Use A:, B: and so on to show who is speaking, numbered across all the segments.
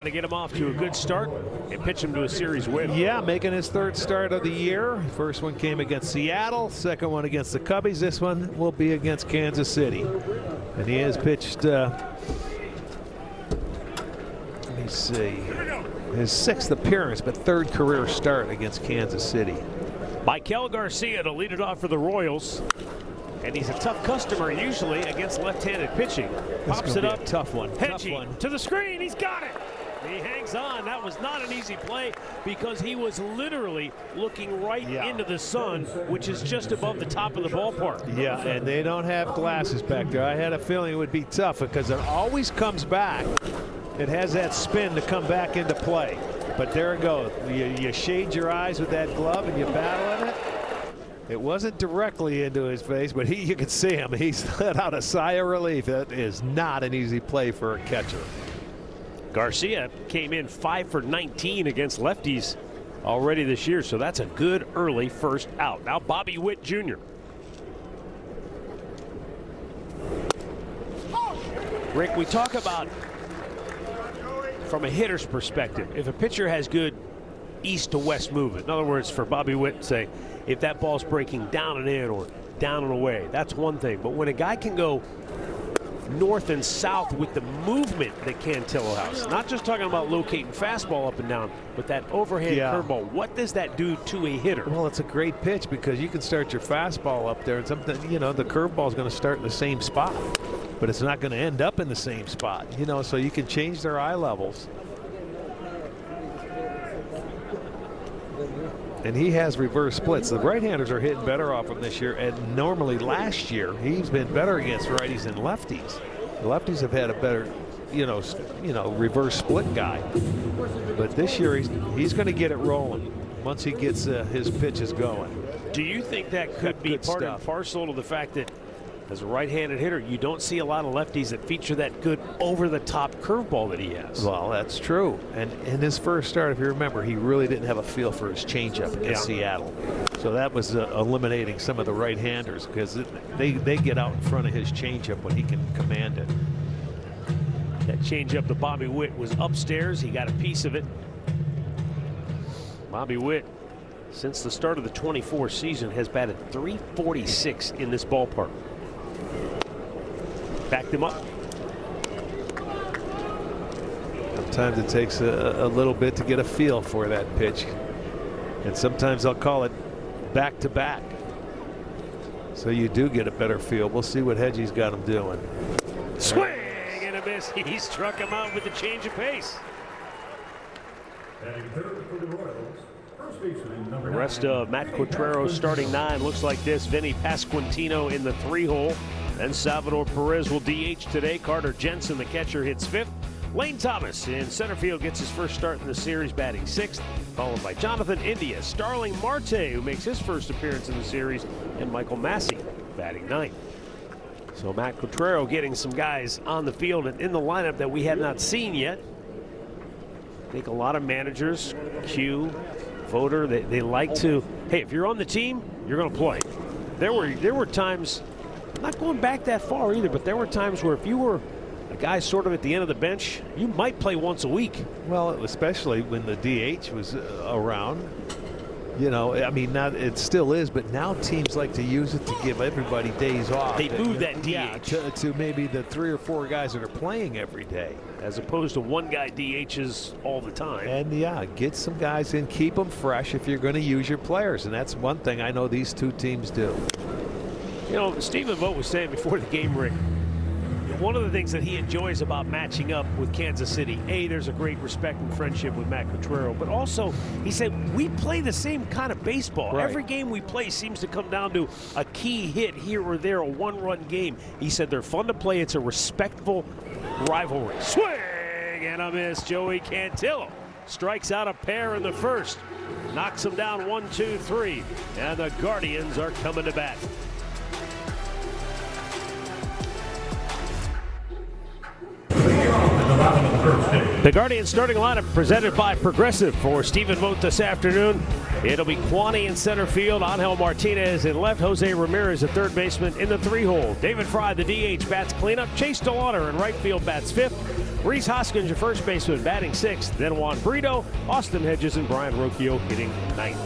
A: To get him off to a good start and pitch him to a series win.
B: Yeah, making his third start of the year. First one came against Seattle, second one against the Cubbies. This one will be against Kansas City. And he has pitched, let me see, his sixth appearance, but third career start against Kansas City.
A: Maikel Garcia to lead it off for the Royals. And he's a tough customer usually against left-handed pitching. Pops it up.
B: Tough one.
A: Hedgie to the screen. He's got it. He hangs on. That was not an easy play because he was literally looking right into the sun, which is just above the top of the ballpark.
B: Yeah, and they don't have glasses back there. I had a feeling it would be tough because it always comes back. It has that spin to come back into play. But there it goes. You shade your eyes with that glove and you battle in it. It wasn't directly into his face, but you could see him. He's let out a sigh of relief. That is not an easy play for a catcher.
A: Garcia came in 5 for 19 against lefties already this year, so that's a good early first out. Now Bobby Witt Jr. Rick, we talk about from a hitter's perspective, if a pitcher has good east to west movement, in other words, for Bobby Witt, say, if that ball's breaking down and in or down and away, that's one thing. But when a guy can go north and south with the movement that Cantillo has, not just talking about locating fastball up and down, but that overhand curveball, what does that do to a hitter?
B: Well, it's a great pitch because you can start your fastball up there and something, you know, the curveball is going to start in the same spot, but it's not going to end up in the same spot, you know, so you can change their eye levels. And he has reverse splits. The right-handers are hitting better off him this year, and normally last year he's been better against righties than lefties. The lefties have had a better, you know, reverse split guy. But this year he's going to get it rolling once he gets his pitches going.
A: Do you think that could be part and parcel to the fact that as a right-handed hitter, you don't see a lot of lefties that feature that good over-the-top curveball that he has?
B: Well, that's true. And in his first start, if you remember, he really didn't have a feel for his changeup against Seattle. So that was eliminating some of the right-handers because they get out in front of his changeup when he can command it.
A: That changeup to Bobby Witt was upstairs. He got a piece of it. Bobby Witt, since the start of the 24 season, has batted .346 in this ballpark. Backed him up.
B: Sometimes it takes a little bit to get a feel for that pitch. And sometimes I'll call it back to back. So you do get a better feel. We'll see what Hedgie's got him doing.
A: Swing and a miss. He struck him out with a change of pace. The rest of Matt Quatrero's starting 9 looks like this. Vinny Pasquantino in the 3-hole. Then Salvador Perez will DH today. Carter Jensen, the catcher, hits 5th. Lane Thomas in center field gets his first start in the series, batting 6th, followed by Jonathan India, Starling Marte, who makes his first appearance in the series, and Michael Massey batting 9th. So Matt Quatrero getting some guys on the field and in the lineup that we have not seen yet. I think a lot of managers, Q, Voter, they like to, hey, if you're on the team, you're going to play. There were times, not going back that far either, but there were times where if you were a guy sort of at the end of the bench, you might play once a week.
B: Well, especially when the DH was around. You know, I mean, not it still is, but now teams like to use it to give everybody days off.
A: They move that DH.
B: Yeah, to maybe the 3 or 4 guys that are playing every day.
A: As opposed to one guy DHs all the time.
B: And yeah, get some guys in, keep them fresh if you're going to use your players. And that's one thing I know these two teams do.
A: You know, Stephen Vogt was saying before the game, Rick, one of the things that he enjoys about matching up with Kansas City, there's a great respect and friendship with Matt Quatrero, but also he said we play the same kind of baseball. Right. Every game we play seems to come down to a key hit here or there, a one-run game. He said they're fun to play. It's a respectful rivalry. Swing and a miss. Joey Cantillo strikes out a pair in the first, knocks him down 1, 2, 3, and the Guardians are coming to bat. The Guardians starting lineup presented by Progressive for Stephen Vogt this afternoon. It'll be Kwani in center field, Angel Martinez in left, Jose Ramirez at third baseman in the 3-hole. David Fry, the DH, bats cleanup. Chase DeLauder in right field bats 5th. Rhys Hoskins, your first baseman, batting 6th. Then Juan Brito, Austin Hedges, and Brian Rocchio hitting 9th.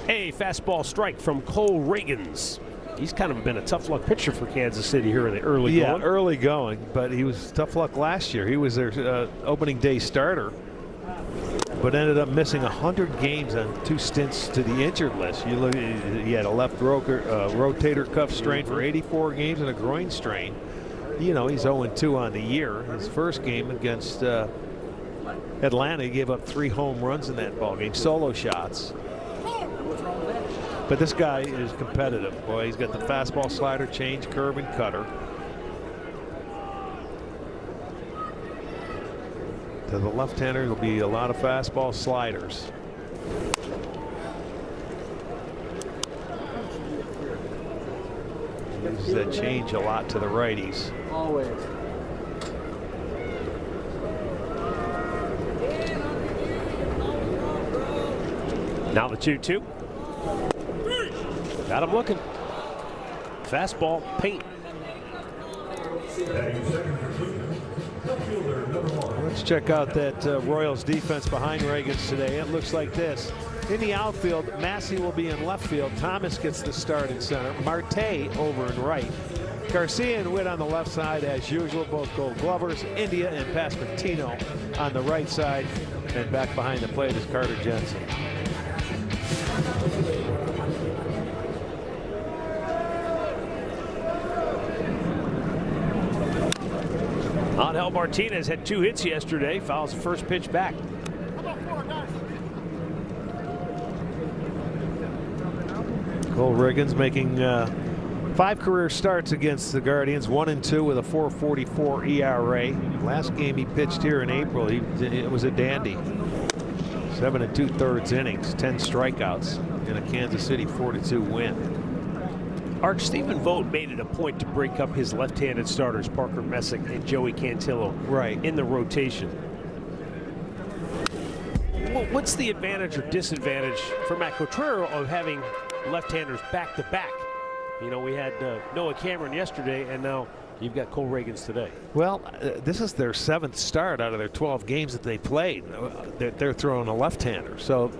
A: A fastball strike from Cole Ragans. He's kind of been a tough luck pitcher for Kansas City here in the early going.
B: Early going, but he was tough luck last year. He was their opening day starter, but ended up missing 100 games on 2 stints to the injured list. You look, he had a left rotator cuff strain for 84 games and a groin strain. You know, he's 0-2 on the year. His first game against Atlanta, he gave up 3 home runs in that ball game, solo shots. But this guy is competitive. Boy, he's got the fastball, slider, change, curve, and cutter. To the left-hander, there'll be a lot of fastball sliders. He uses that change a lot to the righties.
C: Always.
A: Now the 2-2. Got him looking. Fastball, paint.
B: Let's check out that Royals defense behind Ragans today. It looks like this. In the outfield, Massey will be in left field. Thomas gets the start in center. Marte over in right. Garcia and Witt on the left side as usual. Both Gold Glovers. India and Pasquantino on the right side. And back behind the plate is Carter Jensen.
A: Angel Martinez had 2 hits yesterday. Fouls the first pitch back.
B: Cole Ragans making 5 career starts against the Guardians, 1-2 with a 4.44 ERA. Last game he pitched here in April, it was a dandy. 7 2/3 innings, 10 strikeouts in a Kansas City 4-2 win.
A: Arch, Stephen Vogt made it a point to break up his left-handed starters, Parker Messick and Joey Cantillo, in the rotation. What's the advantage or disadvantage for Matt Quatraro of having left-handers back-to-back? You know, we had Noah Cameron yesterday, and now you've got Cole Ragans today.
B: Well, this is their 7th start out of their 12 games that they played. They're throwing a left-hander, so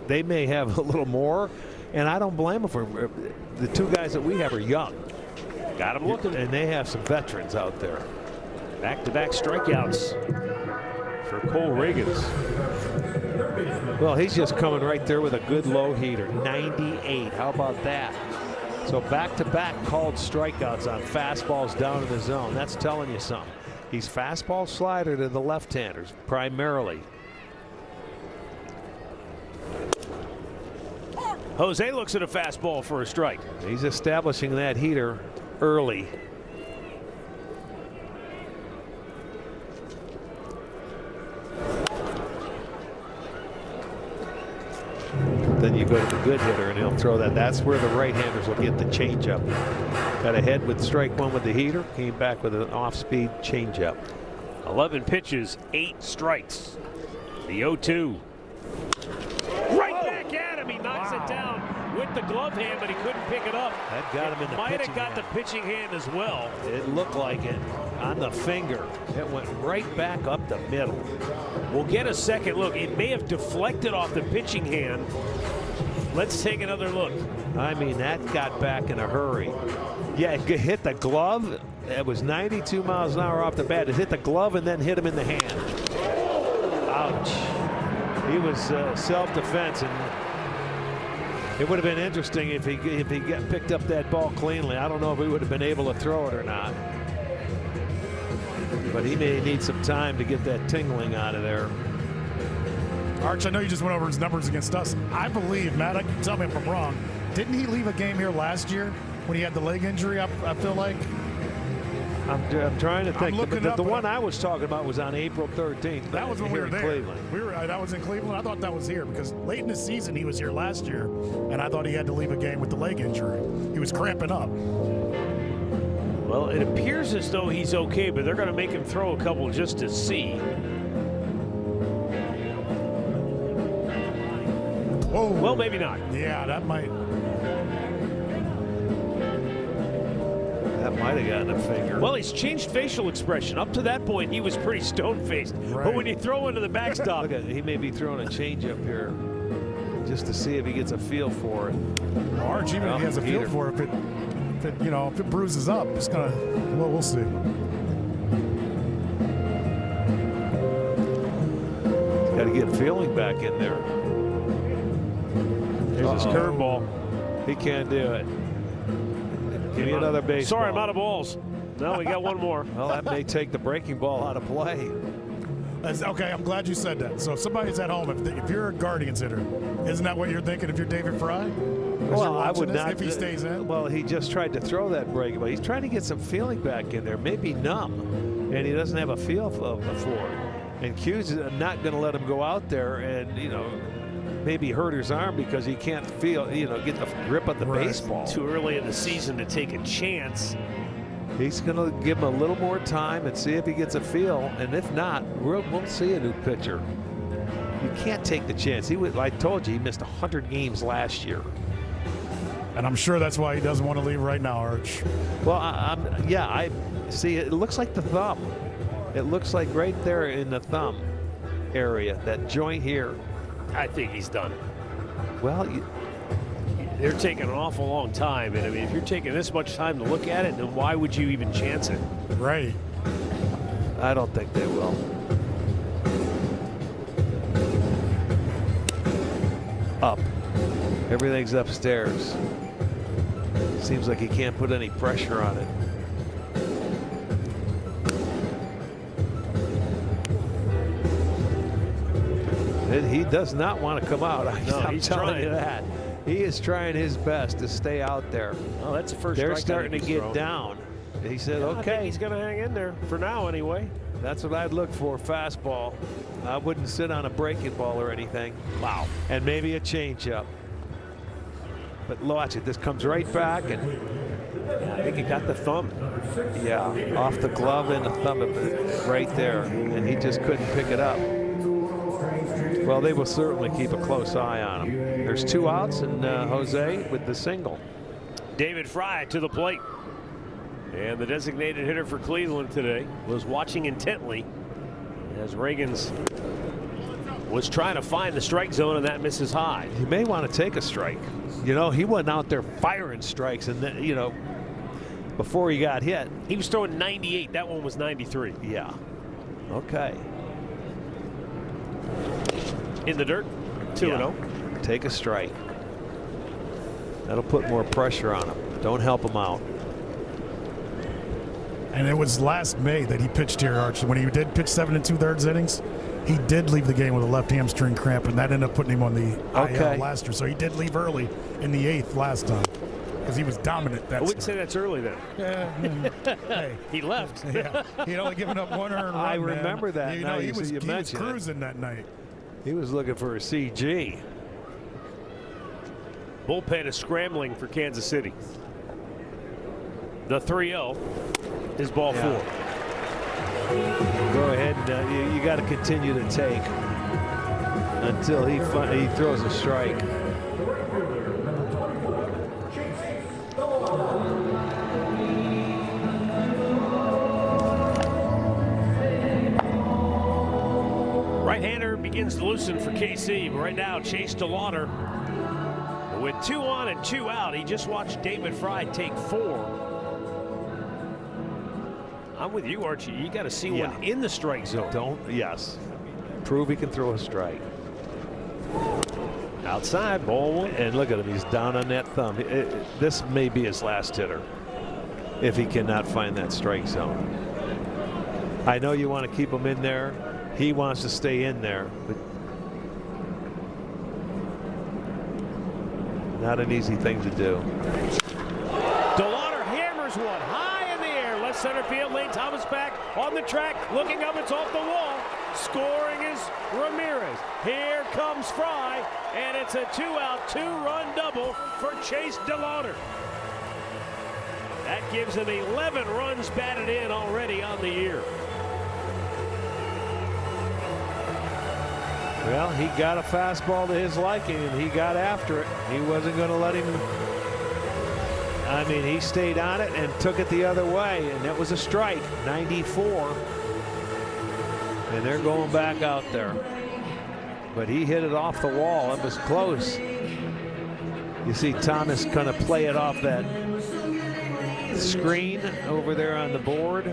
B: they may have a little more, and I don't blame them for the 2 guys that we have are young.
A: Got them looking.
B: And they have some veterans out there.
A: Back-to-back strikeouts for Cole Ragans.
B: Well, he's just coming right there with a good low heater, 98. How about that? So back-to-back called strikeouts on fastballs down in the zone. That's telling you something. He's fastball slider to the left-handers primarily.
A: Jose looks at a fastball for a strike.
B: He's establishing that heater early. Then you go to the good hitter and he'll throw that. That's where the right-handers will get the changeup. Got ahead with strike 1 with the heater, came back with an off-speed changeup.
A: 11 pitches, 8 strikes. The 0-2. Right back at him. He knocks it down with the glove hand, but he couldn't pick it up.
B: That got him in the
A: Might
B: pitching
A: have got
B: hand.
A: the pitching hand as well.
B: It looked like it on the finger. It went right back up the middle.
A: We'll get a second look. It may have deflected off the pitching hand. Let's take another look.
B: I mean, that got back in a hurry. Yeah, it hit the glove. It was 92 miles an hour off the bat. It hit the glove and then hit him in the hand. Ouch. He was self-defense, and it would have been interesting if he picked up that ball cleanly. I don't know if he would have been able to throw it or not. But he may need some time to get that tingling out of there.
D: Arch, I know you just went over his numbers against us. I believe, Matt, I can tell me if I'm wrong. Didn't he leave a game here last year when he had the leg injury, I feel like?
B: I'm trying to think.
D: The
B: one I was talking about was on April 13th.
D: That was when we were there.
B: Cleveland.
D: That was in Cleveland. I thought that was here because late in the season he was here last year, and I thought he had to leave a game with the leg injury. He was cramping up.
A: Well, it appears as though he's okay, but they're going to make him throw a couple just to see.
D: Whoa.
A: Well, maybe not.
D: Yeah, that might.
B: Might have gotten a finger.
A: Well, he's changed facial expression. Up to that point, he was pretty stone-faced.
D: Right.
A: But when you throw into the backstop,
B: Look at, he may be throwing a changeup here just to see if he gets a feel for it.
D: Arch, even if he has a feel for it, if it bruises up, it's gonna. Well, we'll see.
B: Got to get feeling back in there. Here's his curveball. He can't do it. Give me another baseball.
A: sorry, I'm out of balls. No, we got one more.
B: Well, that may take the breaking ball out of play.
D: Okay, I'm glad you said that. So if somebody's at home, if you're a Guardians hitter, isn't that what you're thinking if you're David Fry?
B: Well, I would not.
D: If he stays in.
B: Well, he just tried to throw that breaking ball. He's trying to get some feeling back in there. Maybe numb, and he doesn't have a feel for it. And Q's not going to let him go out there and maybe hurt his arm because he can't feel get the grip of the baseball.
A: Too early in the season to take a chance.
B: He's going to give him a little more time and see if he gets a feel, and if not, we'll see a new pitcher. You can't take the chance. I told you, he missed 100 games last year.
D: And I'm sure that's why he doesn't want to leave right now, Arch.
B: Well, I see. It looks like the thumb. It looks like right there in the thumb area, that joint here.
A: I think he's done.
B: Well,
A: they're taking an awful long time, and I mean, if you're taking this much time to look at it, then why would you even chance it?
D: Right.
B: I don't think they will. Up. Everything's upstairs. Seems like he can't put any pressure on it. He does not want to come out. I'm telling you that. He is trying his best to stay out there.
A: Oh, that's the first.
B: They're starting to get down. He said,
A: yeah,
B: okay.
A: I think he's going to hang in there for now anyway.
B: That's what I'd look for, fastball. I wouldn't sit on a breaking ball or anything.
A: Wow.
B: And maybe a changeup. But watch it. This comes right back. And
A: yeah, I think he got the thumb.
B: Yeah, off the glove and the thumb right there. And he just couldn't pick it up. Well, they will certainly keep a close eye on him. There's 2 outs, and Jose with the single.
A: David Fry to the plate. And the designated hitter for Cleveland today was watching intently as Reagans was trying to find the strike zone, and that misses high.
B: He may want to take a strike. He wasn't out there firing strikes, and then, before he got hit.
A: He was throwing 98. That one was 93.
B: Yeah. Okay.
A: In the dirt, 2-0.
B: Take a strike. That'll put more pressure on him. Don't help him out.
D: And it was last May that he pitched here, Arch. When he did pitch 7 2/3 innings, he did leave the game with a left hamstring cramp, and that ended up putting him on the IL last year. So he did leave early in the 8th last time because he was dominant.
A: I wouldn't say that's early then.
D: Hey,
A: he left.
D: Yeah, he'd only given up 1 earned run.
B: I remember that.
D: He was cruising that night.
B: He was looking for a CG.
A: Bullpen is scrambling for Kansas City. The 3-0 is ball 4.
B: Go ahead and you got to continue to take until he throws a strike.
A: Right-hander begins to loosen for KC, but right now Chase DeLauter with 2 on and 2 out. He just watched David Fry take 4. I'm with you, Archie. You got to see one in the strike zone.
B: Prove he can throw a strike.
A: Outside, ball 1.
B: And look at him. He's down on that thumb. This may be his last hitter if he cannot find that strike zone. I know you want to keep him in there. He wants to stay in there, but not an easy thing to do.
A: DeLauter hammers one high in the air. Left center field. Lane Thomas back on the track. Looking up, it's off the wall. Scoring is Ramirez. Here comes Fry, and it's a 2-out, 2-run double for Chase DeLauter. That gives him 11 runs batted in already on the year.
B: Well, he got a fastball to his liking, and he got after it. He wasn't going to let him I mean, he stayed on it and took it the other way, and that was a strike. 94. And they're going back out there. But he hit it off the wall. It was close. You see Thomas kind of play it off that screen over there on the board.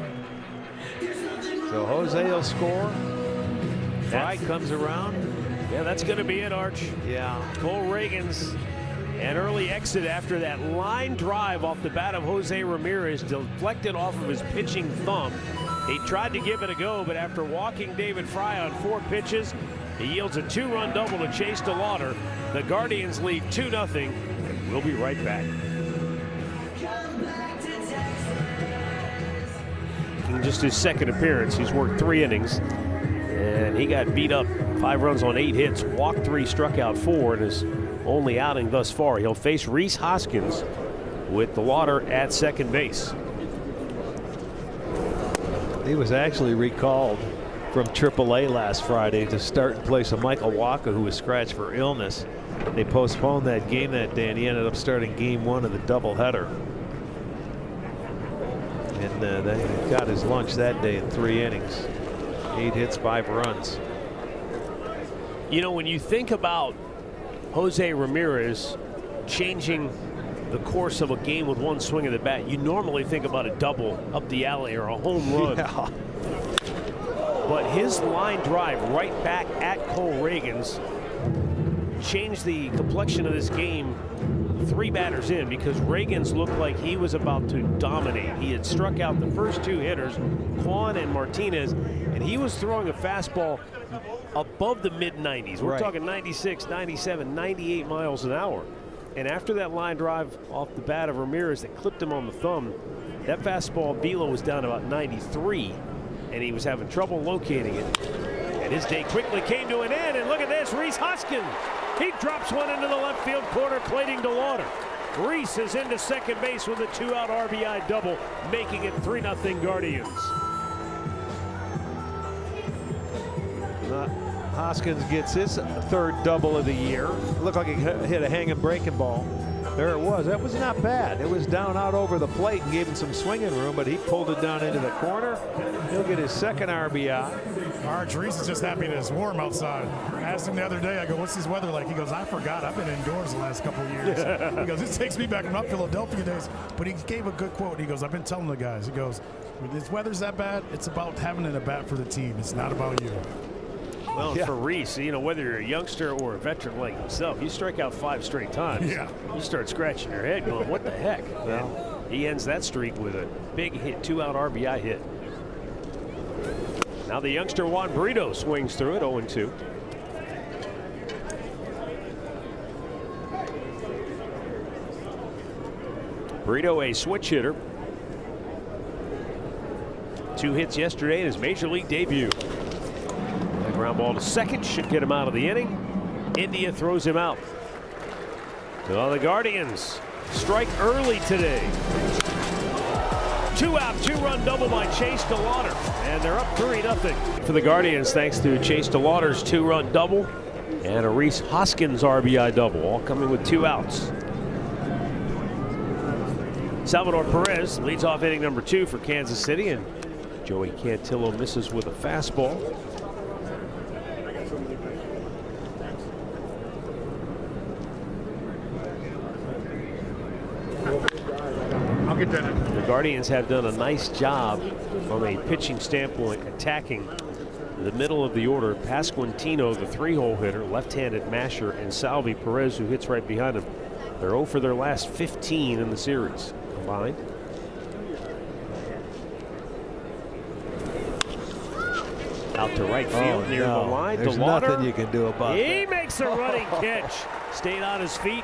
B: So Jose will score. Fry comes around.
A: Yeah, that's going to be it, Arch.
B: Yeah.
A: Cole Ragans, an early exit after that line drive off the bat of Jose Ramirez, deflected off of his pitching thumb. He tried to give it a go, but after walking David Fry on 4 pitches, he yields a 2-run double to Chase DeLauder. The Guardians lead 2-0. We'll be right back. In just his second appearance, he's worked 3 innings, and he got beat up 5 runs on 8 hits, walked 3, struck out 4, and his only outing thus far. He'll face Rhys Hoskins with DeLauder at second base.
B: He was actually recalled from AAA last Friday to start in place of Michael Wacha, who was scratched for illness. They postponed that game that day, and he ended up starting game 1 of the doubleheader. And they got his lunch that day in 3 innings. 8 hits, 5 runs.
A: You know, when you think about Jose Ramirez changing the course of a game with 1 swing of the bat, you normally think about a double up the alley or a home run.
B: Yeah.
A: But his line drive right back at Cole Ragans changed the complexion of this game 3 batters in, because Ragans looked like he was about to dominate. He had struck out the first 2 hitters, Kwan and Martinez, and he was throwing a fastball above the mid-90s. We're talking 96, 97, 98 miles an hour. And after that line drive off the bat of Ramirez that clipped him on the thumb, that fastball velo was down about 93, and he was having trouble locating it. And his day quickly came to an end, and look at this, Rhys Hoskins. He drops one into the left field corner, Clayton DeLauder. Rhys is into second base with a 2-out RBI double, making it 3-0 Guardians.
B: Hoskins gets his 3rd double of the year. Looked like he hit a hanging breaking ball. There it was. That was not bad. It was down out over the plate and gave him some swinging room, but he pulled it down into the corner. He'll get his 2nd RBI.
D: Arch, Rhys is just happy that it's warm outside. I asked him the other day, I go, what's this weather like? He goes, I forgot. I've been indoors the last couple of years. He goes, it takes me back to my Philadelphia days. But he gave a good quote. He goes, I've been telling the guys. He goes, when this weather's that bad, it's about having an at-bat for the team. It's not about you.
A: Well, for Rhys, you know, whether you're a youngster or a veteran like himself, you strike out 5 straight times.
D: Yeah.
A: You start scratching your head going, what the heck?
B: Well,
A: he ends that streak with a big hit, 2-out RBI hit. Now the youngster Juan Brito swings through it, 0-2. Brito, a switch hitter. 2 hits yesterday in his major league debut. The ground ball to second should get him out of the inning. India throws him out. So the Guardians strike early today. 2-out, 2-run double by Chase DeLauder, and they're up 3-0 for the Guardians thanks to Chase DeLauder's 2-run double and a Rhys Hoskins RBI double, all coming with 2 outs. Salvador Perez leads off inning number 2 for Kansas City, and Joey Cantillo misses with a fastball. The Guardians have done a nice job from a pitching standpoint attacking the middle of the order. Pasquantino, the 3-hole hitter, left-handed masher, and Salvi Perez, who hits right behind him. They're 0 for their last 15 in the series combined. Out to right field near the line.
B: There's
A: DeLauder,
B: nothing you can do about that.
A: He makes a running catch. Stayed on his feet.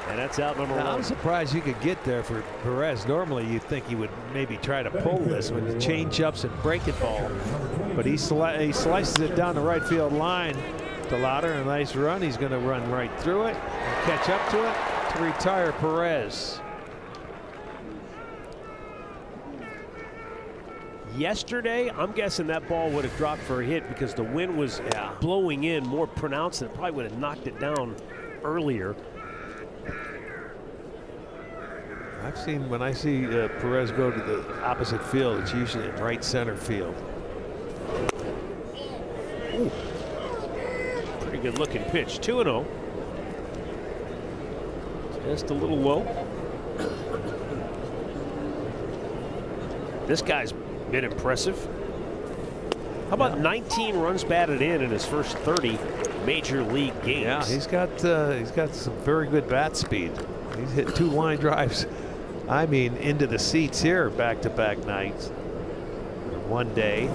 A: And that's out number 1.
B: I'm surprised you could get there for Perez. Normally you'd think he would maybe try to pull this with the change-ups and break it ball. But he slices it down the right field line. DeLauder, a nice run. He's going to run right through it and catch up to it to retire Perez.
A: Yesterday, I'm guessing that ball would have dropped for a hit because the wind was blowing in more pronounced, and it probably would have knocked it down earlier.
B: I I've seen when I see Perez go to the opposite field, it's usually in right center field.
A: Ooh. Pretty good looking pitch. 2-0. Just a little low. This guy's been impressive. How about 19 runs batted in his first 30 major league games?
B: Yeah, he's got some very good bat speed. He's hit 2 line drives. I mean, into the seats here back-to-back nights. One day.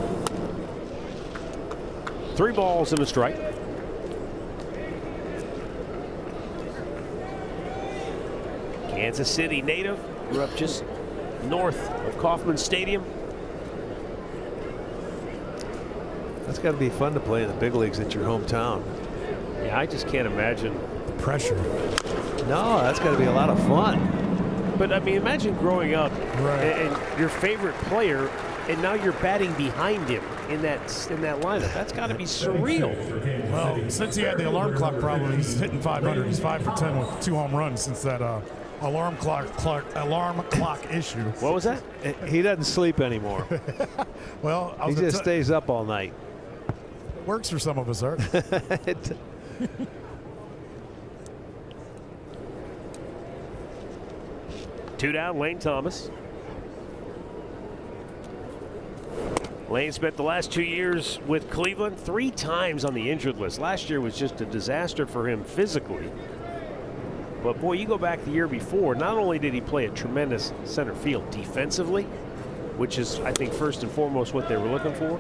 A: 3 balls and a strike. Kansas City native, grew up just north of Kauffman Stadium.
B: That's got to be fun to play in the big leagues at your hometown.
A: Yeah, I just can't imagine
D: The pressure.
B: No, that's got to be a lot of fun.
A: But I mean, imagine growing up
D: Right.
A: and your favorite player, and now you're batting behind him in that lineup. That's got to be surreal.
D: Well, since he had the alarm clock problem, he's hitting 500. He's 5 for 10 with 2 home runs since that alarm clock issue.
A: What was that?
B: He doesn't sleep anymore.
D: Well, I
B: He
D: was
B: just stays up all night.
D: works for some of us, Art.
A: 2 down, Lane Thomas. Lane spent the last 2 years with Cleveland, 3 times on the injured list. Last year was just a disaster for him physically. But boy, you go back the year before, not only did he play a tremendous center field defensively, which is, I think, first and foremost what they were looking for,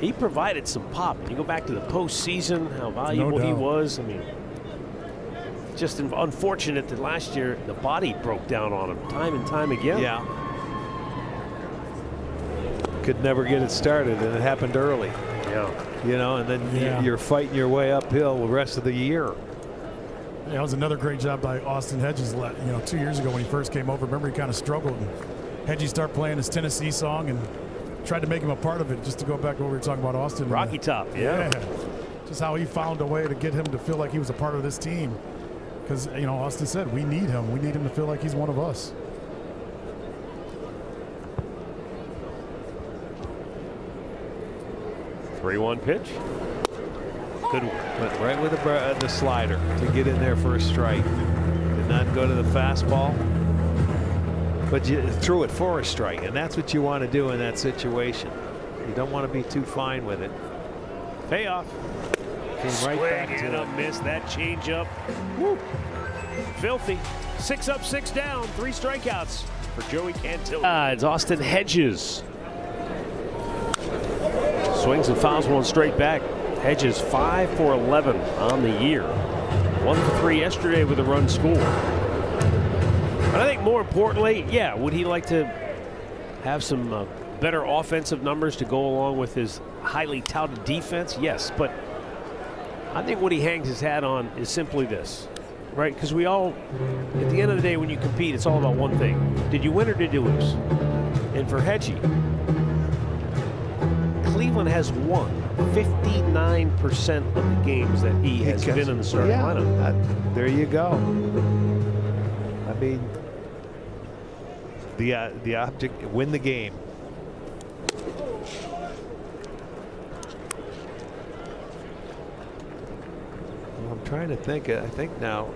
A: he provided some pop. You go back to the postseason, how valuable he was. I mean, just unfortunate that last year the body broke down on him time and time again.
B: Yeah. Could never get it started, and it happened early.
A: Yeah.
B: You know, and then you're fighting your way uphill the rest of the year.
D: Yeah, that was another great job by Austin Hedges. 2 years ago when he first came over, remember he kind of struggled. And Hedges started playing his Tennessee song and tried to make him a part of it. Just to go back to what we were talking about, Austin.
A: Rocky Top, yeah.
D: Just how he found a way to get him to feel like he was a part of this team. Because Austin said we need him. We need him to feel like he's one of us.
A: Three-one pitch. Good.
B: Went right with the slider to get in there for a strike. Did not go to the fastball, but you threw it for a strike, and that's what you want to do in that situation. You don't want to be too fine with it.
A: Payoff.
B: Came right back to
A: a miss. That changeup. Woo. Filthy. 6 up, 6 down. 3 strikeouts for Joey Cantillo. It's Austin Hedges. Swings and fouls one straight back. Hedges 5 for 11 on the year. 1 for 3 yesterday with a run scored. But I think more importantly, yeah, would he like to have some better offensive numbers to go along with his highly touted defense? Yes, but I think what he hangs his hat on is simply this, right? Because we all, at the end of the day, when you compete, it's all about one thing. Did you win or did you lose? And for Hedgie, Cleveland has won 59% of the games that he has been in the starting lineup.
B: There you go. I mean, the object, win the game. Well, I'm trying to think. I think now,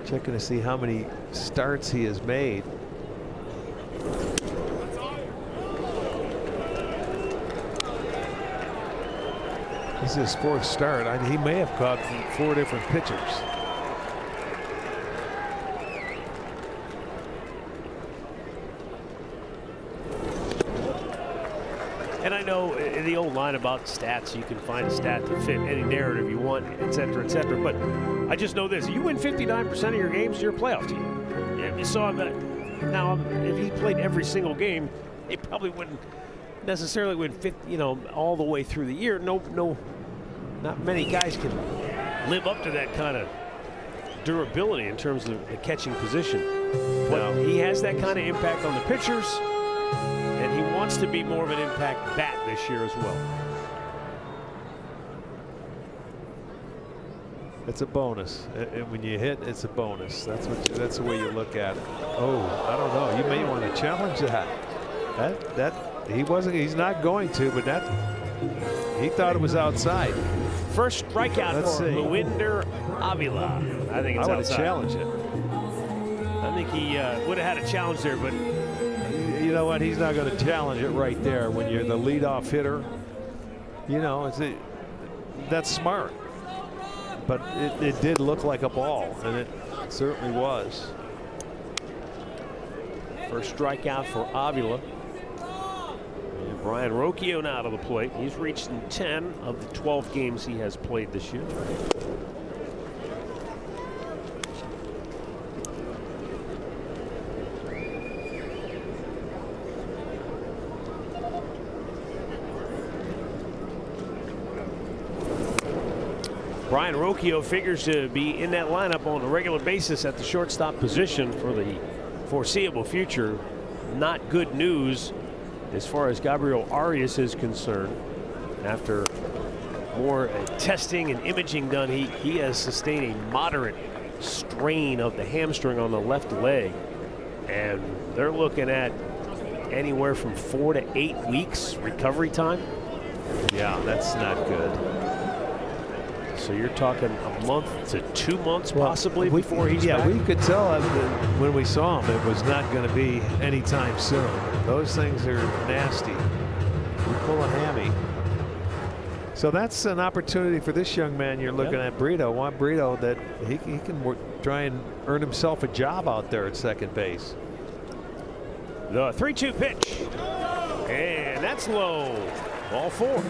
B: checking to see how many starts he has made. This is his 4th start. He may have caught 4 different pitchers.
A: And I know in the old line about stats, you can find a stat to fit any narrative you want, et cetera, et cetera. But I just know this: you win 59% of your games, you're a playoff team. So now, if he played every single game, he probably wouldn't necessarily win 50, all the way through the year. Not many guys can live up to that kind of durability in terms of the catching position. But he has that kind of impact on the pitchers, and he wants to be more of an impact bat this year as well.
B: It's a bonus. When you hit, it's a bonus. That's the way you look at it. Oh, I don't know. You may want to challenge that. He's not going to, but he thought it was outside.
A: First strikeout for Luinder Avila. I think it's outside. I would challenge it. I think he would have had a challenge there, but
B: you know what? He's not going to challenge it right there when you're the leadoff hitter. You know, that's smart. But it did look like a ball, and it certainly was.
A: First strikeout for Avila. And Brian Rocchio now to the plate. He's reached in 10 of the 12 games he has played this year. Brian Rocchio figures to be in that lineup on a regular basis at the shortstop position for the foreseeable future. Not good news as far as Gabriel Arias is concerned. After more testing and imaging done, he has sustained a moderate strain of the hamstring on the left leg, and they're looking at anywhere from 4 to 8 weeks recovery time.
B: Yeah, that's not good.
A: So you're talking a month to 2 months possibly before he's back?
B: Yeah, we could tell when we saw him it was not going to be anytime soon. Those things are nasty. You pull a hammy. So that's an opportunity for this young man you're looking at, Brito. Want Brito that he can try and earn himself a job out there at second base.
A: The 3-2 pitch. And that's low. Ball 4.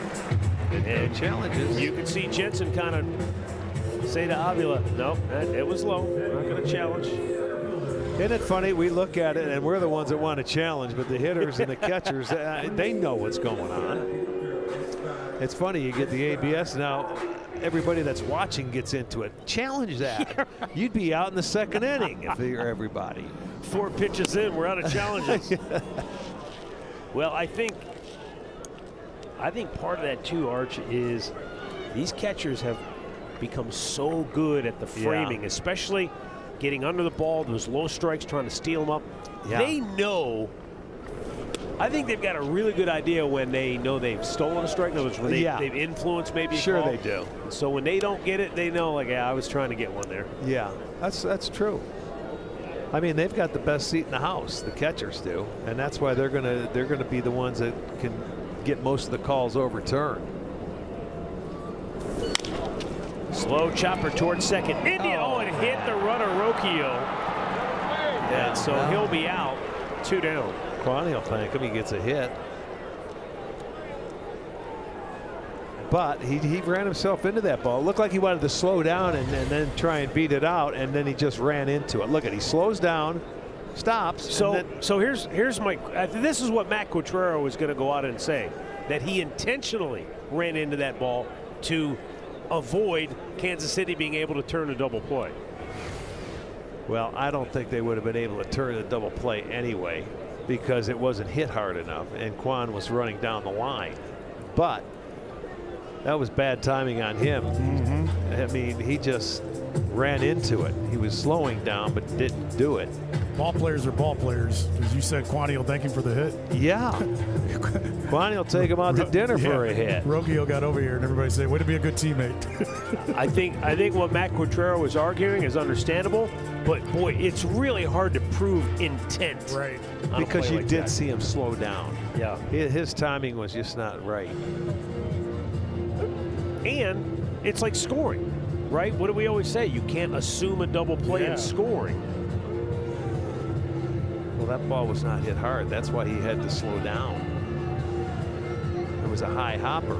A: And challenges. You can see Jensen kind of say to Avila, no, it was low. We're not going to challenge.
B: Isn't it funny? We look at it and we're the ones that want to challenge, but the hitters and the catchers, they know what's going on. It's funny, you get the ABS now. Everybody that's watching gets into it. Challenge that. You'd be out in the second inning if you're everybody.
A: 4 pitches in, we're out of challenges. Well, I think part of that too, Arch, is these catchers have become so good at the framing, especially getting under the ball, those low strikes, trying to steal them up. Yeah. They know. I think they've got a really good idea when they know they've stolen a strike. In other words, when they've influenced maybe a call.
B: They do.
A: So when they don't get it, they know, like, yeah, I was trying to get one there.
B: Yeah, that's true. I mean, they've got the best seat in the house. The catchers do, and that's why they're gonna be the ones that can get most of the calls overturned.
A: Slow chopper towards second. India, it hit the runner, Rocchio. And so he'll be out. 2 down.
B: Kwani will thank him. He gets a hit. But he ran himself into that ball. It looked like he wanted to slow down and then try and beat it out, and then he just ran into it. Look he slows down, stops.
A: So here's my. This is what Matt Quatraro was going to go out and say, that he intentionally ran into that ball to avoid Kansas City being able to turn a double play.
B: Well, I don't think they would have been able to turn a double play anyway, because it wasn't hit hard enough and Kwan was running down the line. But that was bad timing on him. I mean, he just ran into it. He was slowing down but didn't do it.
D: Ball players are ball players. As you said, Kwani will thank him for the hit.
B: Yeah. Kwani will take him out to dinner for a hit.
D: Rocchio got over here and everybody said, way to be a good teammate.
A: I think what Matt Quatraro was arguing is understandable, but boy, it's really hard to prove intent.
D: Right.
B: Because you did see him slow down.
A: Yeah.
B: His timing was just not right.
A: And it's like scoring, right? What do we always say? You can't assume a double play in scoring.
B: Well, that ball was not hit hard. That's why he had to slow down. It was a high hopper.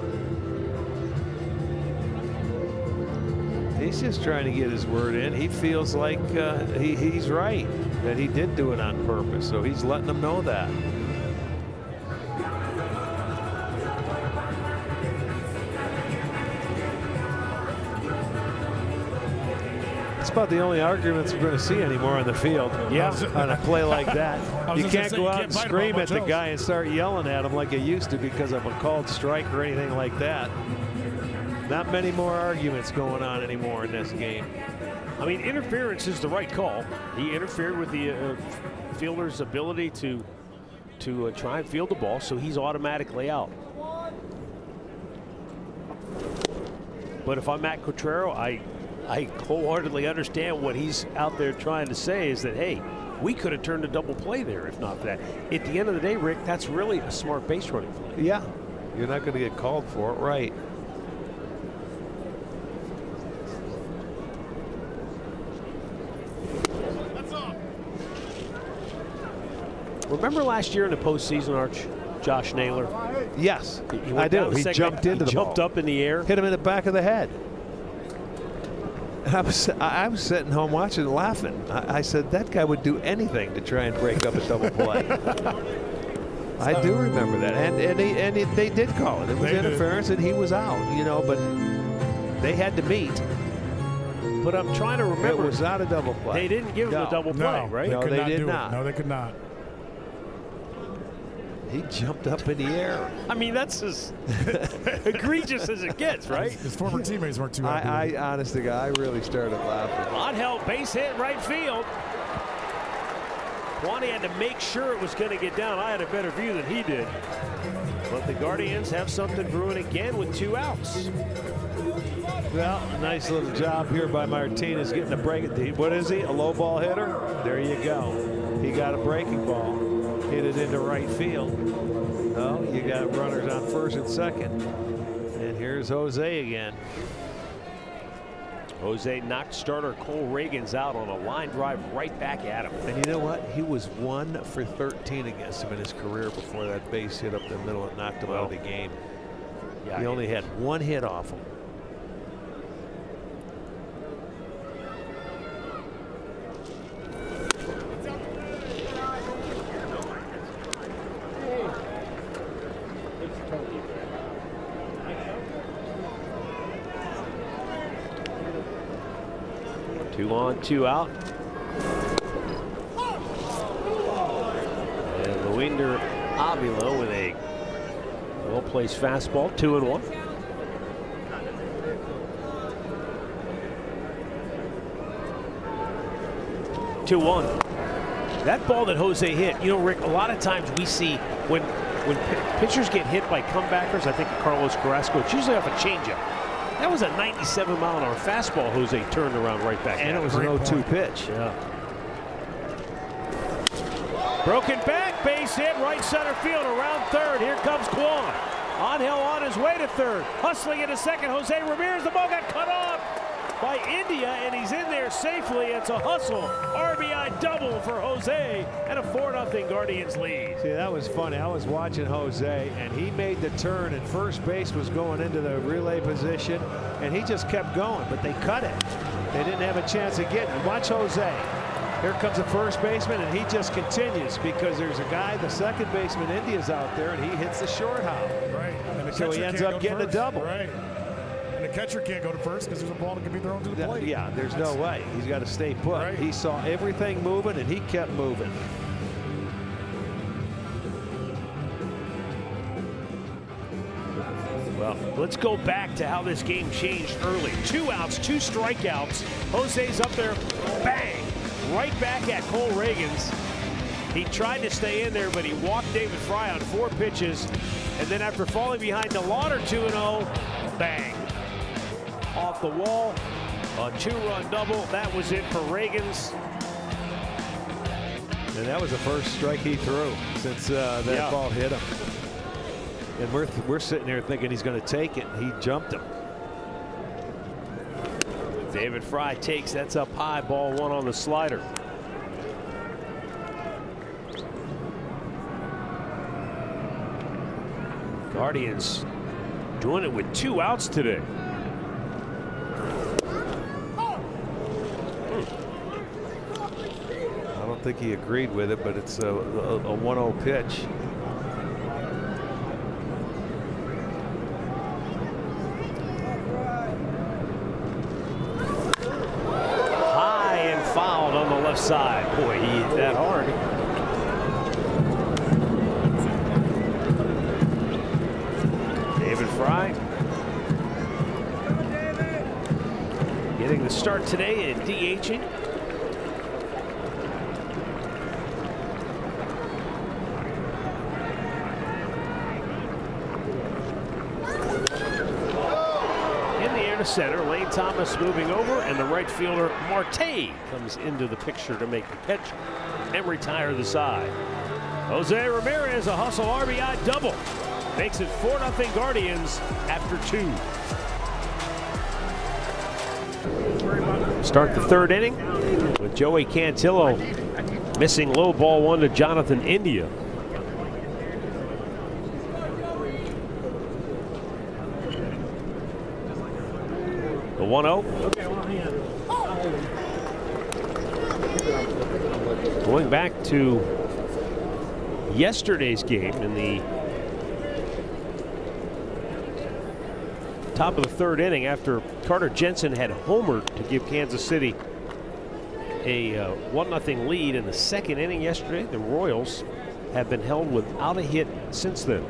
B: He's just trying to get his word in. He feels like he's right, that he did do it on purpose. So he's letting them know that. That's about the only arguments we're going to see anymore on the field.
A: Yeah,
B: on a play like that. You can't go out and scream at the guy and start yelling at him like you used to because of a called strike or anything like that. Not many more arguments going on anymore in this game.
A: I mean, interference is the right call. He interfered with the fielder's ability to try and field the ball, so he's automatically out. But if I'm Matt Quatraro, I wholeheartedly understand what he's out there trying to say is that, hey, we could have turned a double play there if not for that. At the end of the day, Rick, that's really a smart base running play.
B: Yeah, you're not going to get called for it, right?
A: Remember last year in the postseason, Arch, Josh Naylor?
B: Yes,
A: He
B: I do. He
A: second,
B: jumped into the
A: jumped
B: ball.
A: up in the air.
B: Hit him in the back of the head. And I was sitting home watching and laughing. I said that guy would do anything to try and break up a double play. I do remember that, and they did call it. It was interference, and he was out. You know, but they had to meet.
A: But I'm trying to remember.
B: It was not a double play.
A: They didn't give him a double play, right?
B: No, they did not.
D: No, they could not.
B: He jumped up in the air.
A: I mean, that's as egregious as it gets, right?
D: His former teammates weren't too happy.
B: I honest to God, I really started laughing.
A: Monhel, base hit right field. Kwani had to make sure it was going to get down. I had a better view than he did. But the Guardians have something brewing again with 2 outs.
B: Well, a nice little job here by Martinez getting a break. What is he, a low ball hitter? There you go. He got a breaking ball. Hit it into right field. Oh, you got runners on first and second. And here's Jose again.
A: Jose knocked starter Cole Ragans out on a line drive right back at him.
B: And you know what? He was 1 for 13 against him in his career before that base hit up the middle and knocked him out of the game.
A: Yeah,
B: he only had 1 hit off him.
A: Two on, 2 out. And Luinder Avila with a well-placed fastball, 2-1. That ball that Jose hit, you know, Rick, a lot of times we see when pitchers get hit by comebackers, I think of Carlos Carrasco, it's usually off a changeup. That was a 97-mile-an-hour fastball Jose turned around right back.
B: And it was an 0-2 pitch.
A: Yeah. Broken back, base hit, right center field, around third. Here comes Kwan. Angel on his way to third. Hustling into second, Jose Ramirez. The ball got cut off by India, and he's in there safely. It's a hustle. RBI double for Jose, and a 4-0 Guardians lead.
B: See, that was funny. I was watching Jose, and he made the turn, and first base was going into the relay position, and he just kept going, but they cut it. They didn't have a chance of getting it. Watch Jose. Here comes the first baseman, and he just continues because there's a guy, the second baseman, India's out there, and he hits the short hop.
D: Right. And the
B: So he ends up getting a double.
D: Right. And the catcher can't go to first because there's a ball that can be thrown to the plate.
B: Yeah, there's no way. He's got to stay put.
D: Right.
B: He saw everything moving, and he kept moving.
A: Well, let's go back to how this game changed early. 2 outs, 2 strikeouts. Jose's up there, bang, right back at Cole Ragans. He tried to stay in there, but he walked David Fry on 4 pitches. And then after falling behind the Lauder 2-0, bang. Off the wall, a 2-run double. That was it for Ragans.
B: And that was the first strike he threw since that ball hit him. And we're sitting there thinking he's going to take it. He jumped him.
A: David Fry takes, that's up high, ball 1 on the slider. Guardians doing it with 2 outs today.
B: I don't think he agreed with it, but it's a 1-0 pitch.
A: High and fouled on the left side. Boy, he hit that hard. David Fry start today in DHing. To center, Lane Thomas moving over, and the right fielder Marte comes into the picture to make the pitch and retire the side. Jose Ramirez, a hustle RBI double, makes it 4-0 Guardians after 2. Start the third inning with Joey Cantillo missing low ball 1 to Jonathan India. The 1-0. Going back to yesterday's game in the top of the third inning after Carter Jensen had homered to give Kansas City a 1-0 lead in the second inning yesterday. The Royals have been held without a hit since then.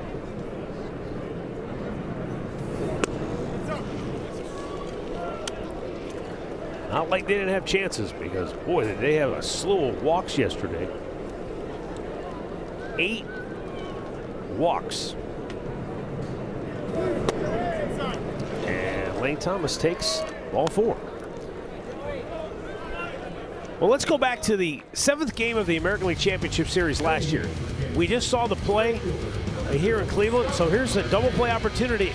A: Not like they didn't have chances, because boy, did they have a slew of walks yesterday. 8 walks. And Lane Thomas takes ball 4. Well, let's go back to the 7th game of the American League Championship Series last year. We just saw the play here in Cleveland, so here's a double play opportunity.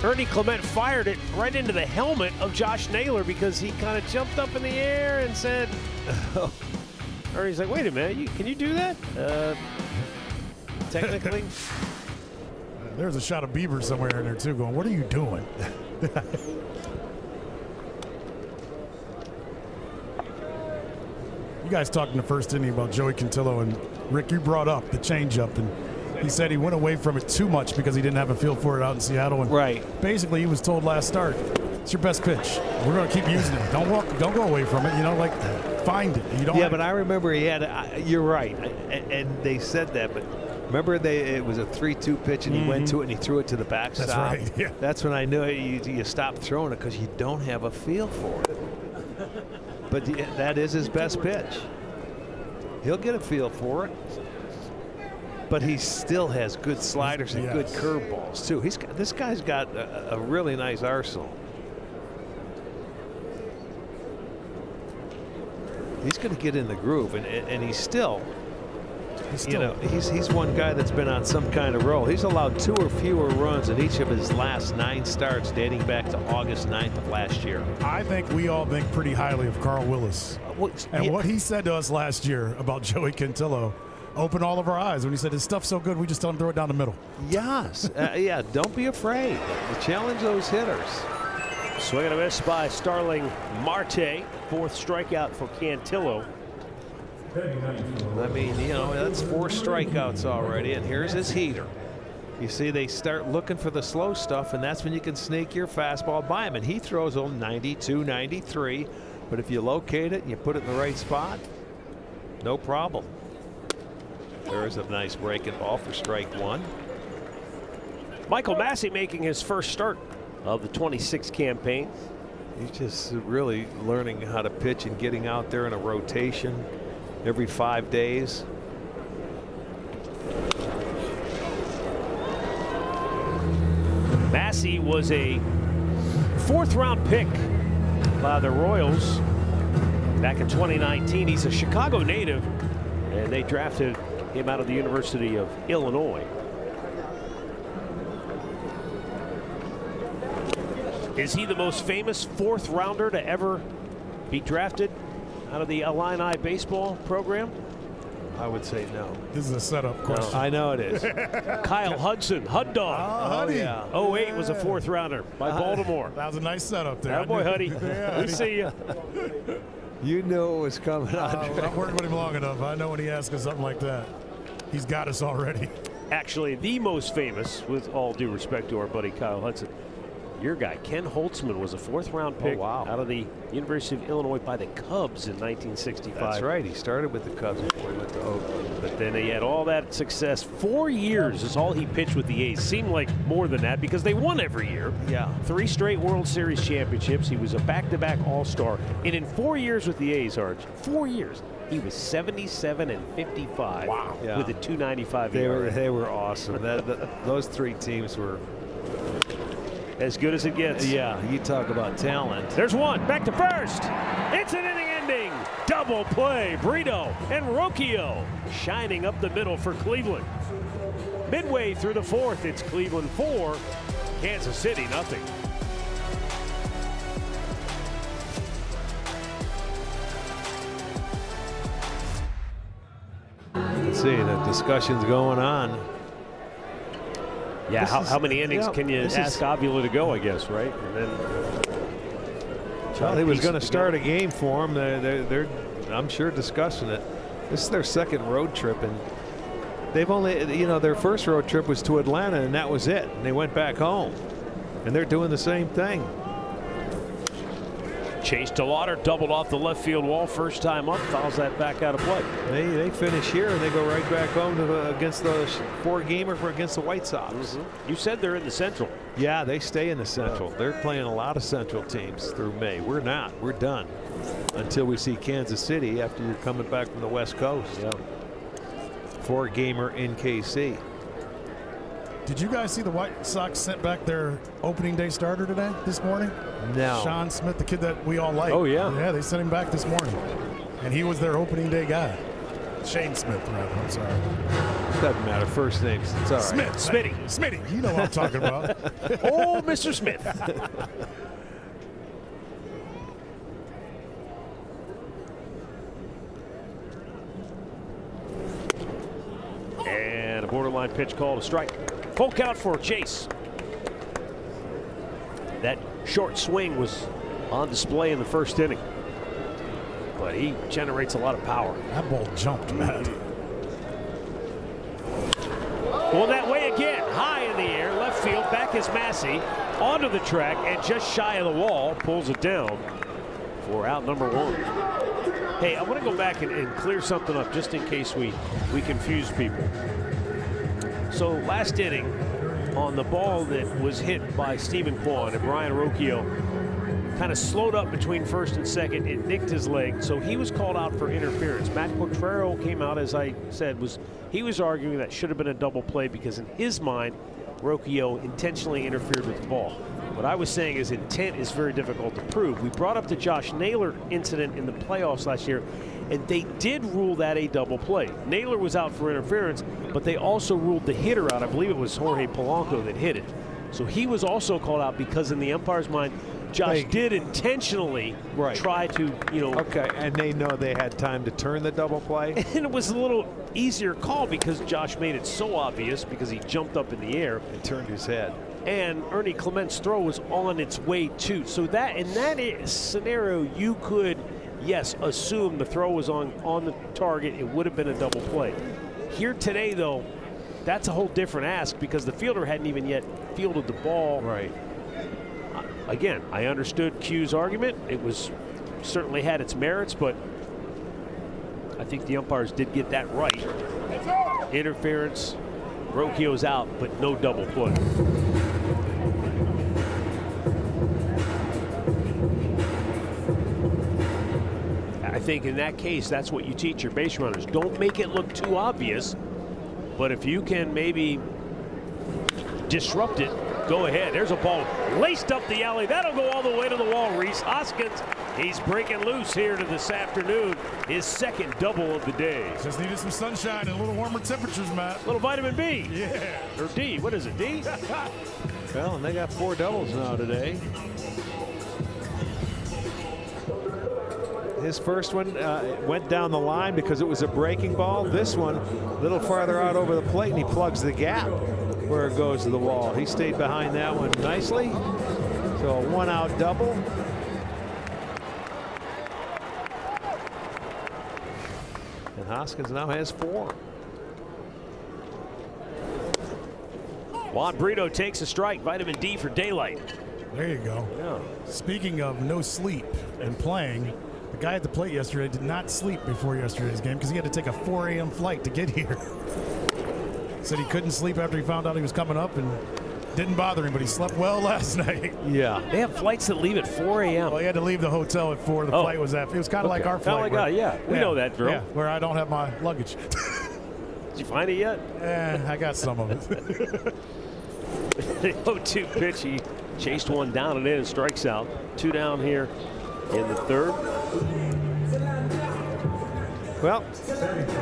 A: Ernie Clement fired it right into the helmet of Josh Naylor because he kind of jumped up in the air and said, Ernie's like, wait a minute, can you do that? Technically.
D: There's a shot of Bieber somewhere in there too going, what are you doing? You guys talked in the first inning about Joey Cantillo, and Rick, you brought up the changeup, and he said he went away from it too much because he didn't have a feel for it out in Seattle. And
B: right.
D: Basically, he was told last start, it's your best pitch. We're going to keep using it. Don't go away from it. You know, like, find it. You don't.
B: Yeah, but I remember he had. You're right, and they said that. But remember, it was a 3-2 pitch, and he went to it and he threw it to the backstop.
D: That's right. Yeah.
B: That's when I knew you stopped throwing it because you don't have a feel for it. But that is his best pitch. He'll get a feel for it. But he still has good sliders and good curveballs too. This guy's got a really nice arsenal. He's going to get in the groove, and he's still, you know, he's one guy that's been on some kind of roll. He's allowed 2 or fewer runs in each of his last 9 starts dating back to August 9th of last year.
D: I think we all think pretty highly of Carl Willis. And what he said to us last year about Joey Cantillo opened all of our eyes when he said his stuff's so good we just tell him to throw it down the middle.
B: Yes. Yeah, don't be afraid. Challenge those hitters.
A: Swing and a miss by Starling Marte. 4th strikeout for Cantillo.
B: I mean, you know, that's 4 strikeouts already, and here's his heater. You see, they start looking for the slow stuff, and that's when you can sneak your fastball by him. And he throws on 92, 93, but if you locate it and you put it in the right spot, no problem. There's a nice breaking ball for strike 1.
A: Michael Massey making his first start of the 26 campaign.
B: He's just really learning how to pitch and getting out there in a rotation every 5 days.
A: Massey was a 4th-round pick by the Royals back in 2019. He's a Chicago native, and they drafted him out of the University of Illinois. Is he the most famous 4th-rounder to ever be drafted out of the Illini baseball program?
B: I would say no.
D: This is a setup question.
B: No. I know it is.
A: Kyle Hudson, Hud Dog.
D: Oh,
B: yeah.
A: 08 was a 4th-rounder by Baltimore.
D: That was a nice setup there.
A: That boy, Huddy.
D: Yeah,
A: We see you.
B: You knew it was coming on.
D: I've worked with him long enough. I know when he asks us something like that, he's got us already.
A: Actually, the most famous, with all due respect to our buddy Kyle Hudson, your guy, Ken Holtzman, was a 4th-round pick out of the University of Illinois by the Cubs in 1965.
B: That's right. He started with the Cubs before he went to Oakland.
A: But then he had all that success. 4 years is all he pitched with the A's. Seemed like more than that because they won every year.
B: Yeah.
A: 3 straight World Series championships. He was a back-to-back All-Star. And in 4 years with the A's, Arch, 4 years, he was 77 and 55 with a 2.95 ERA.
B: They were awesome. Those 3 teams were
A: as good as it gets.
B: Yeah, you talk about talent.
A: There's one. Back to first. It's an inning-ending double play. Brito and Rocchio shining up the middle for Cleveland. Midway through the 4th, it's Cleveland 4, Kansas City nothing.
B: Let's see, the discussion's going on.
A: Yeah, how many innings can you ask Avila to go, I guess, right? And then
B: well, he was going to start a game for him. They're I'm sure, discussing it. This is their 2nd road trip, and they've only, their first road trip was to Atlanta, and that was it. And they went back home, and they're doing the same thing.
A: Chase DeLauder doubled off the left field wall first time up, fouls that back out of play.
B: They finish here and they go right back home against the 4-gamer against the White Sox.
A: You said they're in the Central.
B: Yeah, they stay in the Central. They're playing a lot of Central teams through May. We're not. We're done until we see Kansas City after you're coming back from the West Coast.
A: Yeah.
B: 4-gamer in KC.
D: Did you guys see the White Sox sent back their opening day starter this morning?
B: No.
D: Sean Smith, the kid that we all like.
B: Oh, yeah.
D: Yeah, they sent him back this morning. And he was their opening day guy. Shane Smith, rather. I'm sorry.
B: Doesn't matter. First names. It's all right.
D: Smith. Smitty. You know what I'm talking about.
A: Oh, Mr. Smith. And a borderline pitch called a strike. Full count for Chase. That short swing was on display in the first inning, but he generates a lot of power.
D: That ball jumped, man.
A: Well, that way again, high in the air, left field, back is Massey, onto the track, and just shy of the wall, pulls it down for out number 1. Hey, I want to go back and clear something up just in case we confuse people. So last inning, on the ball that was hit by Stephen Kwan and Brian Rocchio kind of slowed up between first and second. It nicked his leg, so he was called out for interference. Matt Quatraro came out, as I said, he was arguing that should have been a double play because in his mind, Rocchio intentionally interfered with the ball. What I was saying is intent is very difficult to prove. We brought up the Josh Naylor incident in the playoffs last year, and they did rule that a double play. Naylor was out for interference, but they also ruled the hitter out. I believe it was Jorge Polanco that hit it. So he was also called out because in the umpire's mind, Josh did intentionally try to,
B: Okay, and they know they had time to turn the double play.
A: And it was a little easier call because Josh made it so obvious because he jumped up in the air
B: and turned his head.
A: And Ernie Clement's throw was on its way too. So that in that scenario, you could, yes, assume the throw was on the target. It would have been a double play. Here today, though, that's a whole different ask because the fielder hadn't even yet fielded the ball.
B: Right.
A: Again, I understood Q's argument. It was certainly had its merits, but I think the umpires did get that right. Interference, Rocchio's out, but no double play. I think in that case, that's what you teach your base runners. Don't make it look too obvious, but if you can maybe disrupt it, go ahead. There's a ball laced up the alley. That'll go all the way to the wall. Rhys Hoskins, he's breaking loose here to this afternoon. His 2nd double of the day.
D: Just needed some sunshine and a little warmer temperatures, Matt.
A: A little vitamin B.
D: Yeah.
A: Or D. What is it, D?
B: Well, and they got 4 doubles now today. His first one went down the line because it was a breaking ball. This one, a little farther out over the plate, and he plugs the gap where it goes to the wall. He stayed behind that one nicely. So a 1-out double. And Hoskins now has 4.
A: Juan Brito takes a strike. Vitamin D for daylight.
D: There you go.
A: Yeah.
D: Speaking of no sleep and playing, the The guy at the plate yesterday did not sleep before yesterday's game because he had to take a 4 a.m. flight to get here. Said he couldn't sleep after he found out he was coming up, and didn't bother him, but he slept well last night.
B: Yeah.
A: They have flights that leave at 4 a.m.
D: Well, he had to leave the hotel at 4. The flight was at. It was kind of like our flight.
A: We know that drill.
D: Yeah, where I don't have my luggage.
A: Did you find it yet?
D: I got some of it.
A: The 0-2 pitch, he chased one down and in and strikes out. 2 down here in the third.
B: Well,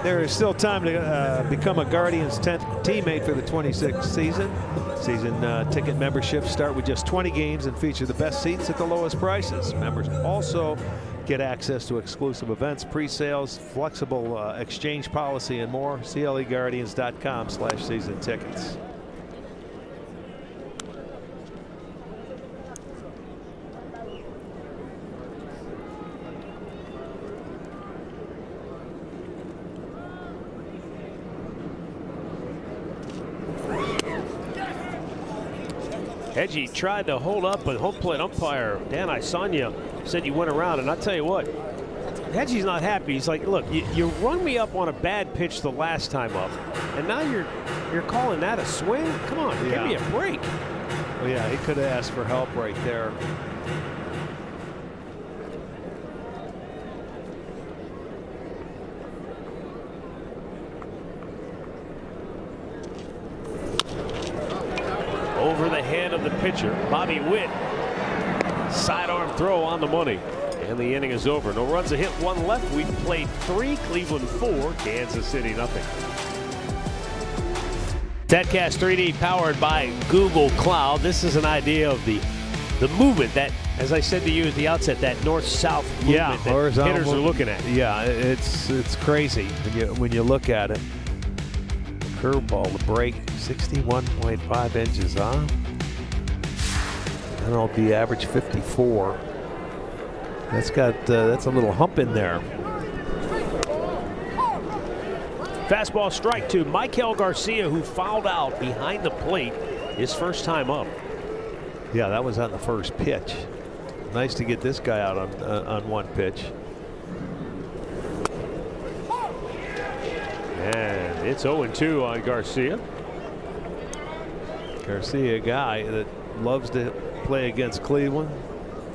B: there is still time to become a Guardians teammate for the 26th season. Season ticket memberships start with just 20 games and feature the best seats at the lowest prices. Members also get access to exclusive events, pre-sales, flexible exchange policy, and more. CLEGuardians.com/season tickets.
A: Hedgie tried to hold up, but home plate umpire Dan Isanya said you went around, and I'll tell you what, Hedgie's not happy. He's like, look, you rung me up on a bad pitch the last time up, and now you're calling that a swing? Come on, give me a break.
B: Well, yeah, he could have asked for help right there.
A: Over the head of the pitcher, Bobby Witt. Sidearm throw on the money. And the inning is over. No runs, a hit, 1 left. We've played 3, Cleveland 4, Kansas City nothing. Statcast 3D powered by Google Cloud. This is an idea of the movement that, as I said to you at the outset, that north-south movement that hitters are looking at.
B: Yeah, it's crazy when you look at it. Curveball, the break, 61.5 inches, huh? And it'll be average 54. That's a little hump in there.
A: Fastball strike to Michael Garcia, who fouled out behind the plate his first time up.
B: Yeah, that was on the first pitch. Nice to get this guy out on one pitch.
A: And it's 0-2 on Garcia.
B: Garcia, a guy that loves to play against Cleveland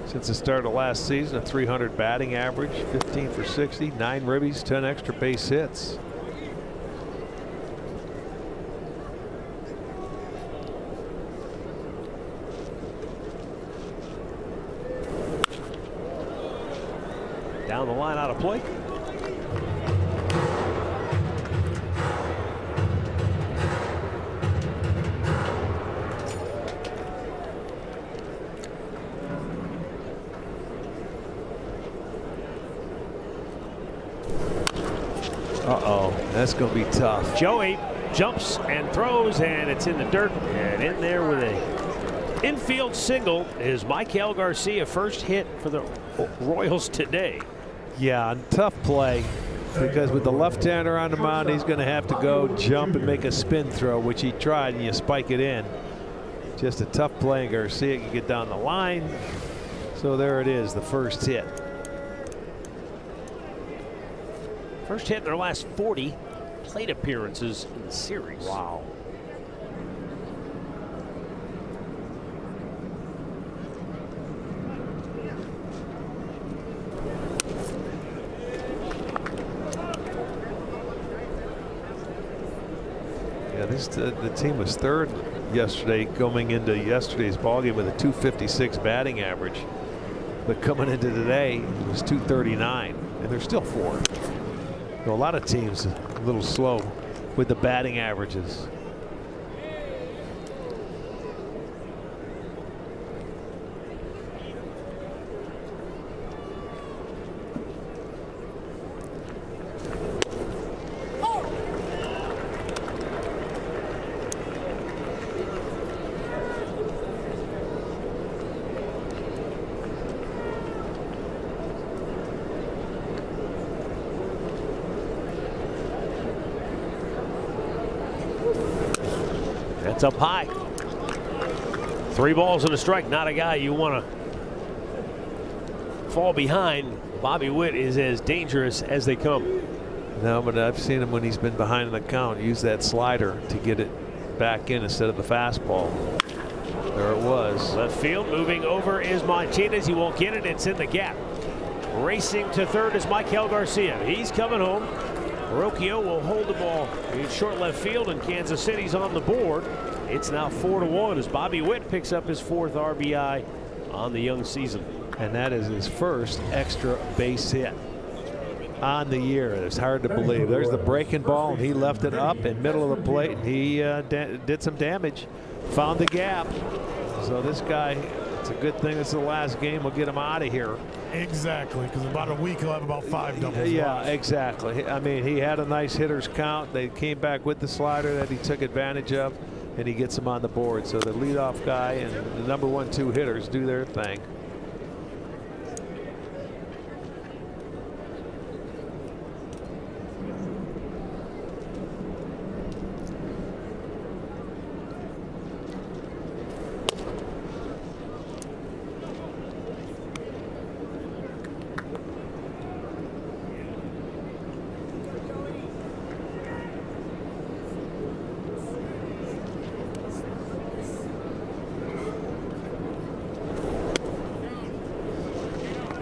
B: since the start of last season. A 300 batting average, 15 for 60, 9 ribbies, 10 extra base hits.
A: Down the line, out of play.
B: Uh-oh, that's going to be tough.
A: Joey jumps and throws, and it's in the dirt. And in there with a infield single is Michael Garcia, first hit for the Royals today.
B: Yeah, tough play, because with the left-hander on the mound, he's going to have to go jump and make a spin throw, which he tried, and you spike it in. Just a tough play, and Garcia can get down the line. So there it is, the first hit.
A: First hit in their last 40 plate appearances in the series.
B: Wow. Yeah, the team was third yesterday, coming into yesterday's ballgame with a 256 batting average. But coming into today, it was 239, and they're still fourth. So a lot of teams a little slow with the batting averages.
A: That's up high. 3 balls and a strike. Not a guy you want to fall behind. Bobby Witt is as dangerous as they come.
B: No, but I've seen him when he's been behind the count use that slider to get it back in instead of the fastball. There it was.
A: Left field, moving over is Martinez. He won't get it. It's in the gap. Racing to third is Michael Garcia. He's coming home. Rocchio will hold the ball in short left field, and Kansas City's on the board. It's now 4-1 as Bobby Witt picks up his 4th RBI on the young season.
B: And that is his first extra base hit on the year. It's hard to believe. There's the breaking ball, and he left it up in middle of the plate, and he did some damage, found the gap. So this guy, it's a good thing this is the last game. We'll get him out of here.
D: Exactly, because in about a week he'll have about 5 doubles.
B: Yeah,
D: left.
B: exactly. I mean, he had a nice hitter's count. They came back with the slider that he took advantage of, and he gets him on the board. So the leadoff guy and the number 1-2 hitters do their thing.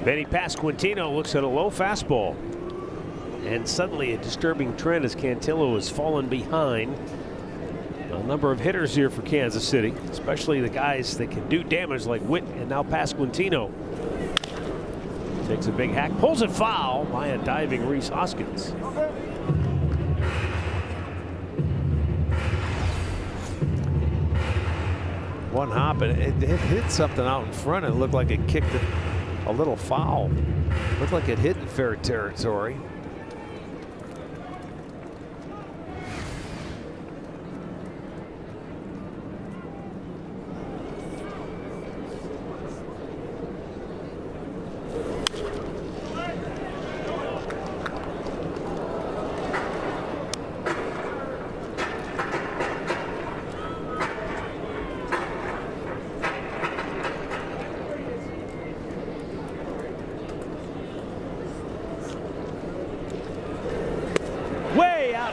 A: Vinny Pasquantino looks at a low fastball. And suddenly a disturbing trend as Cantillo has fallen behind a number of hitters here for Kansas City, especially the guys that can do damage like Witt and now Pasquantino. Takes a big hack, pulls it foul by a diving Rhys Hoskins.
B: One hop, and it hit something out in front, and it looked like it kicked it a little foul. Looked like it hit in fair territory.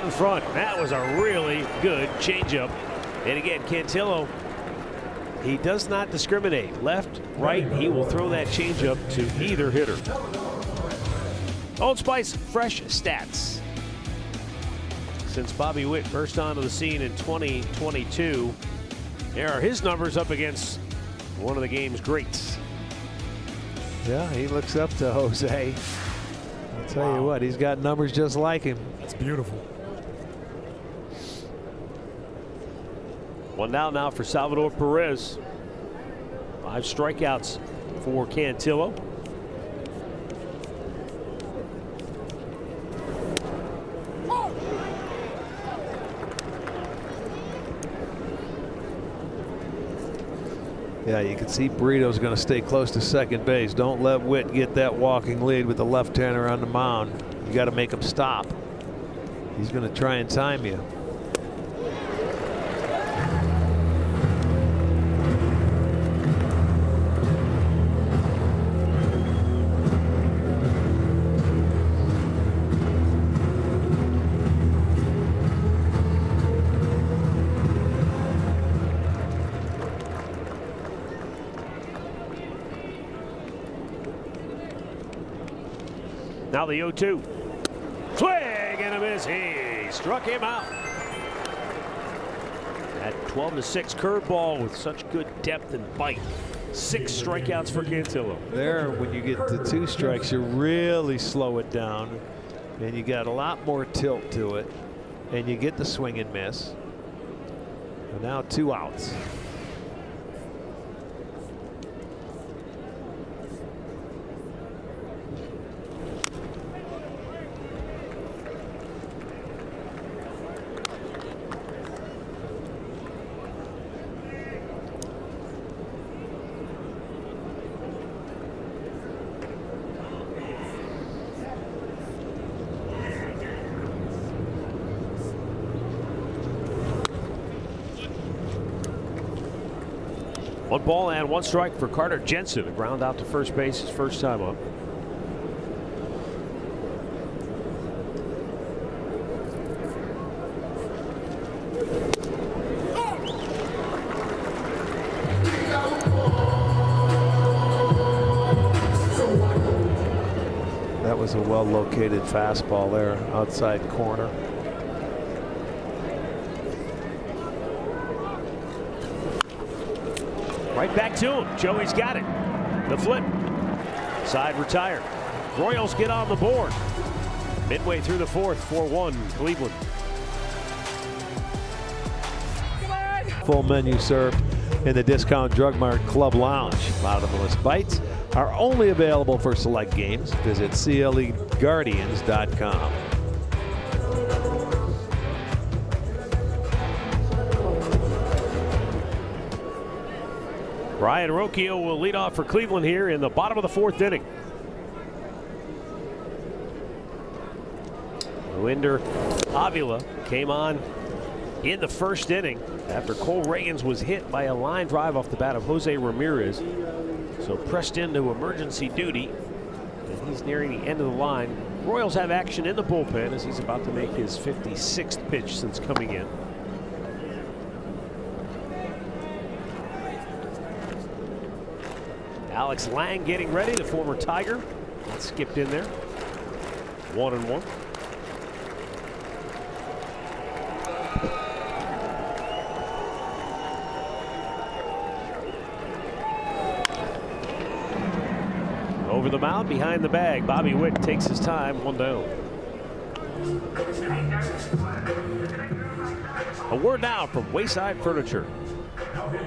A: In front. That was a really good changeup. And again, Cantillo, he does not discriminate. Left, right, he will throw that changeup to either hitter. Old Spice fresh stats. Since Bobby Witt burst onto the scene in 2022, there are his numbers up against one of the game's greats.
B: Yeah, he looks up to Jose. I'll tell you what, he's got numbers just like him.
D: That's beautiful.
A: One down now for Salvador Perez. 5 strikeouts for Cantillo.
B: Yeah, you can see Burrito's going to stay close to second base. Don't let Witt get that walking lead with the left-hander on the mound. You got to make him stop. He's going to try and time you.
A: Now the 0-2. Swing and a miss. He struck him out. That 12-6 curveball with such good depth and bite. 6 strikeouts for Cantillo.
B: There, when you get to 2 strikes, you really slow it down, and you got a lot more tilt to it, and you get the swing and miss. And now 2 outs.
A: One ball and 1 strike for Carter Jensen. A ground out to first base his first time up.
B: was a well-located fastball there, outside corner.
A: Right back to him. Joey's got it. The flip. Side retired. Royals get on the board. Midway through the fourth, 4-1 Cleveland.
B: Full menu served in the Discount Drug Mart Club Lounge. Bottomless bites are only available for select games. Visit CLEGuardians.com.
A: Ryan Rocchio will lead off for Cleveland here in the bottom of the fourth inning. Winder Avila came on in the first inning after Cole Reagans was hit by a line drive off the bat of Jose Ramirez. So pressed into emergency duty, and he's nearing the end of the line. Royals have action in the bullpen as he's about to make his 56th pitch since coming in. Alex Lang getting ready, the former Tiger. That skipped in there. 1-1. Over the mound, behind the bag, Bobby Witt takes his time, 1 down. A word now from Wayside Furniture.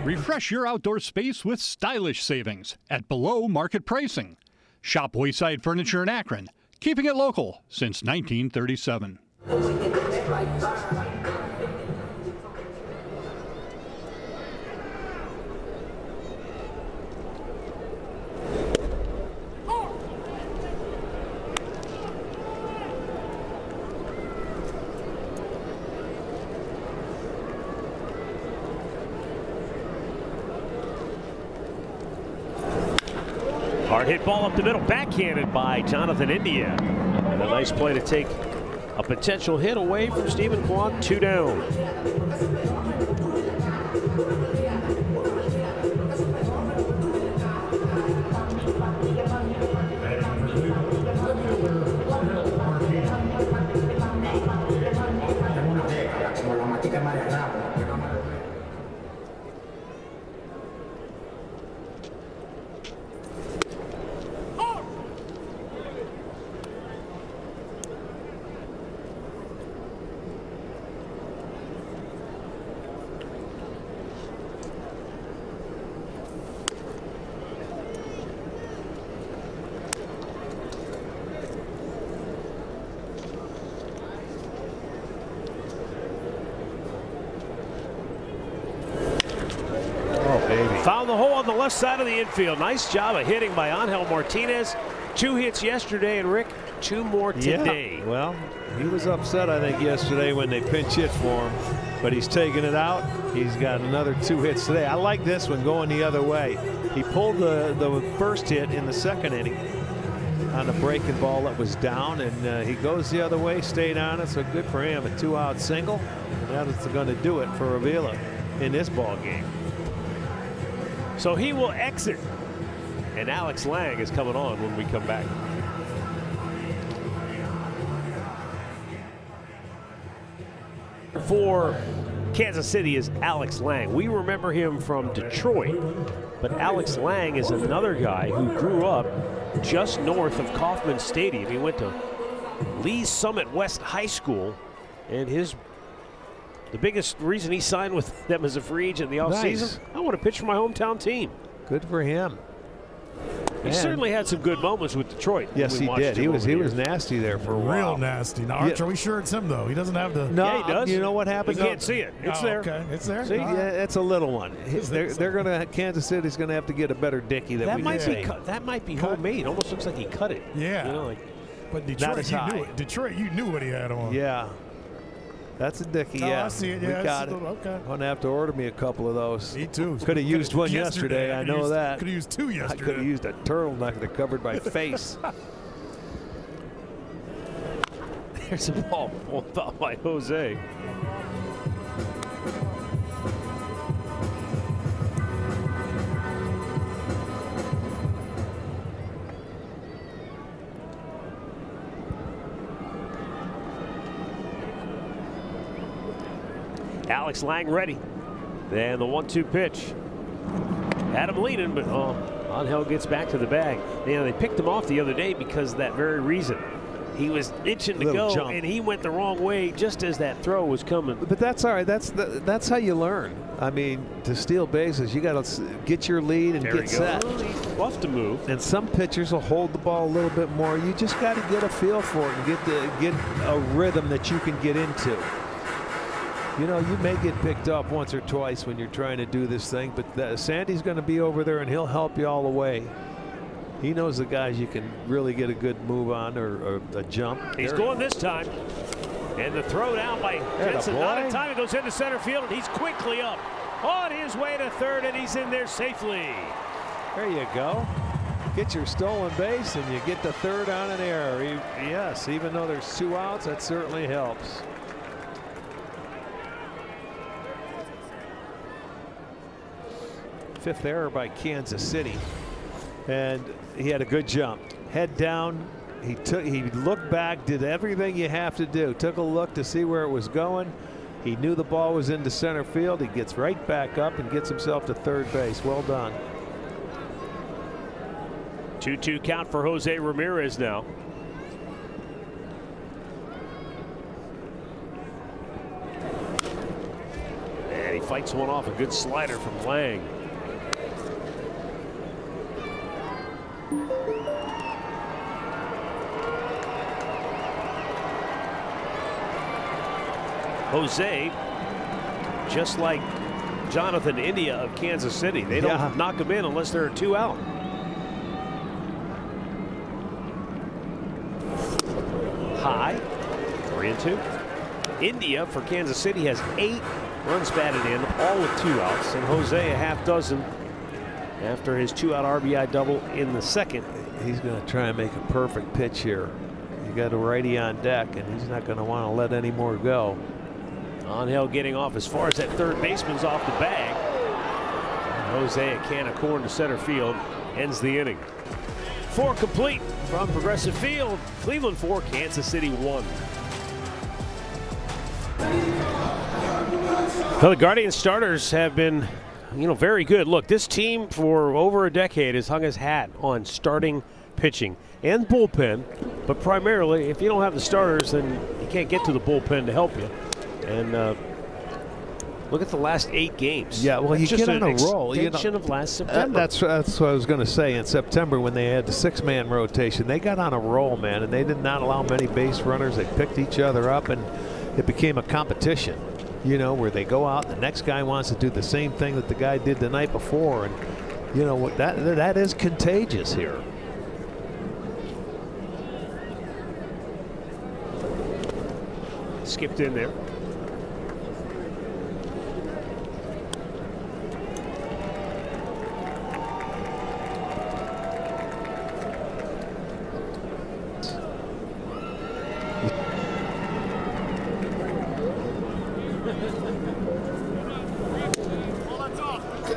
C: Refresh your outdoor space with stylish savings at below market pricing. Shop Wayside Furniture in Akron, keeping it local since 1937.
A: Hard hit ball up the middle, backhanded by Jonathan India. And a nice play to take a potential hit away from Stephen Kwan, 2 down. Found the hole on the left side of the infield. Nice job of hitting by Angel Martinez. 2 hits yesterday, and Rick, 2 more today.
B: Yeah, well, he was upset, I think, yesterday when they pinch hit for him, but he's taking it out. He's got another 2 hits today. I like this one going the other way. He pulled the first hit in the second inning on a breaking ball that was down, and he goes the other way, stayed on it, so good for him. A 2-out single. That's going to do it for Avila in this ball game.
A: So he will exit, and Alex Lang is coming on when we come back. For Kansas City is Alex Lang. We remember him from Detroit, but Alex Lang is another guy who grew up just north of Kauffman Stadium. He went to Lee's Summit West High School, and the biggest reason he signed with them as a free agent in the offseason,
B: Nice.
A: I want to pitch for my hometown team.
B: Good for him.
A: He certainly had some good moments with Detroit.
B: Yes, he did. He was nasty there for a while.
D: Real nasty. Now, Arch, are we sure it's him, though? He doesn't have the...
B: No,
A: Yeah, he does.
B: You know what happened?
A: You can't see it. It's there.
D: Okay, it's there.
B: See,
D: All right.
B: yeah, it's a little one. They're going to, Kansas City's going to have to get a better Dickey than
A: That
B: we
A: might
B: can
A: be
B: say.
A: that might be
D: Cut.
A: homemade. Almost looks like he cut it.
D: Yeah.
A: You know, like
D: But
B: Not
D: Detroit,
B: as
D: you
B: high.
D: knew it. Detroit, you knew what he had on.
B: Yeah. That's a Dickey,
D: Oh,
B: yeah.
D: I see it.
B: We
D: Yeah,
B: got
D: it's
B: it.
D: okay.
B: Going to have to order me a couple of those.
D: Me too.
B: Could have used one yesterday. I know that.
D: Could have used 2
B: I
D: yesterday.
B: could have used a turtleneck that covered my face.
A: there's a ball pulled out by Jose. Alex Lang ready. Then the 1-2 pitch. Had him leaning, but Angel gets back to the bag. You know, they picked him off the other day because of that very reason. He was itching to go, and he went the wrong way just as that throw was coming.
B: But that's all right. That's how you learn. I mean, to steal bases, you got to get your lead and get set.
A: Off to move.
B: And some pitchers will hold the ball a little bit more. You just got to get a feel for it and get a rhythm that you can get into. You know, you may get picked off once or twice when you're trying to do this thing, but Sandy's going to be over there and he'll help you all the way. He knows the guys you can really get a good move on or a jump.
A: He's going this time. And the throw down by Jensen. Not in time. It goes into center field, and he's quickly up on his way to third, and he's in there safely.
B: There you go. Get your stolen base, and you get the third on an error. Yes, even though there's 2 outs, that certainly helps. Fifth error by Kansas City, and he had a good jump. Head down. He looked back, did everything you have to do. Took a look to see where it was going. He knew the ball was into center field. He gets right back up and gets himself to third base. Well done.
A: 2-2 count for Jose Ramirez now. And he fights one off. A good slider from Lang. Jose, just like Jonathan India of Kansas City, they don't knock him in unless there are 2 out. High, 3-2. India for Kansas City has 8 runs batted in, all with 2 outs, and Jose a half dozen after his 2-out RBI double in the second.
B: He's going to try and make a perfect pitch here. You got a righty on deck, and he's not going to want to let any more go.
A: Angel getting off as far as that third baseman's off the bag. And Jose, a can of corn to center field, ends the inning. 4 complete from Progressive Field. Cleveland 4, Kansas City 1. Well, the Guardians starters have been, very good. Look, this team for over a decade has hung its hat on starting pitching and bullpen, but primarily, if you don't have the starters, then you can't get to the bullpen to help you. And look at the last 8 games.
B: Yeah, well, you
A: just
B: get on a roll.
A: Extension of last September.
B: That's what I was going to say. In September, when they had the 6-man rotation, they got on a roll, man, and they did not allow many base runners. They picked each other up, and it became a competition, where they go out, and the next guy wants to do the same thing that the guy did the night before, and that is contagious here.
A: Skipped in there.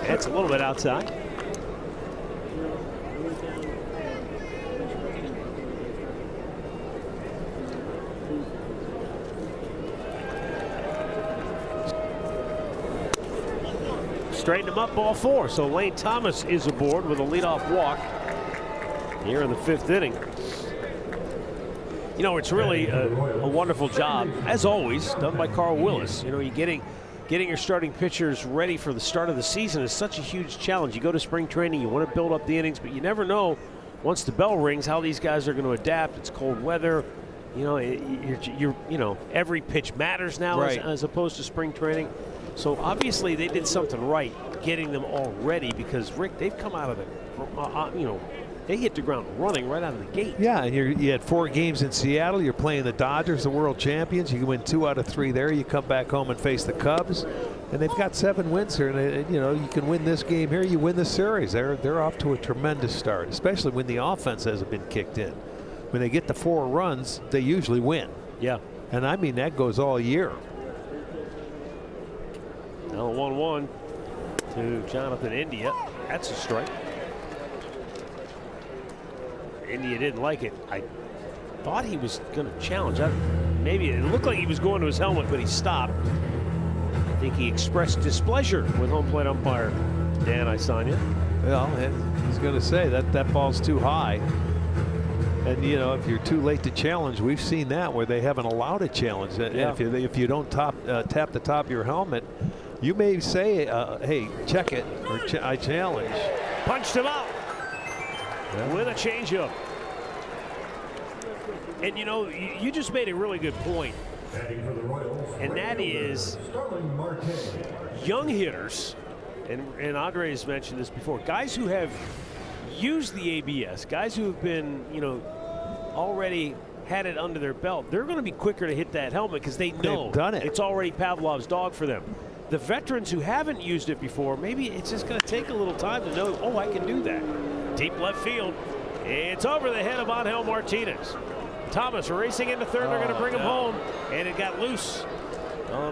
A: That's a little bit outside. Straighten him up, ball 4. So Lane Thomas is aboard with a leadoff walk here in the 5th inning. It's really a wonderful job, as always, done by Carl Willis. You're getting your starting pitchers ready for the start of the season is such a huge challenge. You go to spring training, you want to build up the innings, but you never know once the bell rings how these guys are going to adapt. It's cold weather. Every pitch matters now,
B: right,
A: as opposed to spring training. So obviously they did something right getting them all ready, because Rick, they've come out of the, they hit the ground running right out of the gate.
B: Yeah, and you had 4 games in Seattle. You're playing the Dodgers, the world champions. You can win 2 out of 3 there. You come back home and face the Cubs, and they've got 7 wins here. And you can win this game here. You win the series. They're off to a tremendous start, especially when the offense hasn't been kicked in. When they get the 4 runs, they usually win.
A: Yeah,
B: and I mean that goes all year.
A: Now 1-1 to Jonathan India. That's a strike. India didn't like it. I thought he was going to challenge. Maybe it looked like he was going to his helmet, but he stopped. think he expressed displeasure with home plate umpire Dan Isanya.
B: Well, he's going to say that ball's too high. And, you know, if you're too late to challenge, we've seen that where they haven't allowed a challenge.
A: Yeah.
B: If you don't tap the top of your helmet, you may say, hey, check it, or I challenge.
A: Punched him out with a changeup. And, you know, you just made a really good point. And that is young hitters, and Andres mentioned this before, guys who have used the ABS, guys who have been, you know, already had it under their belt, they're going to be quicker to hit that helmet because they know
B: they've done it.
A: It's already Pavlov's dog for them. The veterans who haven't used it before, maybe it's just going to take a little time to know, oh, I can do that. Deep left field. It's over the head of Angel Martinez. Thomas racing into third. They're going to bring him home, and it got loose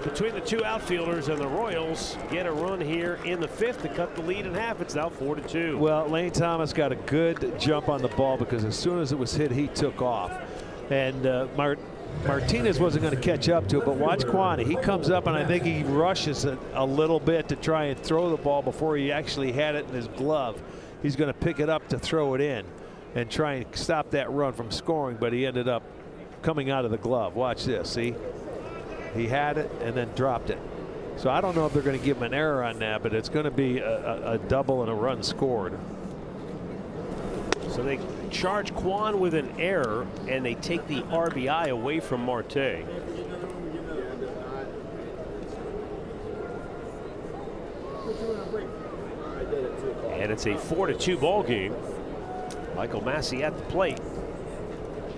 A: between the two outfielders, and the Royals get a run here in the fifth to cut the lead in half. It's now 4-2.
B: Well, Lane Thomas got a good jump on the ball because as soon as it was hit, he took off. And Martinez wasn't going to catch up to it, but watch Kwani. He comes up, and I think he rushes it a little bit to try and throw the ball before he actually had it in his glove. He's going to pick it up to throw it in and try and stop that run from scoring, but he ended up coming out of the glove. Watch this, see? He had it and then dropped it. So I don't know if they're going to give him an error on that, but it's going to be a double and a run scored.
A: So they charge Kwan with an error, and they take the RBI away from Marte. And it's a 4-2 ball game. Michael Massey at the plate.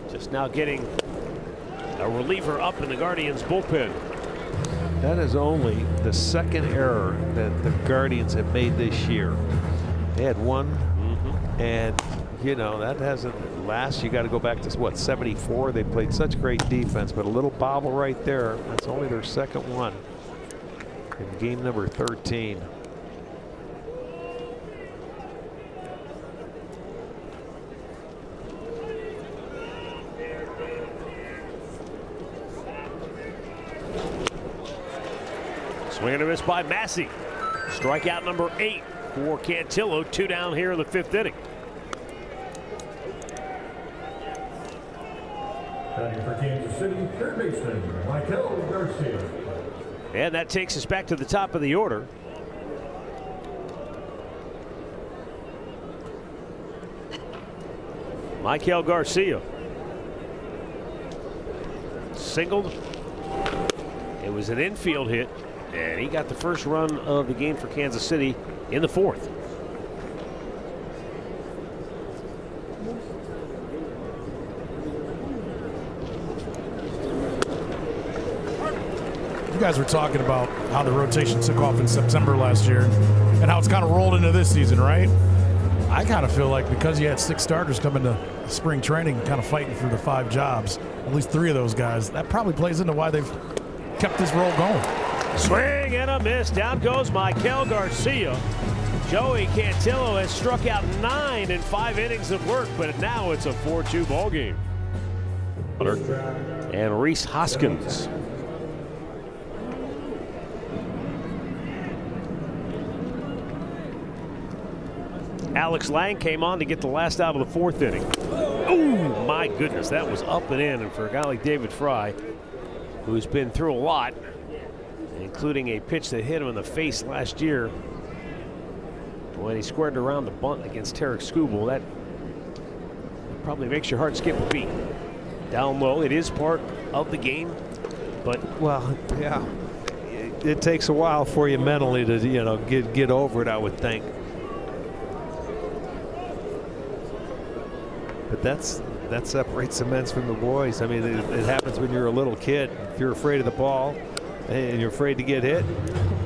A: Just now getting a reliever up in the Guardians bullpen.
B: That is only the second error that the Guardians have made this year. They had one, and you know that hasn't last. You got to go back to what, 74. They played such great defense, but a little bobble right there. That's only their second one in game number 13.
A: Swing and a miss by Massey. Strikeout number 8 for Cantillo. 2 down here in the 5th inning.
E: Batting for Kansas City, third baseman Maikel Garcia.
A: And that takes us back to the top of the order. Maikel Garcia. Singled. It was an infield hit, and he got the first run of the game for Kansas City in the 4th.
D: You guys were talking about how the rotation took off in September last year and how it's kind of rolled into this season, right? I kind of feel like because you had 6 starters coming to spring training kind of fighting for the 5 jobs, at least 3 of those guys, that probably plays into why they've kept this roll going.
A: Swing and a miss. Down goes Maikel Garcia. Joey Cantillo has struck out 9 in 5 innings of work, but now it's a 4-2 ball game. And Rhys Hoskins. Alex Lang came on to get the last out of the 4th inning. Oh my goodness, that was up and in. And for a guy like David Fry, who's been through a lot, including a pitch that hit him in the face last year when he squared around the bunt against Tarek Skubal, that probably makes your heart skip a beat. Down low, it is part of the game, but
B: well, yeah, it takes a while for you mentally to, you know, get over it, I would think. But that separates the men from the boys. I mean, it happens when you're a little kid. If you're afraid of the ball and you're afraid to get hit,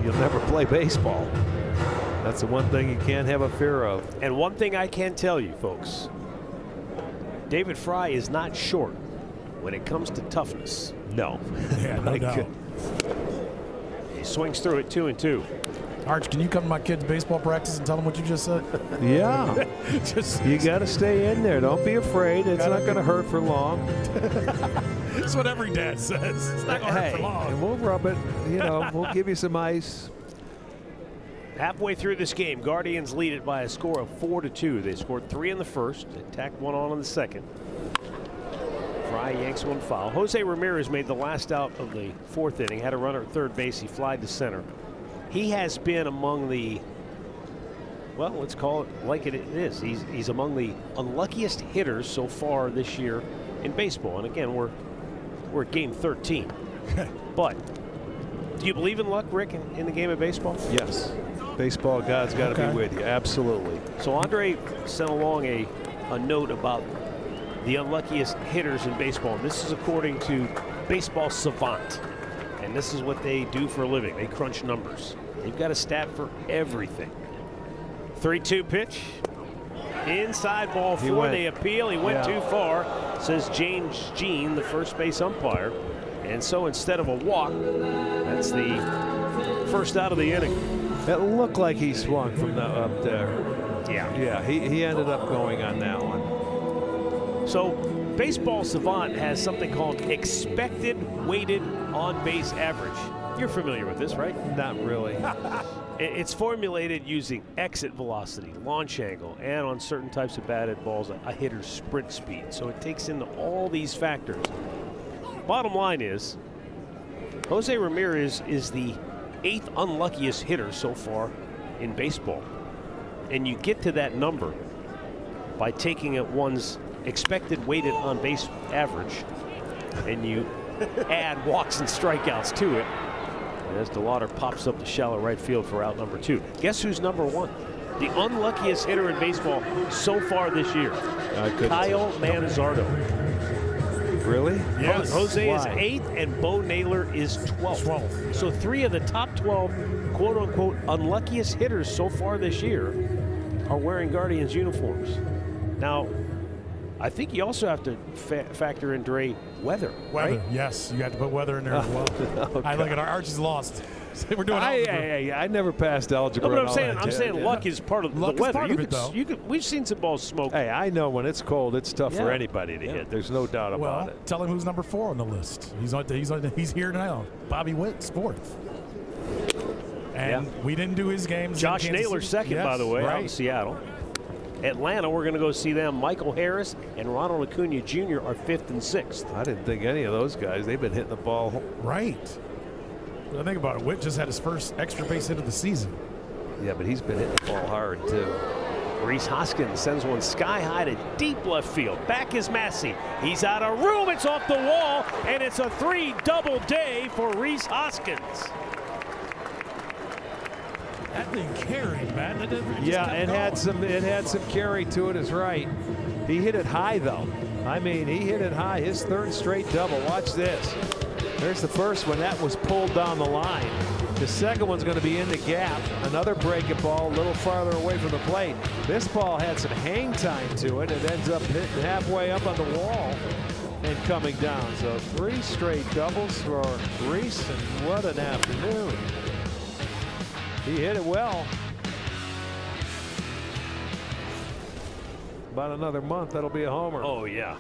B: you'll never play baseball. That's the one thing you can't have a fear of.
A: And one thing I can tell you, folks, David Fry is not short when it comes to toughness.
B: No.
D: Yeah, no doubt.
A: swings through it 2-2.
D: Arch, can you come to my kid's baseball practice and tell them what you just said?
B: Yeah. You got to stay in there. Don't be afraid. It's not going to hurt for long.
D: That's what every dad says. It's not going to hurt for long.
B: And we'll rub it. You know, we'll give you some ice.
A: Halfway through this game, Guardians lead it by a score of 4-2. They scored 3 in the first, they tacked 1 on in the second. Fry yanks 1 foul. Jose Ramirez made the last out of the 4th inning, had a runner at third base. He flied to center. He has been among the, well, let's call it like it is. He's among the unluckiest hitters so far this year in baseball. And again, we're at game 13. But do you believe in luck, Rick, in the game of baseball?
B: Yes. Baseball God's got to be with you. Absolutely.
A: So Andre sent along a note about the unluckiest hitters in baseball. And this is according to Baseball Savant. And this is what they do for a living. They crunch numbers. They've got a stat for everything. 3-2 pitch. Inside ball 4. They appeal. He went too far, says James Jean, the first base umpire. And so instead of a walk, that's the first out of the inning.
B: It looked like he swung from up there.
A: Yeah.
B: He ended up going on that one.
A: So Baseball Savant has something called expected weighted on-base average. You're familiar with this, right?
B: Not really.
A: It's formulated using exit velocity, launch angle, and on certain types of batted balls, a hitter's sprint speed. So it takes into all these factors. Bottom line is, Jose Ramirez is the 8th unluckiest hitter so far in baseball. And you get to that number by taking at one's expected weighted on base average and you add walks and strikeouts to it. And as DeLauder pops up to shallow right field for out number 2. Guess who's number 1? The unluckiest hitter in baseball so far this year. Kyle Manzardo.
B: Really?
D: Yes.
A: Jose is 8th and Bo Naylor is 12th. So 3 of the top 12 quote-unquote unluckiest hitters so far this year are wearing Guardians uniforms. Now, I think you also have to factor in, Dre, weather.
D: Weather,
A: right?
D: yes. You got to put weather in there as well. I look at our Archie's lost. We're doing algebra.
B: I never passed algebra.
A: No, but I'm saying luck is part of
D: luck
A: the weather.
D: Part of it, though.
A: We've seen some balls smoke.
B: Hey, I know when it's cold, it's tough for anybody to hit. There's no doubt about it.
D: Tell him who's number 4 on the list. He's here now. Bobby Witt's 4th. And we didn't do his games.
A: Josh Naylor 2nd, by the way, out in Seattle. Atlanta, we're going to go see them. Michael Harris and Ronald Acuna Jr. are 5th and 6th.
B: I didn't think any of those guys. They've been hitting the ball.
D: Right. When I think about it, Witt just had his first extra base hit of the season.
B: Yeah, but he's been hitting the ball hard, too.
A: Rhys Hoskins sends one sky high to deep left field. Back is Massey. He's out of room. It's off the wall, and it's a 3-double day for Rhys Hoskins.
D: That thing carried, man.
B: It had some carry to it, is right. He hit it high, though. I mean, he hit it high. His 3rd straight double. Watch this. There's the first one. That was pulled down the line. The second one's going to be in the gap. Another breaking ball a little farther away from the plate. This ball had some hang time to it. It ends up hitting halfway up on the wall and coming down. So 3 straight doubles for Rhys, and what an afternoon. He hit it well. About another month, that'll be a homer.
A: Oh, yeah.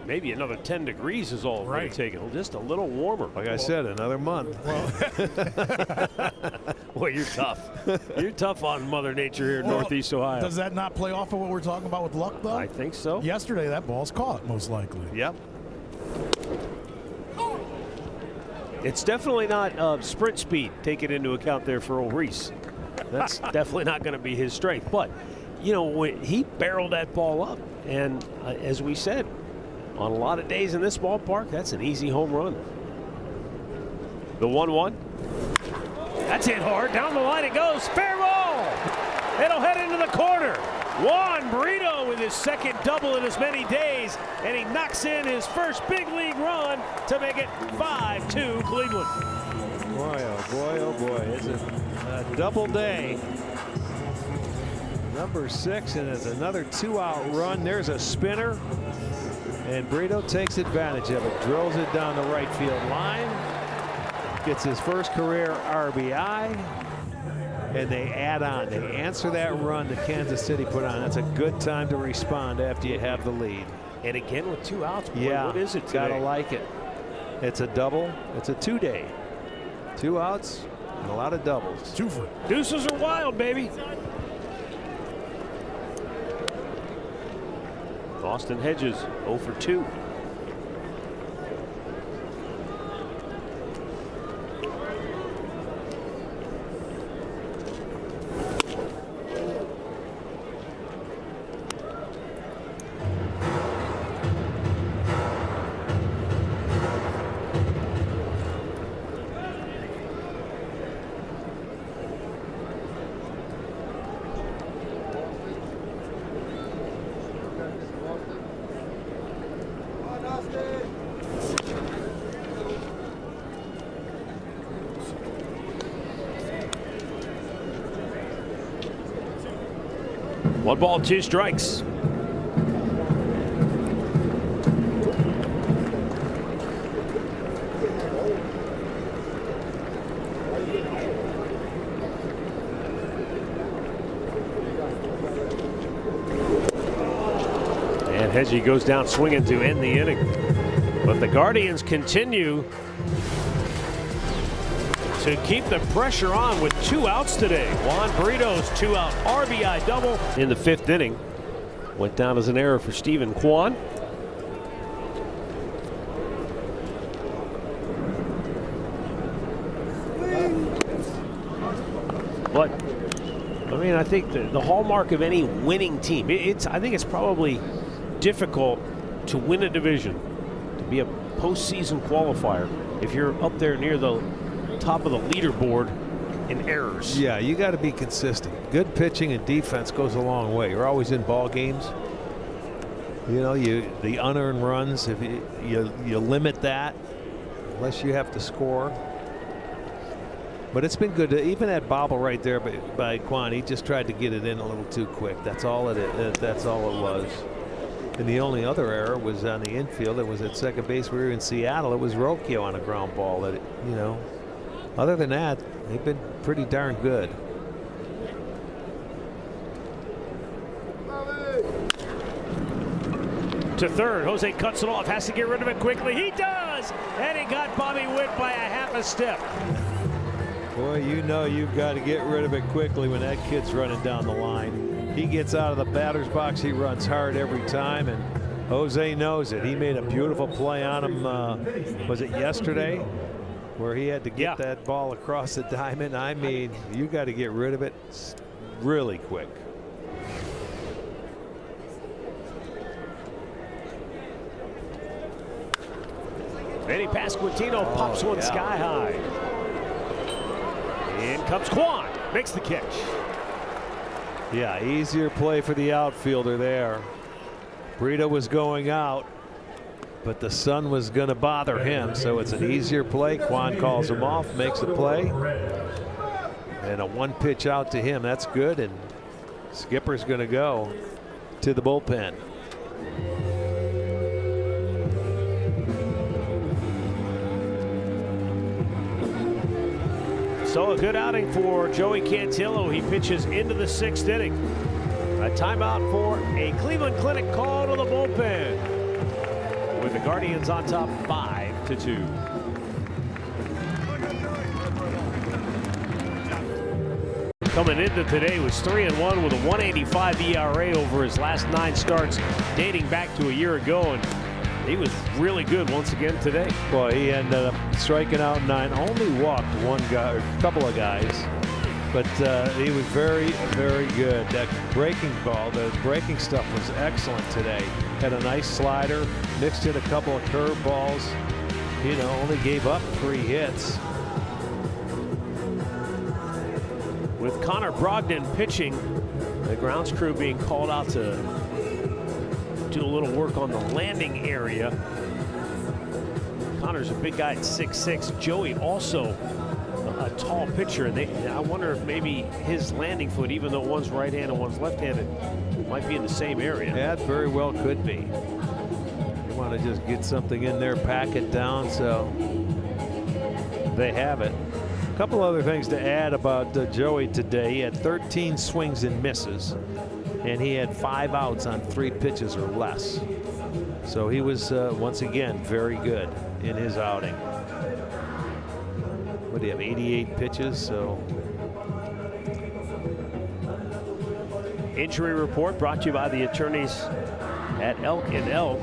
A: Maybe another 10 degrees is all right. Taking just a little warmer.
B: Like I said, another month.
A: Boy, you're tough. You're tough on Mother Nature here in Northeast Ohio.
D: Does that not play off of what we're talking about with luck, though?
A: I think so.
D: Yesterday, that ball's caught, most likely.
B: Yep.
A: It's definitely not sprint speed taken into account there for old Rhys. That's definitely not going to be his strength. But, you know, when he barreled that ball up, and as we said, on a lot of days in this ballpark, that's an easy home run. The 1-1. That's hit hard. Down the line it goes. Fair ball. It'll head into the corner. Juan Brito with his 2nd double in as many days, and he knocks in his first big league run to make it 5-2 Cleveland.
B: Boy, oh boy, oh boy. It's a double day. Number 6, and it's another 2-out run. There's a spinner, and Brito takes advantage of it. Drills it down the right field line. Gets his first career RBI. And they add on. They answer that run that Kansas City put on. That's a good time to respond after you have the lead.
A: And again with 2 outs. Boy,
B: yeah,
A: what is it today?
B: Gotta like it. It's a double. It's a 2-day. 2 outs and a lot of doubles.
D: 2 for.
A: Deuces are wild, baby. Austin Hedges 0 for 2. One ball, 2 strikes. And Hedgie goes down swinging to end the inning. But the Guardians continue to keep the pressure on with 2 outs today. Juan Burritos 2-out RBI double in the 5th inning. Went down as an error for Stephen Kwan. But I mean, I think the hallmark of any winning team, I think it's probably difficult to win a division, to be a postseason qualifier, if you're up there near the top of the leaderboard in errors.
B: Yeah, you got to be consistent. Good pitching and defense goes a long way. You're always in ball games. You know, the unearned runs, if you limit that unless you have to score. But it's been good. Even that bobble right there by Kwan, he just tried to get it in a little too quick. That's all it is. That's all it was. And the only other error was on the infield. It was at second base. We were in Seattle. It was Rocchio on a ground ball. That you know. Other than that, they've been pretty darn good.
A: To third, Jose cuts it off. Has to get rid of it quickly. He does, and he got Bobby Witt by a half a step.
B: Boy, you know you've got to get rid of it quickly when that kid's running down the line. He gets out of the batter's box. He runs hard every time, and Jose knows it. He made a beautiful play on him. Was it yesterday, where he had to get that ball across the diamond? I mean, you got to get rid of it really quick.
A: Vinny Pasquantino pops one sky high. In comes Kwan, makes the catch.
B: Yeah, easier play for the outfielder there. Brito was going out, but the sun was going to bother him, so it's an easier play. Kwan calls him off, makes the play, and a 1 pitch out to him. That's good, and Skipper's going to go to the bullpen.
A: So a good outing for Joey Cantillo. He pitches into the 6th inning. A timeout for a Cleveland Clinic call to the bullpen, with the Guardians on top 5-2. Coming into today was 3-1 with a 1.85 ERA over his last 9 starts dating back to a year ago, and he was really good once again today.
B: Well, he ended up striking out 9, only walked one guy, or a couple of guys, but he was very, very good. That breaking ball, the breaking stuff was excellent today. Had a nice slider, mixed in a couple of curve balls. You know, only gave up 3 hits.
A: With Connor Brogdon pitching, the grounds crew being called out to do a little work on the landing area. Connor's a big guy at 6'6". Joey also a tall pitcher, and I wonder if maybe his landing foot, even though one's right-handed and one's left-handed, might be in the same area.
B: That very well could be. You want to just get something in there, pack it down. So they have it. A couple other things to add about Joey today. He had 13 swings and misses, and he had 5 outs on 3 pitches or less. So he was once again very good in his outing. What do you have, 88 pitches? So
A: injury report brought to you by the attorneys at Elk and Elk.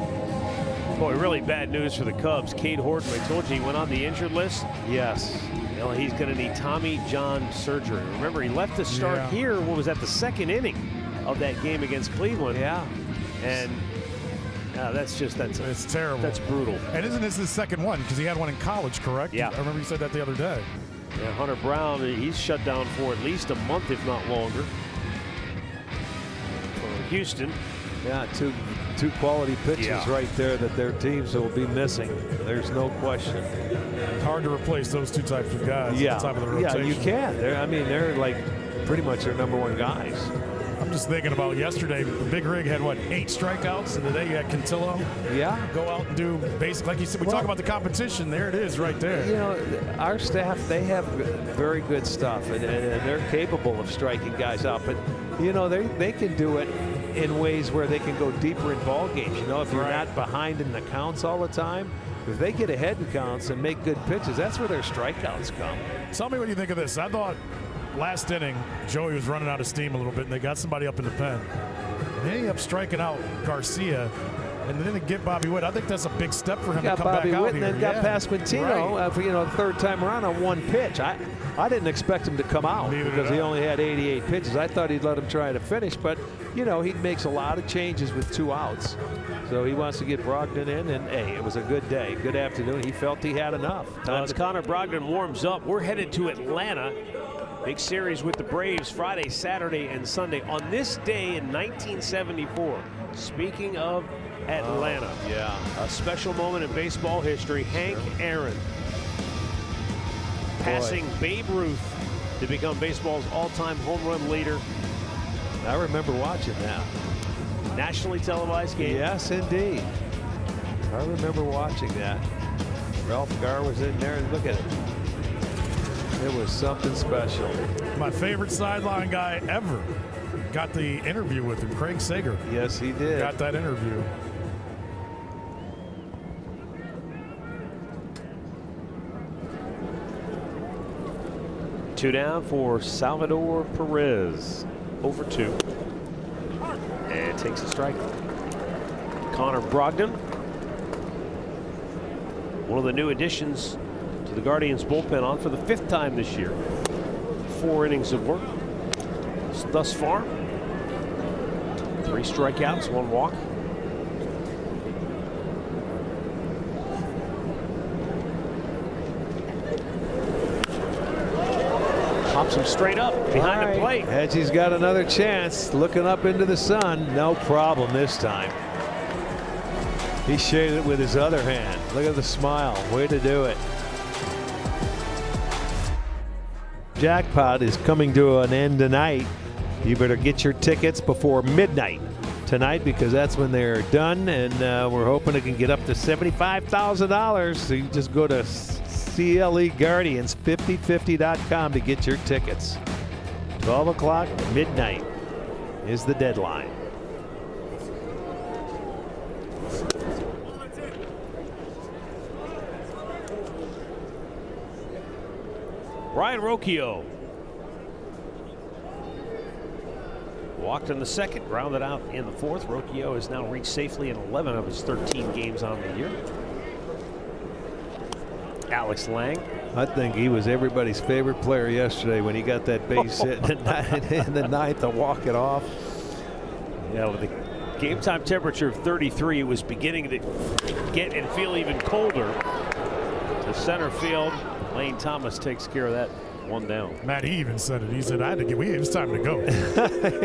A: Boy, really bad news for the Cubs. Cade Horton, I told you he went on the injured list.
B: yes.
A: Well, he's going to need Tommy John surgery. Remember, he left to start here. What was that, the 2nd inning of that game against Cleveland?
B: Yeah.
A: And
D: It's terrible.
B: That's brutal.
D: And isn't this his 2nd one? Because he had one in college, correct?
A: Yeah.
D: I remember you said that the other day.
A: Yeah, Hunter Brown, he's shut down for at least a month, if not longer. For Houston.
B: Yeah, two quality pitchers right there that their teams will be missing. There's no question.
D: It's hard to replace those 2 types of guys at the top of the rotation.
B: Yeah, you can. They're like pretty much their #1 guys.
D: I'm just thinking about yesterday. The Big Rig had, what, 8 strikeouts? And today you had Cantillo.
B: Yeah.
D: Go out and do basic, like you said, we talk about the competition. There it is right there.
B: You know, our staff, they have very good stuff, and they're capable of striking guys out. But, you know, they can do it in ways where they can go deeper in ball games. You know, if you're not behind in the counts all the time, if they get ahead in counts and make good pitches, that's where their strikeouts come.
D: Tell me what you think of this. I thought last inning, Joey was running out of steam a little bit, and they got somebody up in the pen. And they ended up striking out Garcia, and then to get Bobby Witt. I think that's a big step for him to come
B: Bobby
D: back out
B: Witt
D: here.
B: and then got Pasquantino for, you know, 3rd time around on 1 pitch. I didn't expect him to come out because he only had 88 pitches. I thought he'd let him try to finish, but, you know, he makes a lot of changes with 2 outs. So he wants to get Brogdon in, and hey, it was a good day, good afternoon. He felt he had enough.
A: As Connor Brogdon warms up, we're headed to Atlanta. Big series with the Braves Friday, Saturday, and Sunday. On this day in 1974, speaking of Atlanta, a special moment in baseball history. Hank Aaron passing Babe Ruth to become baseball's all-time home run leader.
B: I remember watching that.
A: Nationally televised game.
B: Yes, indeed. I remember watching that. Ralph Garr was in there, and look at it. It was something special.
D: My favorite sideline guy ever got the interview with him, Craig Sager.
B: Yes, he did.
D: Got that interview.
A: Two down for Salvador Perez. Over 2. And takes a strike. Connor Brogdon, one of the new additions to the Guardians bullpen, on for the 5th time this year. 4 innings of work thus far. 3 strikeouts, 1 walk. Pops him straight up behind the plate.
B: Hedgie's got another chance, looking up into the sun. No problem this time. He shaded it with his other hand. Look at the smile. Way to do it. Jackpot is coming to an end tonight. You better get your tickets before midnight tonight, because that's when they're done, and we're hoping it can get up to $75,000. So you just go to CLE Guardians 5050.com to get your tickets. 12 o'clock midnight is the deadline.
A: Brian Rocchio walked in the 2nd, grounded out in the 4th. Rocchio has now reached safely in 11 of his 13 games on the year. Alex Lang.
B: I think he was everybody's favorite player yesterday when he got that base hit in the 9th to walk it off.
A: Yeah, with the game time temperature of 33, it was beginning to get and feel even colder. To center field, Lane Thomas takes care of that. 1 down.
D: Matt, he even said it. He said, it's time to go.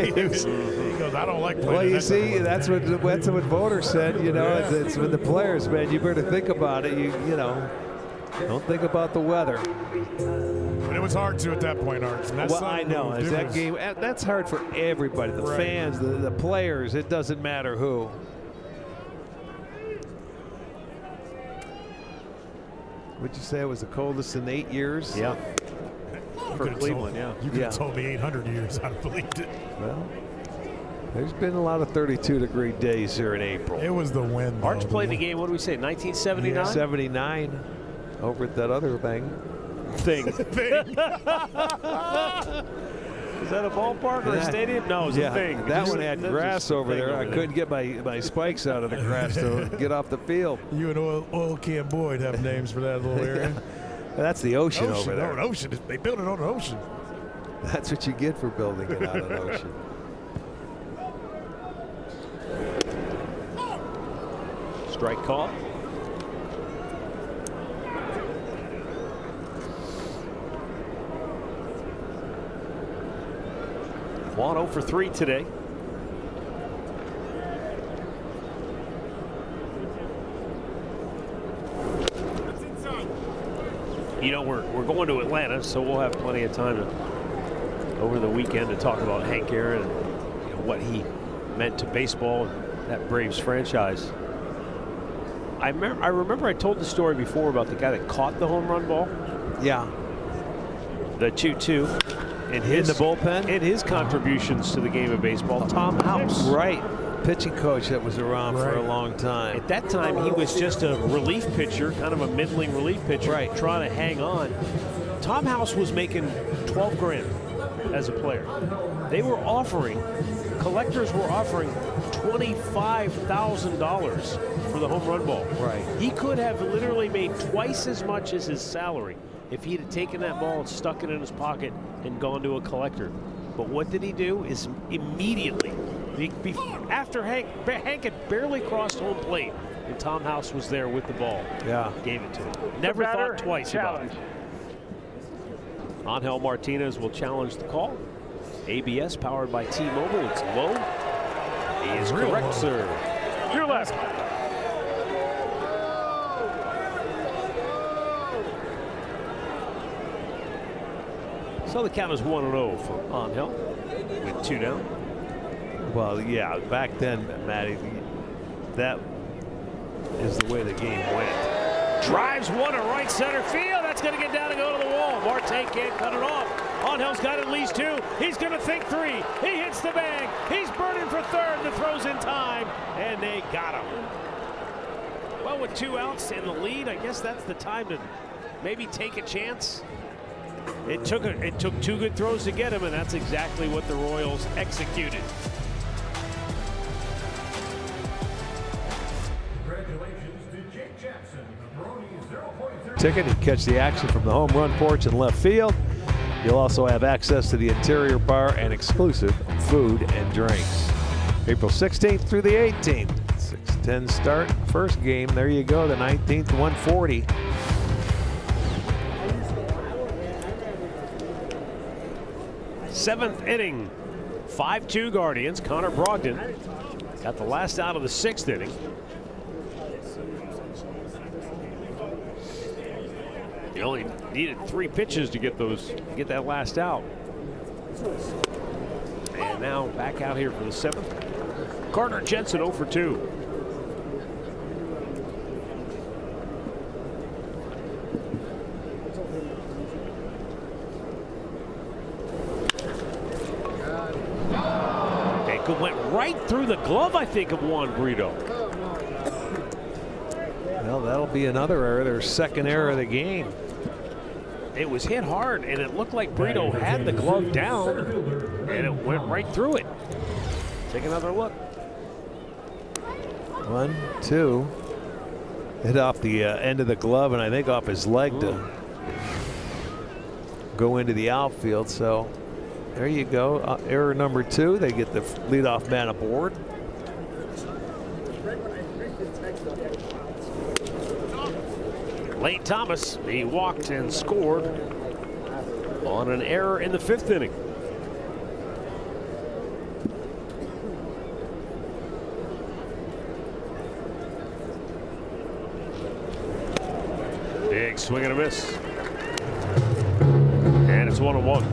D: He goes, I don't like playing.
B: Well, you see, that's what voters said. You know, it's with the players, man. You better think about it. You know, don't think about the weather.
D: But it was hard to at that point, Art.
B: Well, I know. Is that game? That's hard for everybody. The fans, the players. It doesn't matter who. Would you say it was the coldest in 8 years?
A: Yeah. For
D: could've
A: Cleveland,
D: told,
A: yeah.
D: You could
B: Yeah.
D: have told me 800 years. I'd have believed it.
B: Well, there's been a lot of 32-degree days here in April.
D: It was the wind. though,
A: Arch played the game, what do we say, 1979?
B: 79 over at that other thing.
A: Is that a ballpark or a stadium? No, it's a thing.
B: That
A: Just-
B: one had
A: that's
B: grass
A: just a
B: over
A: thing
B: there. I couldn't get my spikes out of the grass to get off the field.
D: You and Oil Can Boyd have names for that little area.
B: That's the ocean over there.
D: Oh, an ocean. They built it on an ocean.
B: That's what you get for building it on an ocean.
A: Strike call. Juan 0 for 3 today. You know, we're going to Atlanta, so we'll have plenty of time over the weekend to talk about Hank Aaron and what he meant to baseball and that Braves franchise. I remember I told the story before about the guy that caught the home run ball.
B: Yeah.
A: The 2-2 in
B: the bullpen?
A: In his contributions to the game of baseball, Tom House.
B: Right. Pitching coach that was around for a long time.
A: At that time, he was just a relief pitcher, kind of a middling relief pitcher, trying to hang on. Tom House was making 12 grand as a player. They were offering, collectors were offering $25,000 for the home run ball.
B: Right.
A: He could have literally made twice as much as his salary if he'd have taken that ball and stuck it in his pocket and gone to a collector. But what did he do is immediately, after Hank had barely crossed home plate and Tom House was there with the ball, gave it to him. Never thought twice about it. Angel Martinez will challenge the call. ABS powered by T-Mobile. It's low. He is correct, sir. Your last. So the count is 1-0 for Angel with 2 down.
B: Well, yeah, back then, Matty, that is the way the game went.
A: Drives one to right center field. That's going to get down and go to the wall. Marte can't cut it off. Angel's got at least 2. He's going to think 3. He hits the bag. He's burning for third. The throw's in time, and they got him. Well, with 2 outs in the lead, I guess that's the time to maybe take a chance. It took 2 good throws to get him, and that's exactly what the Royals executed.
E: Congratulations to Jake Jackson, the Brony 0.0.
B: Ticket and catch the action from the home run porch in left field. You'll also have access to the interior bar and exclusive food and drinks. April 16th through the 18th. 6:10 start. First game. There you go. The 19th, 140.
A: Seventh inning, 5-2 Guardians. Connor Brogdon got the last out of the 6th inning. You only needed 3 pitches to get that last out. And now back out here for the 7th. Carter Jensen 0 for 2. It went right through the glove, I think, of Juan Brito.
B: Well, that'll be another error. Their second error of the game.
A: It was hit hard, and it looked like Brito had the glove down, and it went right through it. Take another look.
B: 1, 2. Hit off the end of the glove, and I think off his leg to go into the outfield. So there you go. Error number 2. They get the leadoff man aboard.
A: Lane Thomas, he walked and scored on an error in the 5th inning. Big swing and a miss. And it's 1-1.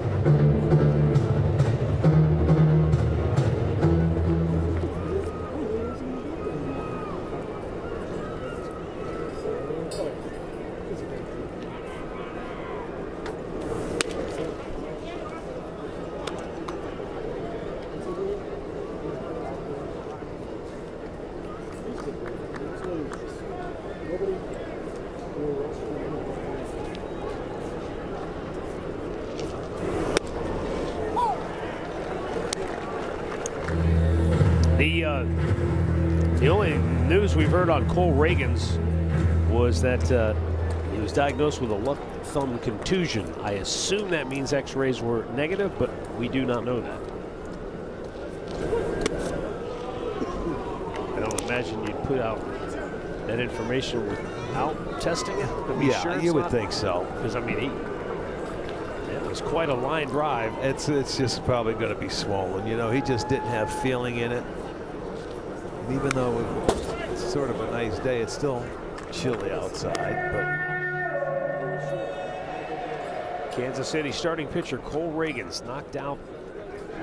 A: The only news we've heard on Cole Reagans was that he was diagnosed with a left thumb contusion. I assume that means x-rays were negative, but we do not know that. I don't imagine you'd put out that information without testing it to be sure.
B: Yeah, you would think so.
A: Because, I mean, it was quite a line drive.
B: It's just probably going to be swollen. You know, he just didn't have feeling in it. And even though it's sort of a nice day, it's still chilly outside. But
A: Kansas City starting pitcher Cole Reagans knocked out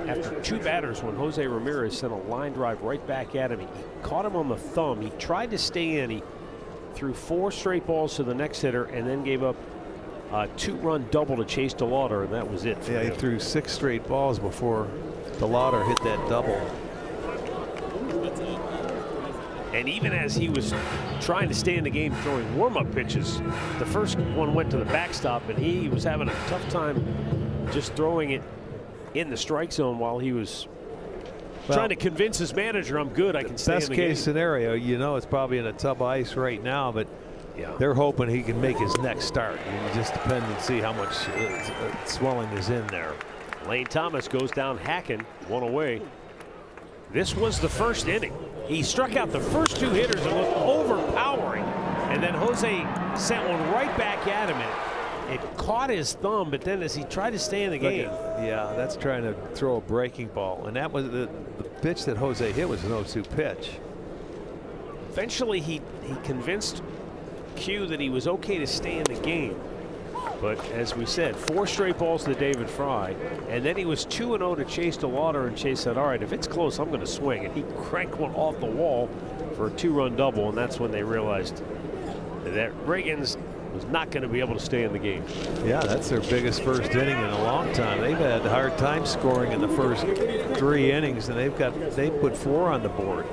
A: after 2 batters when Jose Ramirez sent a line drive right back at him. He caught him on the thumb. He tried to stay in. He threw 4 straight balls to the next hitter and then gave up a 2-run double to Chase DeLauder, and that was it for him.
B: He threw 6 straight balls before DeLauder hit that double.
A: And even as he was trying to stay in the game throwing warm-up pitches, the first one went to the backstop, and he was having a tough time just throwing it in the strike zone while he was trying to convince his manager, I'm good, I can stay in the game.
B: Best case scenario, you know, it's probably in a tub of ice right now, but
A: yeah,
B: they're hoping he can make his next start. It just depends and see how much swelling is in there.
A: Lane Thomas goes down hacking, 1 away. This was the first inning. He struck out the first 2 hitters and looked overpowering. And then Jose sent one right back at him. It caught his thumb, but then as he tried to stay in the game.
B: Yeah, that's trying to throw a breaking ball. And that was the pitch that Jose hit was an 0-2 pitch.
A: Eventually he convinced Q that he was okay to stay in the game. But as we said, 4 straight balls to David Fry, and then he was 2-0 to Chase DeLauder, and Chase said, all right, if it's close, I'm going to swing. And he cranked one off the wall for a 2-run double, and that's when they realized that Reagans was not going to be able to stay in the game.
B: Yeah, that's their biggest first inning in a long time. They've had a hard time scoring in the first 3 innings, and they put 4 on the board.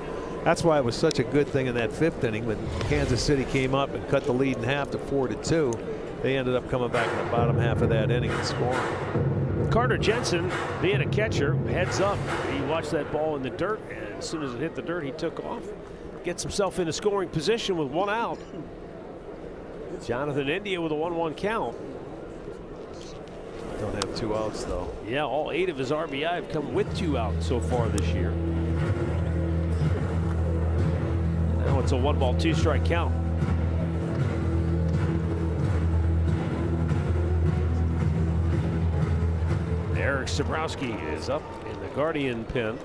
B: That's why it was such a good thing in that 5th inning when Kansas City came up and cut the lead in half to 4-2. They ended up coming back in the bottom half of that inning and scoring.
A: Carter Jensen, being a catcher, heads up. He watched that ball in the dirt, and as soon as it hit the dirt, he took off. Gets himself into scoring position with 1 out. Jonathan India with a 1-1 count.
B: Don't have 2 outs, though.
A: Yeah, all 8 of his RBI have come with 2 outs so far this year. Now it's a 1-ball, 2-strike count. Eric Sabrowski is up in the Guardian pen.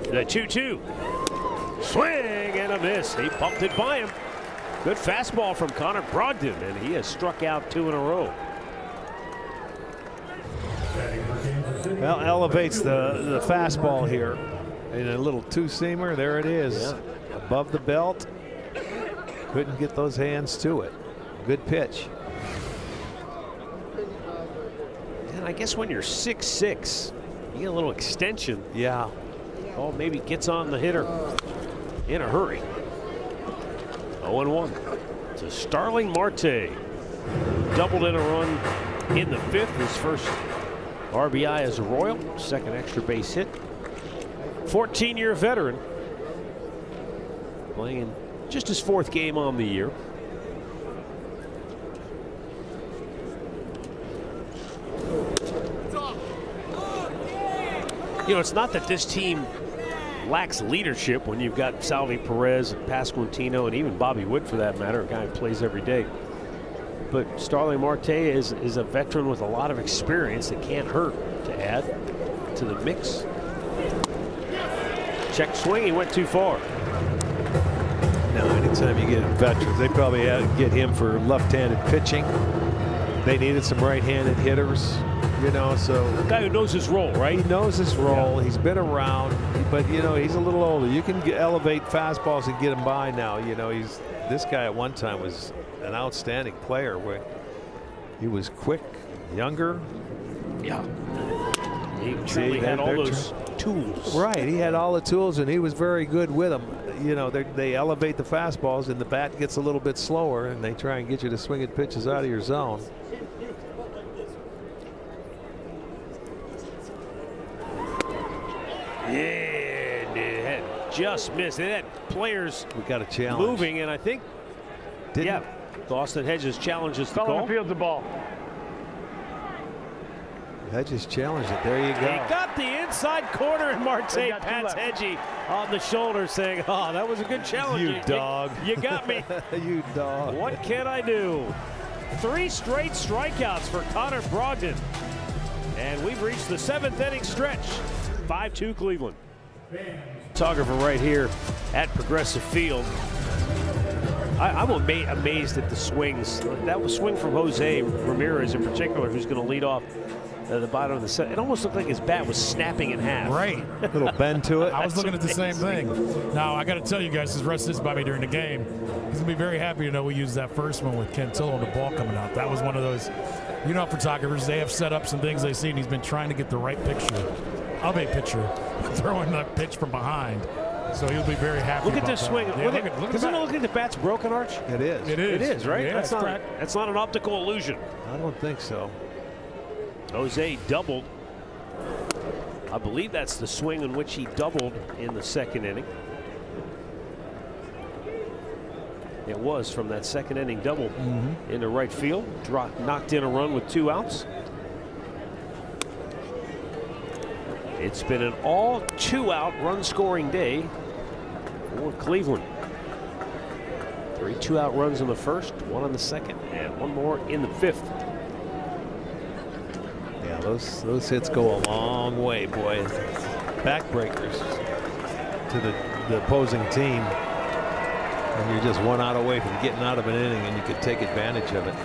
A: The 2-2. Swing and a miss. He bumped it by him. Good fastball from Connor Brogdon, and he has struck out 2 in a row.
B: Well, elevates the fastball here. And a little 2-seamer. There it is.
A: Yeah.
B: Above the belt. Couldn't get those hands to it. Good pitch.
A: And I guess when you're 6'6", you get a little extension.
B: Yeah.
A: Oh, maybe gets on the hitter in a hurry. 0-1 to Starling Marte. Doubled in a run in the 5th. His first RBI as a Royal. 2nd extra base hit. 14-year veteran. Playing in just his 4th game on the year. You know, it's not that this team lacks leadership when you've got Salvi Perez and Pasquantino and even Bobby Wood, for that matter, a guy who plays every day. But Starling Marte is a veteran with a lot of experience that can't hurt to add to the mix. Check swing, he went too far.
B: Now, anytime you get veterans, they probably get him for left-handed pitching. They needed some right-handed hitters, you know, so.
A: A guy who knows his role, right?
B: He knows his role. Yeah. He's been around, but, you know, he's a little older. You can elevate fastballs and get him by now. You know, this guy at one time was an outstanding player. He was quick, younger.
A: Yeah. He truly had all those tools.
B: Right, he had all the tools, and he was very good with them. You know, they elevate the fastballs, and the bat gets a little bit slower, and they try and get you to swing at pitches out of your zone.
A: Yeah, it had just missed. It had players
B: We got a challenge.
A: moving, and I think, yeah, Austin Hedges challenges the
F: Fell
A: call.
F: on the field's the ball.
B: Hedges challenged it. There you
A: He
B: go.
A: got the inside corner, and Marte
F: They got two
A: pats
F: left.
A: Hedgie on the shoulder, saying, "Oh, that was a good challenge.
B: You dog.
A: You got me.
B: You dog.
A: What can I do?" 3 straight strikeouts for Connor Brogdon. And we've reached the 7th inning stretch. 5-2 Cleveland. Photographer right here at Progressive Field. I'm amazed at the swings. That was swing from Jose Ramirez in particular, who's going to lead off the bottom of the set. It almost looked like his bat was snapping in half.
D: Right.
B: Little bend to it.
D: I was looking at the same thing. Now, I got to tell you guys, as Russ sits by me during the game, he's going to be very happy to know we used that first one with Cantillo and the ball coming out. That was one of those, you know, photographers, they have setups and things they see, and he's been trying to get the right picture of a pitcher throwing that pitch from behind. So he'll be very happy.
A: Look at
D: about
A: this
D: that.
A: swing.
D: Yeah,
A: Look
D: look
A: at,
D: at the
A: doesn't it
D: bat.
A: look like the bat's broken, Arch?
B: It is.
D: It is.
A: It is, right?
D: Yeah,
A: that's not an optical illusion.
B: I don't think so.
A: Jose doubled. I believe that's the swing in which he doubled in the 2nd inning. It was from that 2nd inning double into right field. Knocked in a run with 2 outs. It's been an all 2-out run scoring day for Cleveland. 3 2-out runs in the 1st, 1 on the 2nd, and 1 more in the 5th.
B: Yeah, those hits go a long way, boy. Backbreakers to the opposing team. And you're just 1 out away from getting out of an inning, and you could take advantage of it.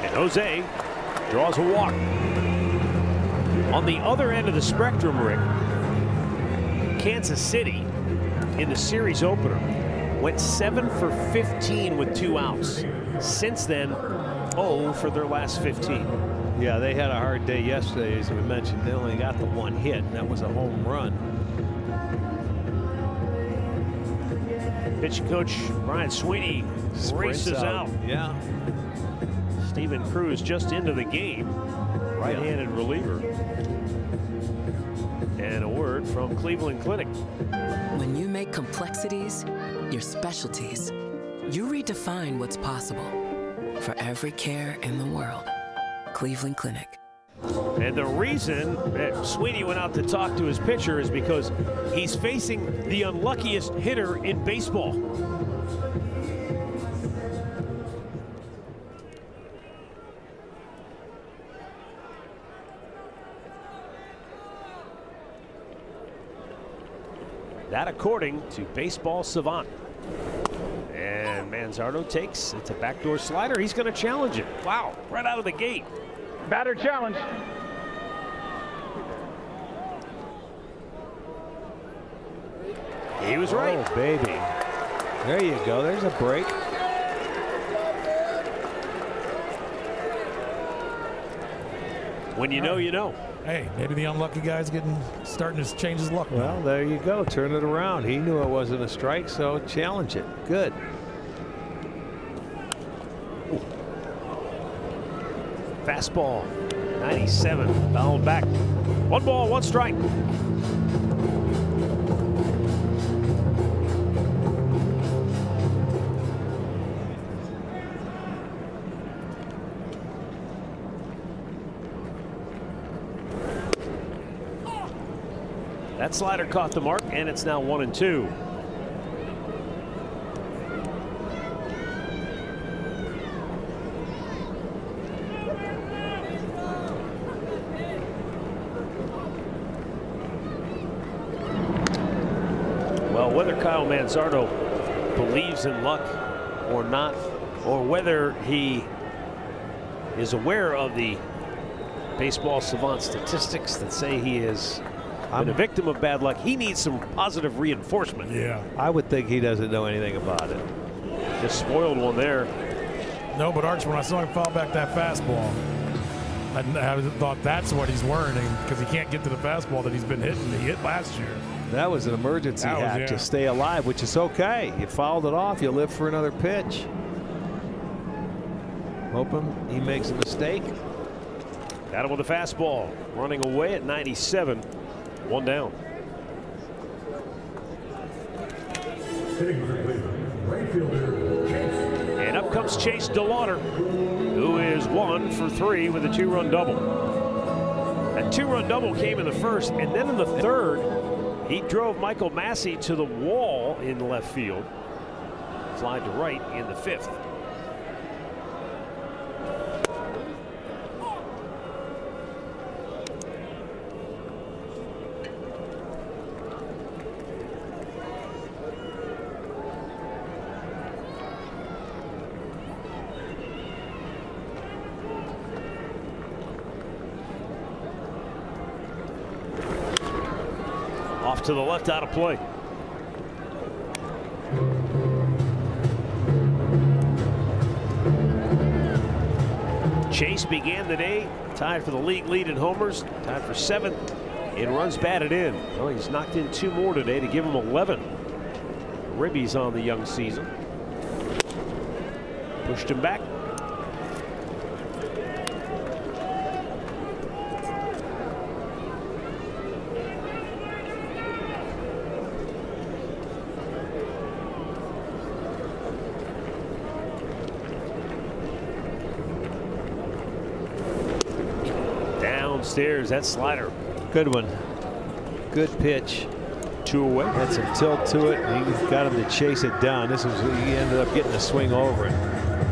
A: And Jose draws a walk. On the other end of the spectrum, Rick, Kansas City in the series opener went 7 for 15 with 2 outs. Since then, 0 for their last 15.
B: Yeah, they had a hard day yesterday, as we mentioned. They only got the 1 hit, and that was a home run.
A: Pitching coach Brian Sweeney races out.
B: Yeah.
A: Steven Cruz just into the game. Right-handed reliever. And a word from Cleveland Clinic.
G: When you make complexities your specialties, you redefine what's possible. For every care in the world, Cleveland Clinic.
A: And the reason that Sweeney went out to talk to his pitcher is because he's facing the unluckiest hitter in baseball. That according to Baseball Savant. And Manzardo takes, it's a backdoor slider. He's going to challenge it. Wow, right out of the gate.
F: Batter challenge.
A: He was right.
B: Oh, baby. There you go. There's a break.
A: When you know, you know.
D: Hey, maybe the unlucky guy's starting to change his luck now.
B: Well, there you go. Turn it around. He knew it wasn't a strike, so challenge it. Good.
A: Fastball, 97, fouled back. 1 ball, 1 strike. That slider caught the mark, and it's now 1-2. Well, whether Kyle Manzardo believes in luck or not, or whether he is aware of the Baseball Savant statistics that say he is been a victim of bad luck. He needs some positive reinforcement.
D: Yeah.
B: I would think he doesn't know anything about it.
A: Just spoiled one there.
D: No, but Arch, when I saw him foul back that fastball, I thought that's what he's learning because he can't get to the fastball that he's been hitting. He hit last year.
B: That was an emergency hack to stay alive, which is okay. You fouled it off, you live for another pitch. Hoping he makes a mistake.
A: Got him with a fastball. Running away at 97. 1 down. And up comes Chase DeLauder, who is 1 for 3 with a 2-run double. That 2-run double came in the first, and then in the third, he drove Michael Massey to the wall in left field. Fly to right in the 5th. Off to the left, out of play. Chase began the day tied for the league lead in homers, tied for 7th in runs batted in. Well, he's knocked in 2 more today to give him 11 ribbies on the young season. Pushed him back. Downstairs, that slider.
B: Good one. Good pitch.
A: 2 away.
B: Had some tilt to it. He got him to chase it down. He ended up getting a swing over it.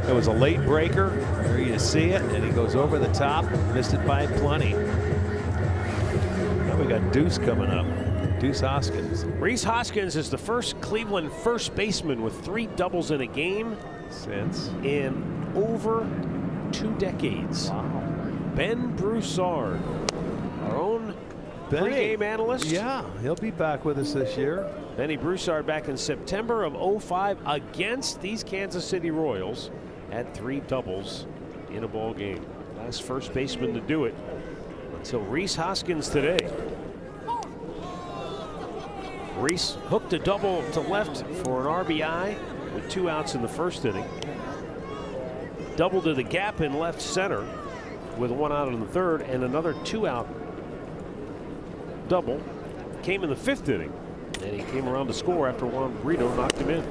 B: It was a late breaker. There you see it, and he goes over the top. Missed it by plenty. Now we got Deuce coming up. Deuce Hoskins.
A: Rhys Hoskins is the first Cleveland first baseman with 3 doubles in a game
B: since
A: in over 2 decades.
B: Wow.
A: Ben Broussard, our own pregame analyst.
B: Yeah, he'll be back with us this year.
A: Benny Broussard back in September of '05 against these Kansas City Royals, had 3 doubles in a ball game. Last first baseman to do it until Rhys Hoskins today. Rhys hooked a double to left for an RBI with 2 outs in the first inning. Double to the gap in left center with 1 out in the third, and another 2-out double came in the 5th inning, and he came around to score after Juan Brito knocked him in.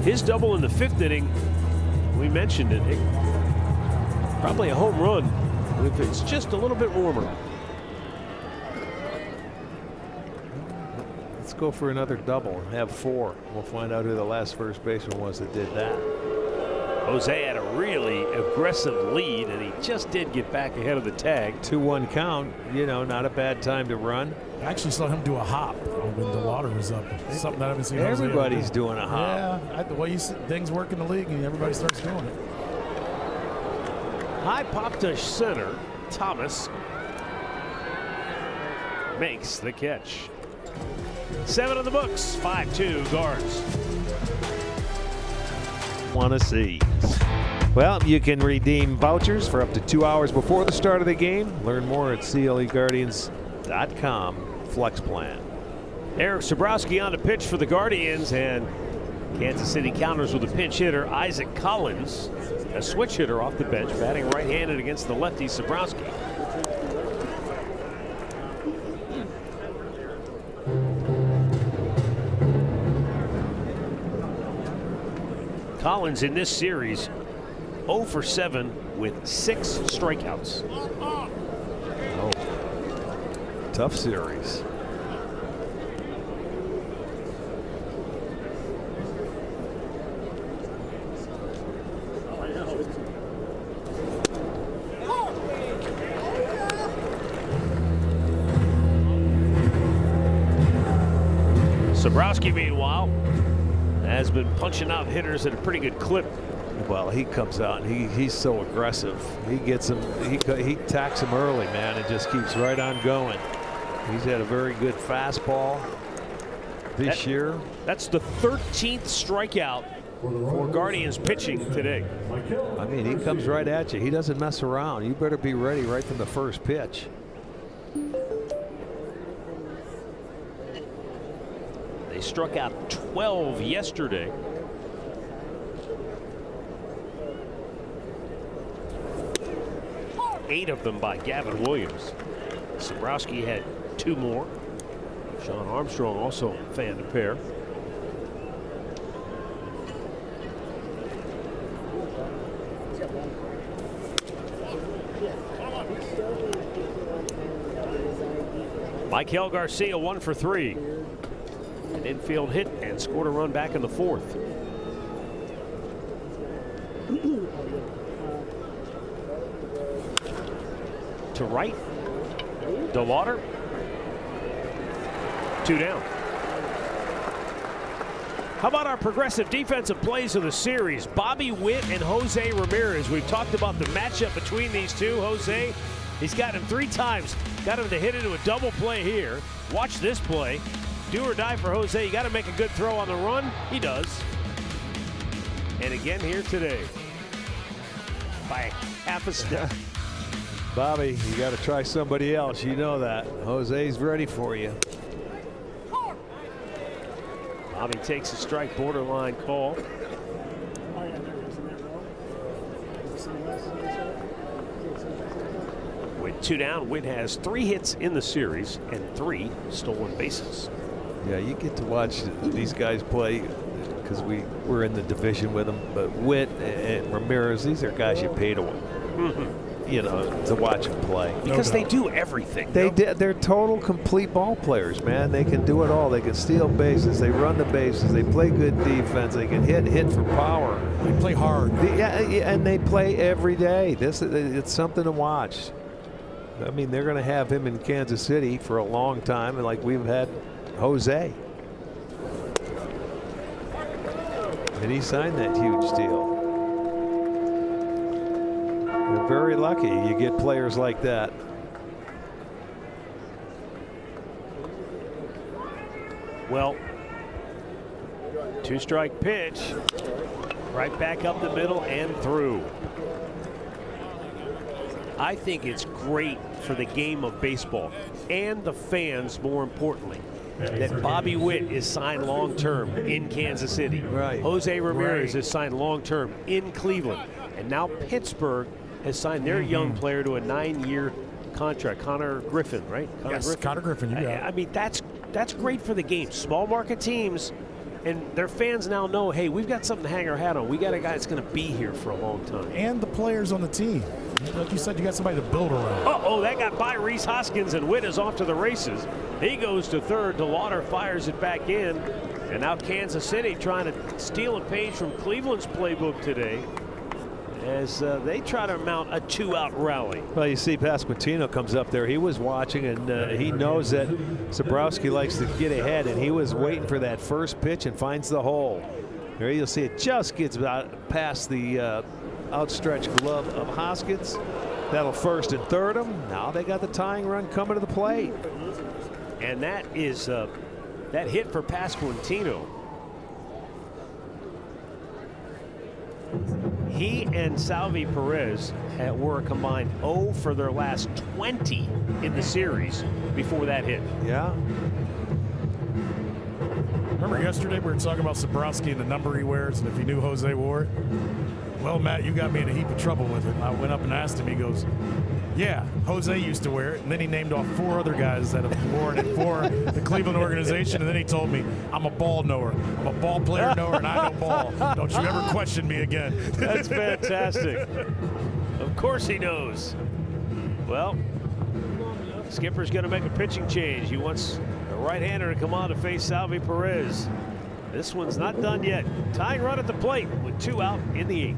A: His double in the 5th inning, we mentioned it, probably a home run if it's just a little bit warmer.
B: Let's go for another double and have 4. We'll find out who the last first baseman was that did that.
A: Jose had a really aggressive lead, and he just did get back ahead of the tag.
B: 2-1 count, you know, not a bad time to run.
D: I actually saw him do a hop when DeLauder was up. Something that I haven't seen.
B: Everybody's doing a hop.
D: Yeah, the way things work in the league, and everybody starts doing it.
A: High pop to center. Thomas makes the catch. 7 in the books. 5-2 Guards.
B: Want to see. Well, you can redeem vouchers for up to 2 hours before the start of the game. Learn more at CLEGuardians.com. Flex plan.
A: Eric Sabrowski on the pitch for the Guardians, and Kansas City counters with a pinch hitter, Isaac Collins, a switch hitter off the bench, batting right-handed against the lefty Sabrowski. Collins in this series 0 for 7 with 6 strikeouts.
B: Oh, tough series. Sabrowski,
A: meanwhile, has been punching out hitters at a pretty good clip
B: Well, he comes out and he's so aggressive. He gets him. He attacks him early, man, and just keeps right on going. He's had a very good fastball this year.
A: That's the 13th strikeout for Guardians pitching today.
B: I mean, he comes right at you. He doesn't mess around. You better be ready right from the first pitch.
A: They struck out 12 yesterday. Eight of them by Gavin Williams. Sabrowski had 2 more. Sean Armstrong also fanned a pair. Michael Garcia 1 for 3. An infield hit and scored a run back in the 4th. To right. DeLauder. 2 down. How about our progressive defensive plays of the series? Bobby Witt and Jose Ramirez. We've talked about the matchup between these two. Jose, he's got him 3 times. Got him to hit into a double play here. Watch this play. Do or die for Jose. You got to make a good throw on the run. He does. And again here today. By half a step.
B: Bobby, you got to try somebody else. You know that. Jose's ready for you.
A: Bobby takes a strike, borderline call. With 2 down, Witt has 3 hits in the series and 3 stolen bases.
B: Yeah, you get to watch these guys play because we're in the division with them. But Witt and Ramirez, these are guys you pay to win. You know, to watch them play.
A: Because they do everything.
B: They're total complete ball players, man. They can do it all. They can steal bases. They run the bases. They play good defense. They can hit for power.
D: They play hard.
B: And they play every day. It's something to watch. I mean, they're going to have him in Kansas City for a long time, and like we've had Jose. And he signed that huge deal. You're very lucky you get players like that.
A: Well, 2-strike pitch. Right back up the middle and through. I think it's great for the game of baseball and the fans, more importantly, that Bobby Witt is signed long-term in Kansas City.
B: Right.
A: Jose Ramirez is signed long-term in Cleveland. And now Pittsburgh has signed their young player to a 9-year contract. Connor Griffin, right?
D: Connor Griffin, you got it.
A: I mean, that's great for the game. Small market teams and their fans now know, hey, we've got something to hang our hat on. We got a guy that's going to be here for a long time.
D: And the players on the team. Like you said, you got somebody to build around.
A: Uh-oh, that got by Rhys Hoskins, and Witt is off to the races. He goes to third. DeLauder fires it back in. And now Kansas City trying to steal a page from Cleveland's playbook today as they try to mount a 2-out rally.
B: Well, you see Pasquantino comes up there. He was watching, and he knows that Sabrowski likes to get ahead, and he was waiting for that first pitch and finds the hole. There you'll see it just gets past the outstretched glove of Hoskins. That'll first and third him. Now they got the tying run coming to the plate.
A: And that is that hit for Pasquantino. He and Salvi Perez were a combined 0 for their last 20 in the series before that hit.
B: Yeah.
D: Remember yesterday we were talking about Sabrowski and the number he wears and if he knew Jose wore it? Well, Matt, you got me in a heap of trouble with it. I went up and asked him. He goes, yeah, Jose used to wear it. And then he named off 4 other guys that have worn it for the Cleveland organization. And then he told me, I'm a ball knower. I'm a ball player knower, and I know ball. Don't you ever question me again.
A: That's fantastic. Of course he knows. Well, Skipper's going to make a pitching change. He wants a right-hander to come on to face Salvi Perez. This one's not done yet. Tying run at the plate with 2 out in the 8th.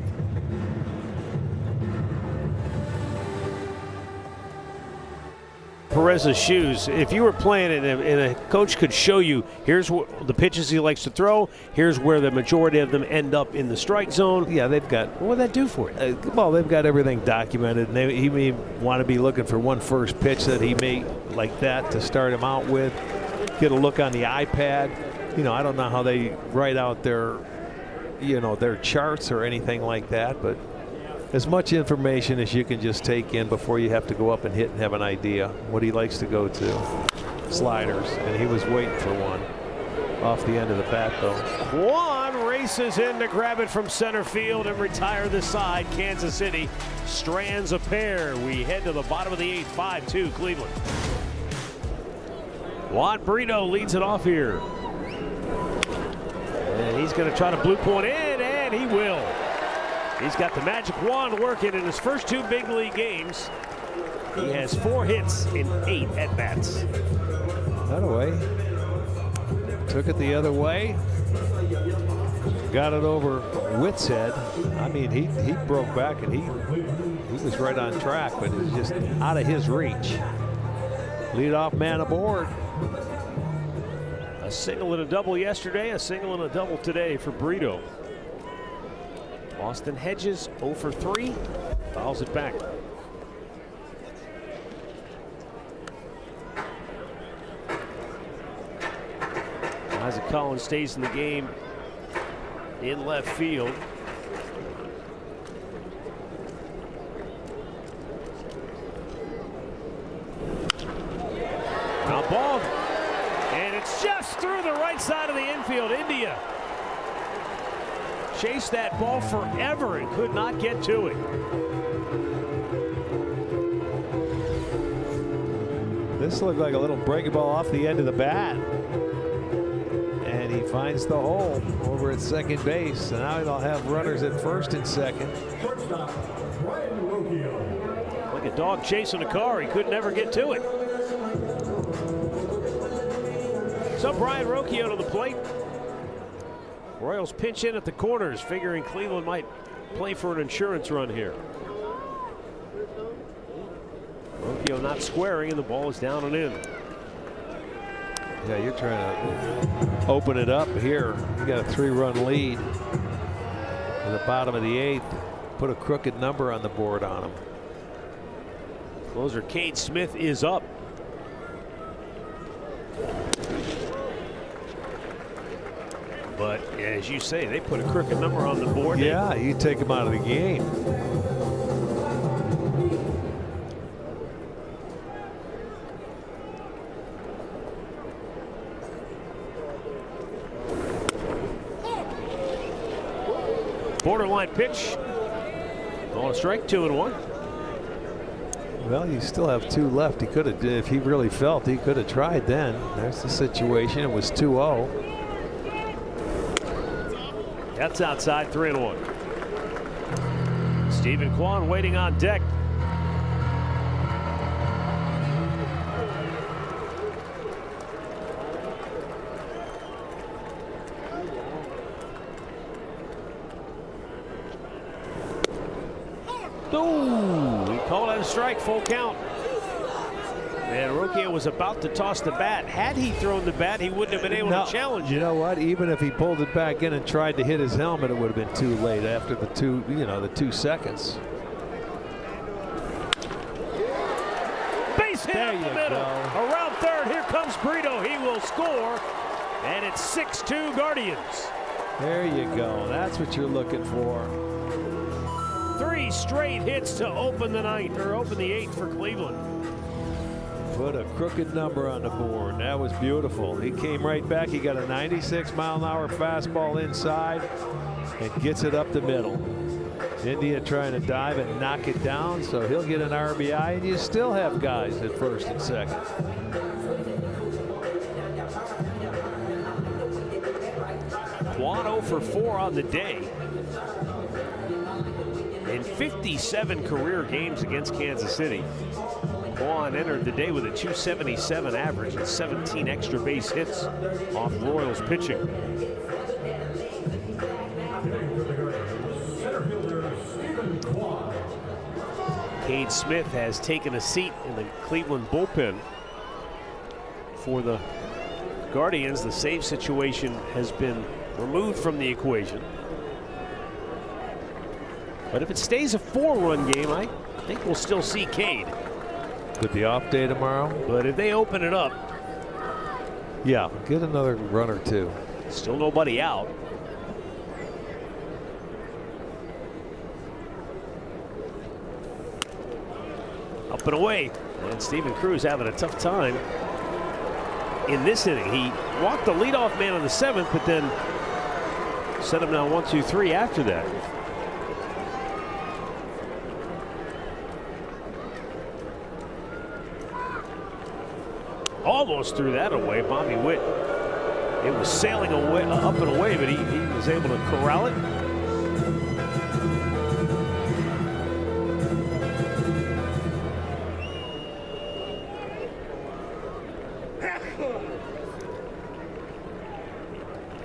A: Perez's shoes. If you were playing and a coach could show you, here's the pitches he likes to throw, here's where the majority of them end up in the strike zone.
B: Yeah, they've got.
A: What would that do for you?
B: Well, they've got everything documented, and he may want to be looking for one first pitch that he may like that to start him out with. Get a look on the iPad. You know, I don't know how they write out their, you know, their charts or anything like that, but as much information as you can just take in before you have to go up and hit and have an idea what he likes to go to. Sliders, and he was waiting for one off the end of the bat, though.
A: Juan races in to grab it from center field and retire the side. Kansas City strands a pair. We head to the bottom of the 8th, 5-2 Cleveland. Juan Brito leads it off here. And he's going to try to blue point in, and he will. He's got the magic wand working in his first 2 big league games. He has 4 hits in 8 at-bats.
B: That away. Took it the other way. Got it over Witt's head. I mean, he broke back and he was right on track, but it was just out of his reach. Leadoff man aboard.
A: A single and a double yesterday, a single and a double today for Brito. Austin Hedges 0 for 3, fouls it back. Isaac Collins stays in the game in left field. Ground ball, and it's just through the right side of the infield. India chased that ball forever and could not get to it.
B: This looked like a little breaking ball off the end of the bat. And he finds the hole over at second base. And now they'll have runners at first and second.
A: Like a dog chasing a car, he could never get to it. So Brian Rocchio to the plate. Royals pinch in at the corners, figuring Cleveland might play for an insurance run here. Rocchio not squaring, and the ball is down and in.
B: Yeah, you're trying to open it up here. You got a 3-run lead in the bottom of the 8th. Put a crooked number on the board on him.
A: Closer Cade Smith is up. But as you say, they put a crooked number on the board.
B: Yeah, you take him out of the game.
A: Borderline pitch. On a strike, 2-1.
B: Well, you still have 2 left. He could have, if he really felt, he could have tried then. There's the situation. It was 2-0.
A: That's outside, 3-1. Stephen Kwan waiting on deck. Ooh, he called out a strike, full count. And Rocchio was about to toss the bat. Had he thrown the bat, he wouldn't have been able to challenge it.
B: You know what? Even if he pulled it back in and tried to hit his helmet, it would have been too late after the 2 seconds.
A: Base hit up the middle. Around third, here comes Brito. He will score. And it's 6-2 Guardians.
B: There you go. That's what you're looking for.
A: 3 straight hits to open the 9th, or open the 8th for Cleveland.
B: Put a crooked number on the board. That was beautiful. He came right back. He got a 96-mile-an-hour fastball inside and gets it up the middle. India trying to dive and knock it down, so he'll get an RBI, and you still have guys at first and second.
A: Juan 0 for 4 on the day. In 57 career games against Kansas City, Juan entered the day with a .277 average and 17 extra base hits off Royals pitching. Cade Cade Smith has taken a seat in the Cleveland bullpen for the Guardians. The save situation has been removed from the equation. But if it stays a 4-run game, I think we'll still see Cade.
B: Could be off day tomorrow.
A: But if they open it up,
B: yeah, get another run or two.
A: Still nobody out. Up and away. And Steven Cruz having a tough time in this inning. He walked the leadoff man on the 7th, but then set him down 1-2-3 after that. Almost threw that away. Bobby Witt. It was sailing away, up and away, but he was able to corral it.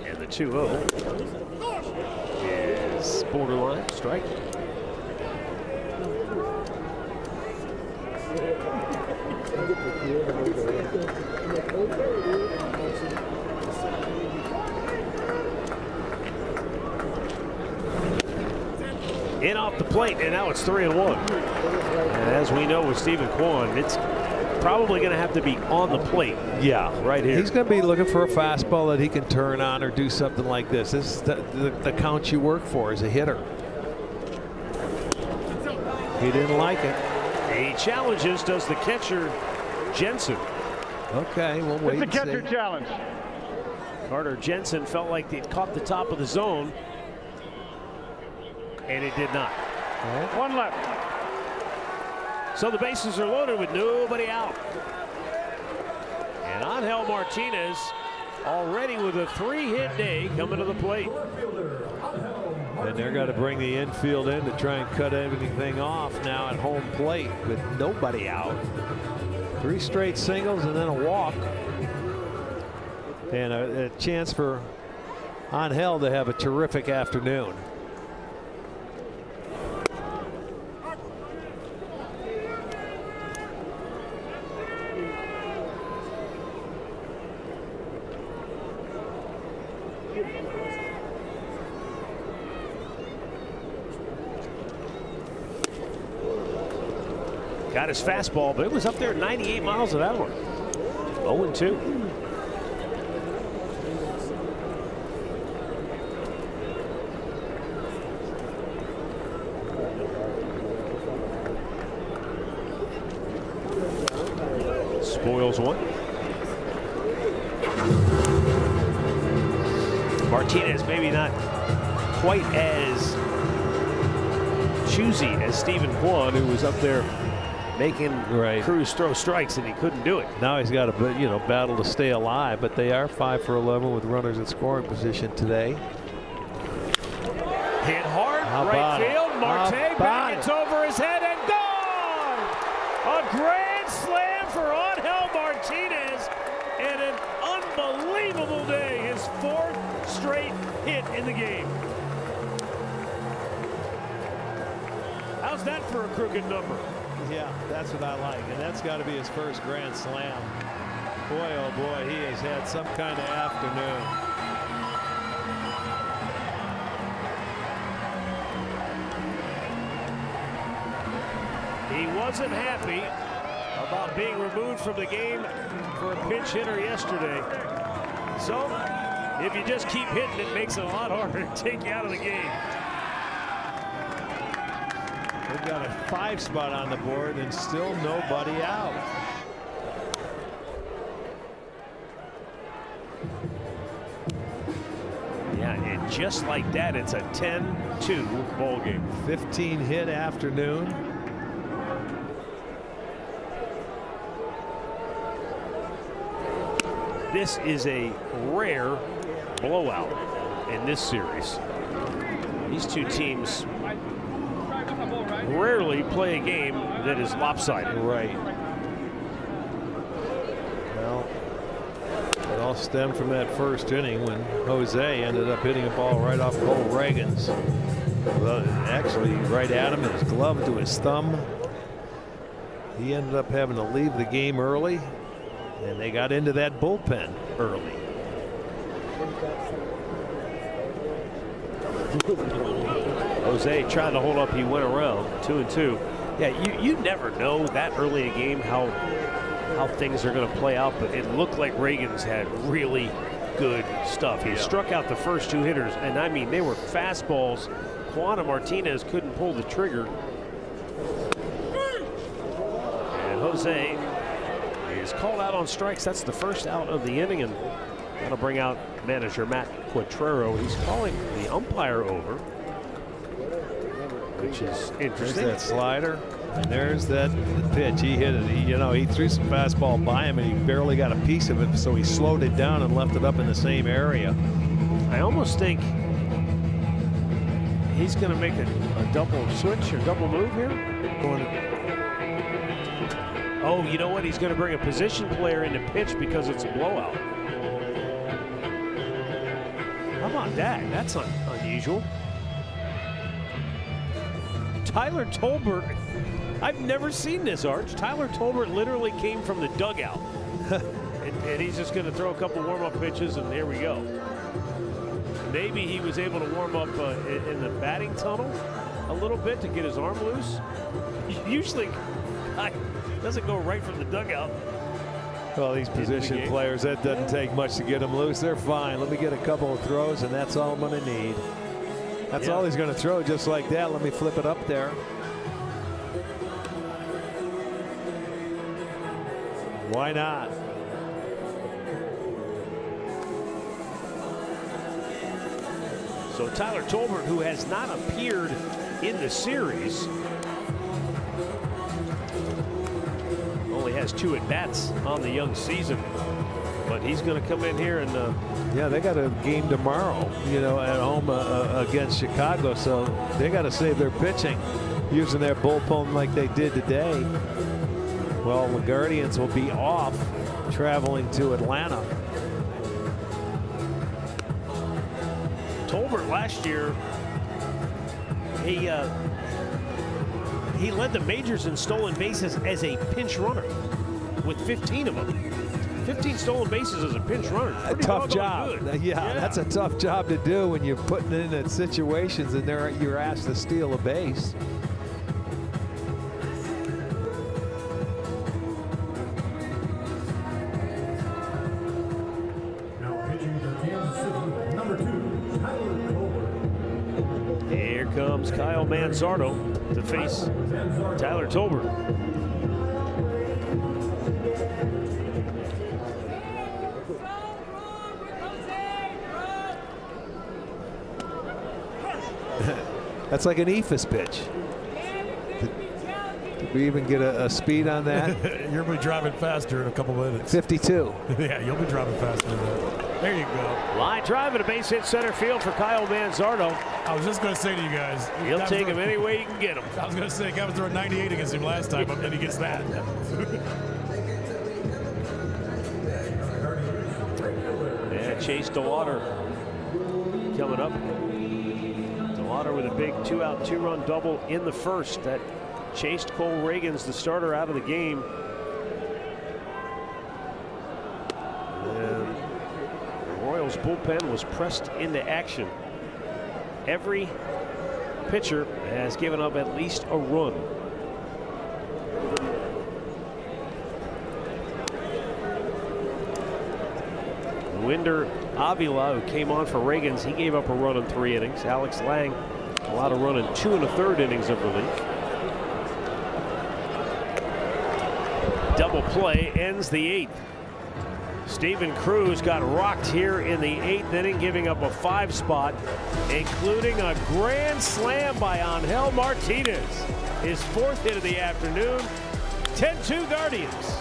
A: And the 2-0 is borderline strike. In off the plate, and now it's 3-1. And as we know with Steven Kwan, it's probably going to have to be on the plate.
B: Yeah,
A: right here.
B: He's going to be looking for a fastball that he can turn on or do something like this. This is the count you work for as a hitter. He didn't like it.
A: He challenges, does the catcher, Jensen.
B: Okay, we'll wait.
F: It's the catcher challenge.
A: Carter Jensen felt like it caught the top of the zone, and it did not.
F: One left.
A: So the bases are loaded with nobody out. And Angel Martinez already with a 3-hit day coming to the plate.
B: And they're going to bring the infield in to try and cut everything off now at home plate with nobody out. 3 straight singles and then a walk. And a chance for Angel to have a terrific afternoon.
A: Got his fastball, but it was up there at 98 miles an hour. 0-2. Spoils one. Martinez maybe not quite as choosy as Steven Kwan, who was up there making Cruz throw strikes, and he couldn't do it.
B: Now he's got to, battle to stay alive, but they are 5 for 11 with runners in scoring position today.
A: Hit hard, right field. Marte back, it's over his head and gone! A grand slam for Angel Martinez, and an unbelievable day. His 4th straight hit in the game. How's that for a crooked number?
B: Yeah, that's what I like, and that's got to be his first grand slam. Boy, oh boy, he has had some kind of afternoon.
A: He wasn't happy about being removed from the game for a pinch hitter yesterday. So, if you just keep hitting, it makes it a lot harder to take you out of the game.
B: They've got a 5 spot on the board and still nobody out.
A: Yeah, and just like that, it's a 10-2 ball game.
B: 15-hit afternoon.
A: This is a rare blowout in this series. These two teams rarely play a game that is lopsided.
B: Right. Well, it all stemmed from that first inning when Jose ended up hitting a ball right off Cole Reagan's. Well, actually right at him, his glove to his thumb. he ended up having to leave the game early, and they got into that bullpen early.
A: Jose tried to hold up. He went around 2-2. Yeah, you never know that early in a game how things are going to play out, but it looked like Ragans had really good stuff. He struck out the first 2 hitters, and I mean, they were fastballs. Juan Martinez couldn't pull the trigger. And Jose is called out on strikes. That's the first out of the inning, and that'll bring out manager Matt Quatraro. He's calling the umpire over, which is interesting.
B: There's that slider, and there's that pitch. He hit it. He threw some fastball by him, and he barely got a piece of it, so he slowed it down and left it up in the same area.
A: I almost think he's going to make a double switch or double move here. Oh, you know what? He's going to bring a position player in to pitch because it's a blowout. How about that? That's unusual. Tyler Tolbert, I've never seen this, Arch. Tyler Tolbert literally came from the dugout. and he's just going to throw a couple warm-up pitches, and here we go. Maybe he was able to warm up in the batting tunnel a little bit to get his arm loose. Usually, doesn't go right from the dugout.
B: Well, these position players, that doesn't take much to get them loose. They're fine. Let me get a couple of throws, and that's all I'm going to need. That's all he's going to throw, just like that. Let me flip it up there. Why not?
A: So Tyler Tolbert, who has not appeared in the series, only has 2 at-bats on the young season, but he's going to come in here and
B: yeah, they got a game tomorrow, at home against Chicago, so they got to save their pitching using their bullpen like they did today. Well, the Guardians will be off traveling to Atlanta.
A: Tolbert last year, he led the majors in stolen bases as a pinch runner with 15 of them. 15 stolen bases as a pinch runner.
B: A tough job. Yeah, that's a tough job to do when you're putting in situations and you're asked to steal a base.
E: Now pitching for Kansas City, number 2, Tyler Tolbert.
A: Here comes Kyle Manzardo to face Tyler Tolbert.
B: That's like an eephus pitch. Did we even get a speed on that?
D: You'll be driving faster in a couple minutes.
B: 52.
D: Yeah, you'll be driving faster than that. There you go.
A: Line drive and a base hit center field for Kyle Manzardo.
D: I was just going to say to you guys.
A: He'll take him any way you can get him.
D: I was going to say, Kevin threw 98 against him last time, but then he gets that.
A: Yeah, Chase DeWater coming up. DeWater with a big 2-out, 2-run double in the first that chased Cole Ragans, the starter, out of the game. And the Royals bullpen was pressed into action. Every pitcher has given up at least a run. Winder Avila, who came on for Ragans, he gave up a run in 3 innings. Alex Lang allowed a run in 2 1/3 innings of relief. Double play ends the 8th. Steven Cruz got rocked here in the 8th inning, giving up a 5 spot, including a grand slam by Angel Martinez. His 4th hit of the afternoon. 10-2 Guardians.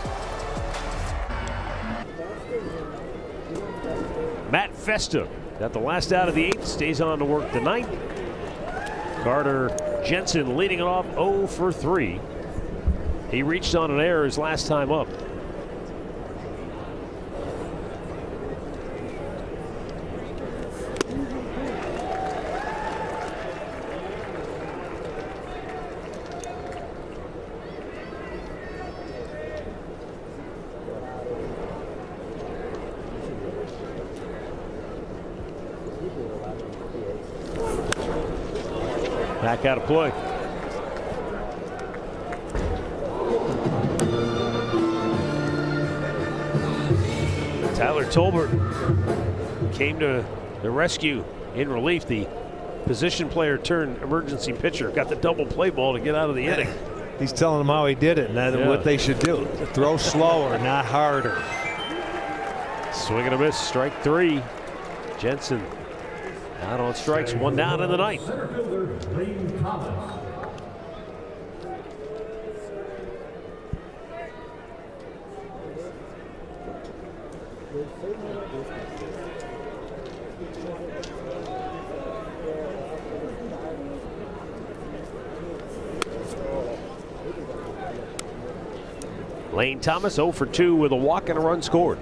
A: Matt Festa got the last out of the 8th, stays on to work the 9th. Carter Jensen leading it off 0 for 3. He reached on an error his last time up. Back out of play. Tyler Tolbert came to the rescue in relief. The position player turned emergency pitcher. Got the double play ball to get out of the inning.
B: He's telling them how he did it and that's what they should do. Throw slower, not harder.
A: Swing and a miss. Strike 3. Jensen out on strikes. 1 down in the ninth.
E: Center fielder, Lane Thomas.
A: Lane Thomas 0 for 2 with a walk and a run scored.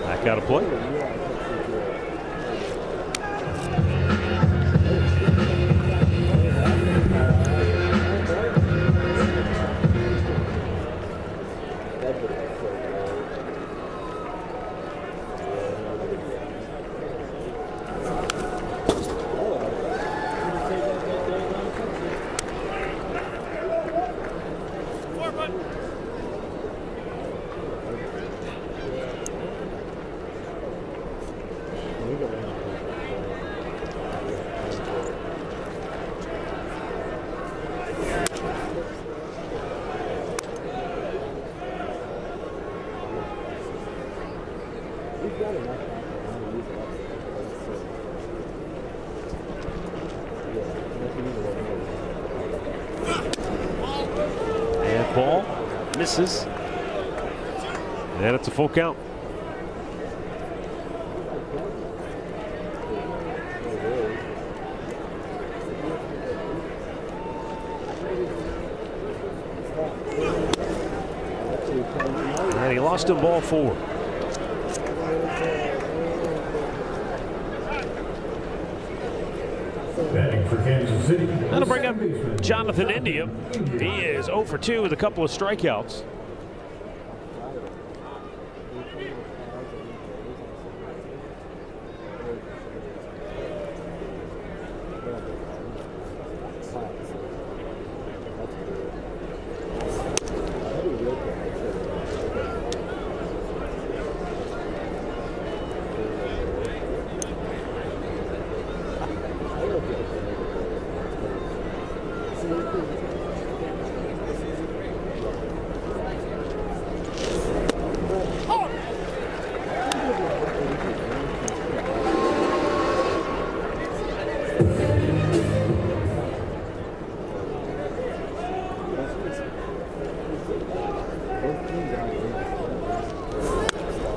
A: Back out of play. And ball misses. And it's a full count. And he lost him ball 4.
E: Batting for Kansas City.
A: That'll bring up Jonathan India. He is 0 for 2 with a couple of strikeouts.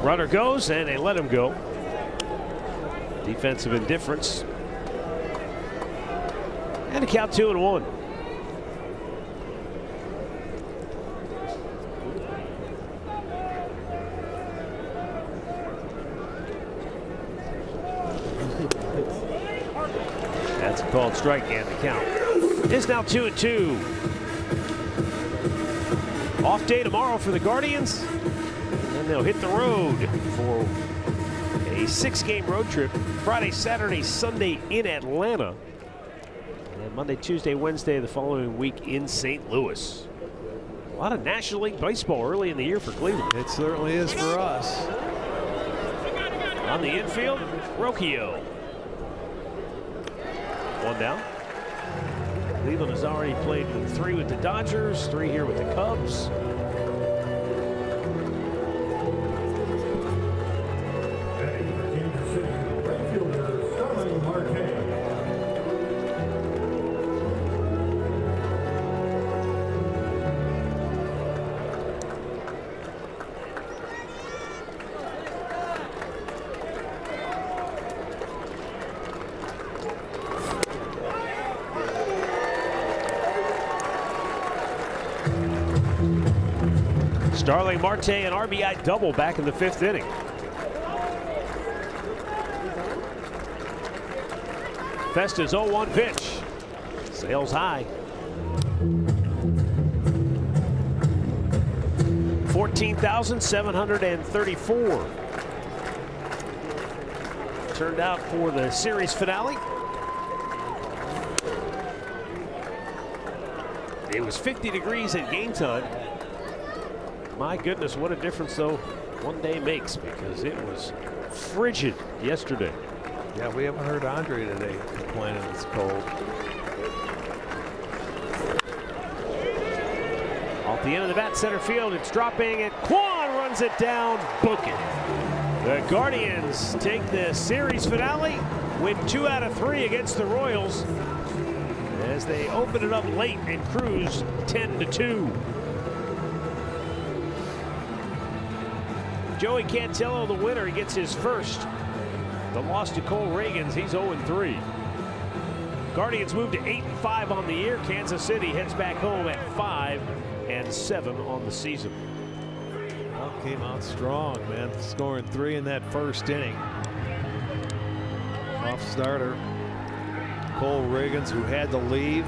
A: Runner goes and they let him go. Defensive indifference. And a count 2-1. That's a called strike and the count is now 2-2. Off day tomorrow for the Guardians. And they'll hit the road for a 6-game road trip. Friday, Saturday, Sunday in Atlanta. And Monday, Tuesday, Wednesday the following week in St. Louis. A lot of National League baseball early in the year for Cleveland.
B: It certainly is for us.
A: On the infield, Rocchio. 1 down. Cleveland has already played 3 with the Dodgers, 3 here with the Cubs.
E: Batting for Kansas City, right fielder, Starling Marte.
A: Starling Marte, an RBI double back in the 5th inning. Festa's 0-1 pitch. Sails high. 14,734 turned out for the series finale. It was 50 degrees at game time. My goodness, what a difference though one day makes, because it was frigid yesterday.
B: Yeah, we haven't heard Andre today complaining it's cold.
A: Off the end of the bat, center field, it's dropping, and Kwan runs it down, book it. The Guardians take the series finale, win 2 out of 3 against the Royals as they open it up late and cruise 10-2. Joey Cantillo, the winner, he gets his first. The loss to Cole Reagans, he's 0-3. Guardians move to 8-5 on the year. Kansas City heads back home at 5-7 on the season.
B: Well, came out strong, man, scoring 3 in that first inning. Off starter Cole Reagans, who had to leave.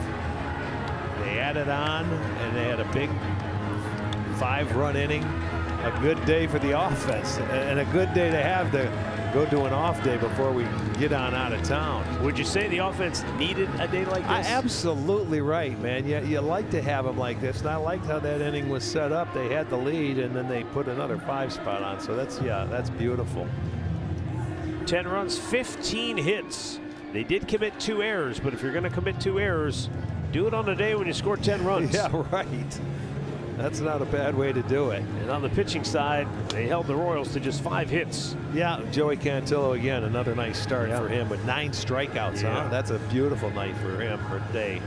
B: They added on, and they had a big 5-run inning. A good day for the offense, and a good day to have to go to an off day before we get on out of town.
A: Would you say the offense needed a day like this?
B: Absolutely right, man. You like to have them like this. And I liked how that inning was set up. They had the lead, and then they put another 5 spot on. So that's beautiful.
A: 10 runs, 15 hits. They did commit 2 errors, but if you're going to commit 2 errors, do it on a day when you score 10 runs.
B: Yeah, right. That's not a bad way to do it.
A: And on the pitching side, they held the Royals to just 5 hits.
B: Yeah, Joey Cantillo again, another nice start for him with 9 strikeouts.
A: Yeah.
B: Huh? That's a beautiful night for him, for day.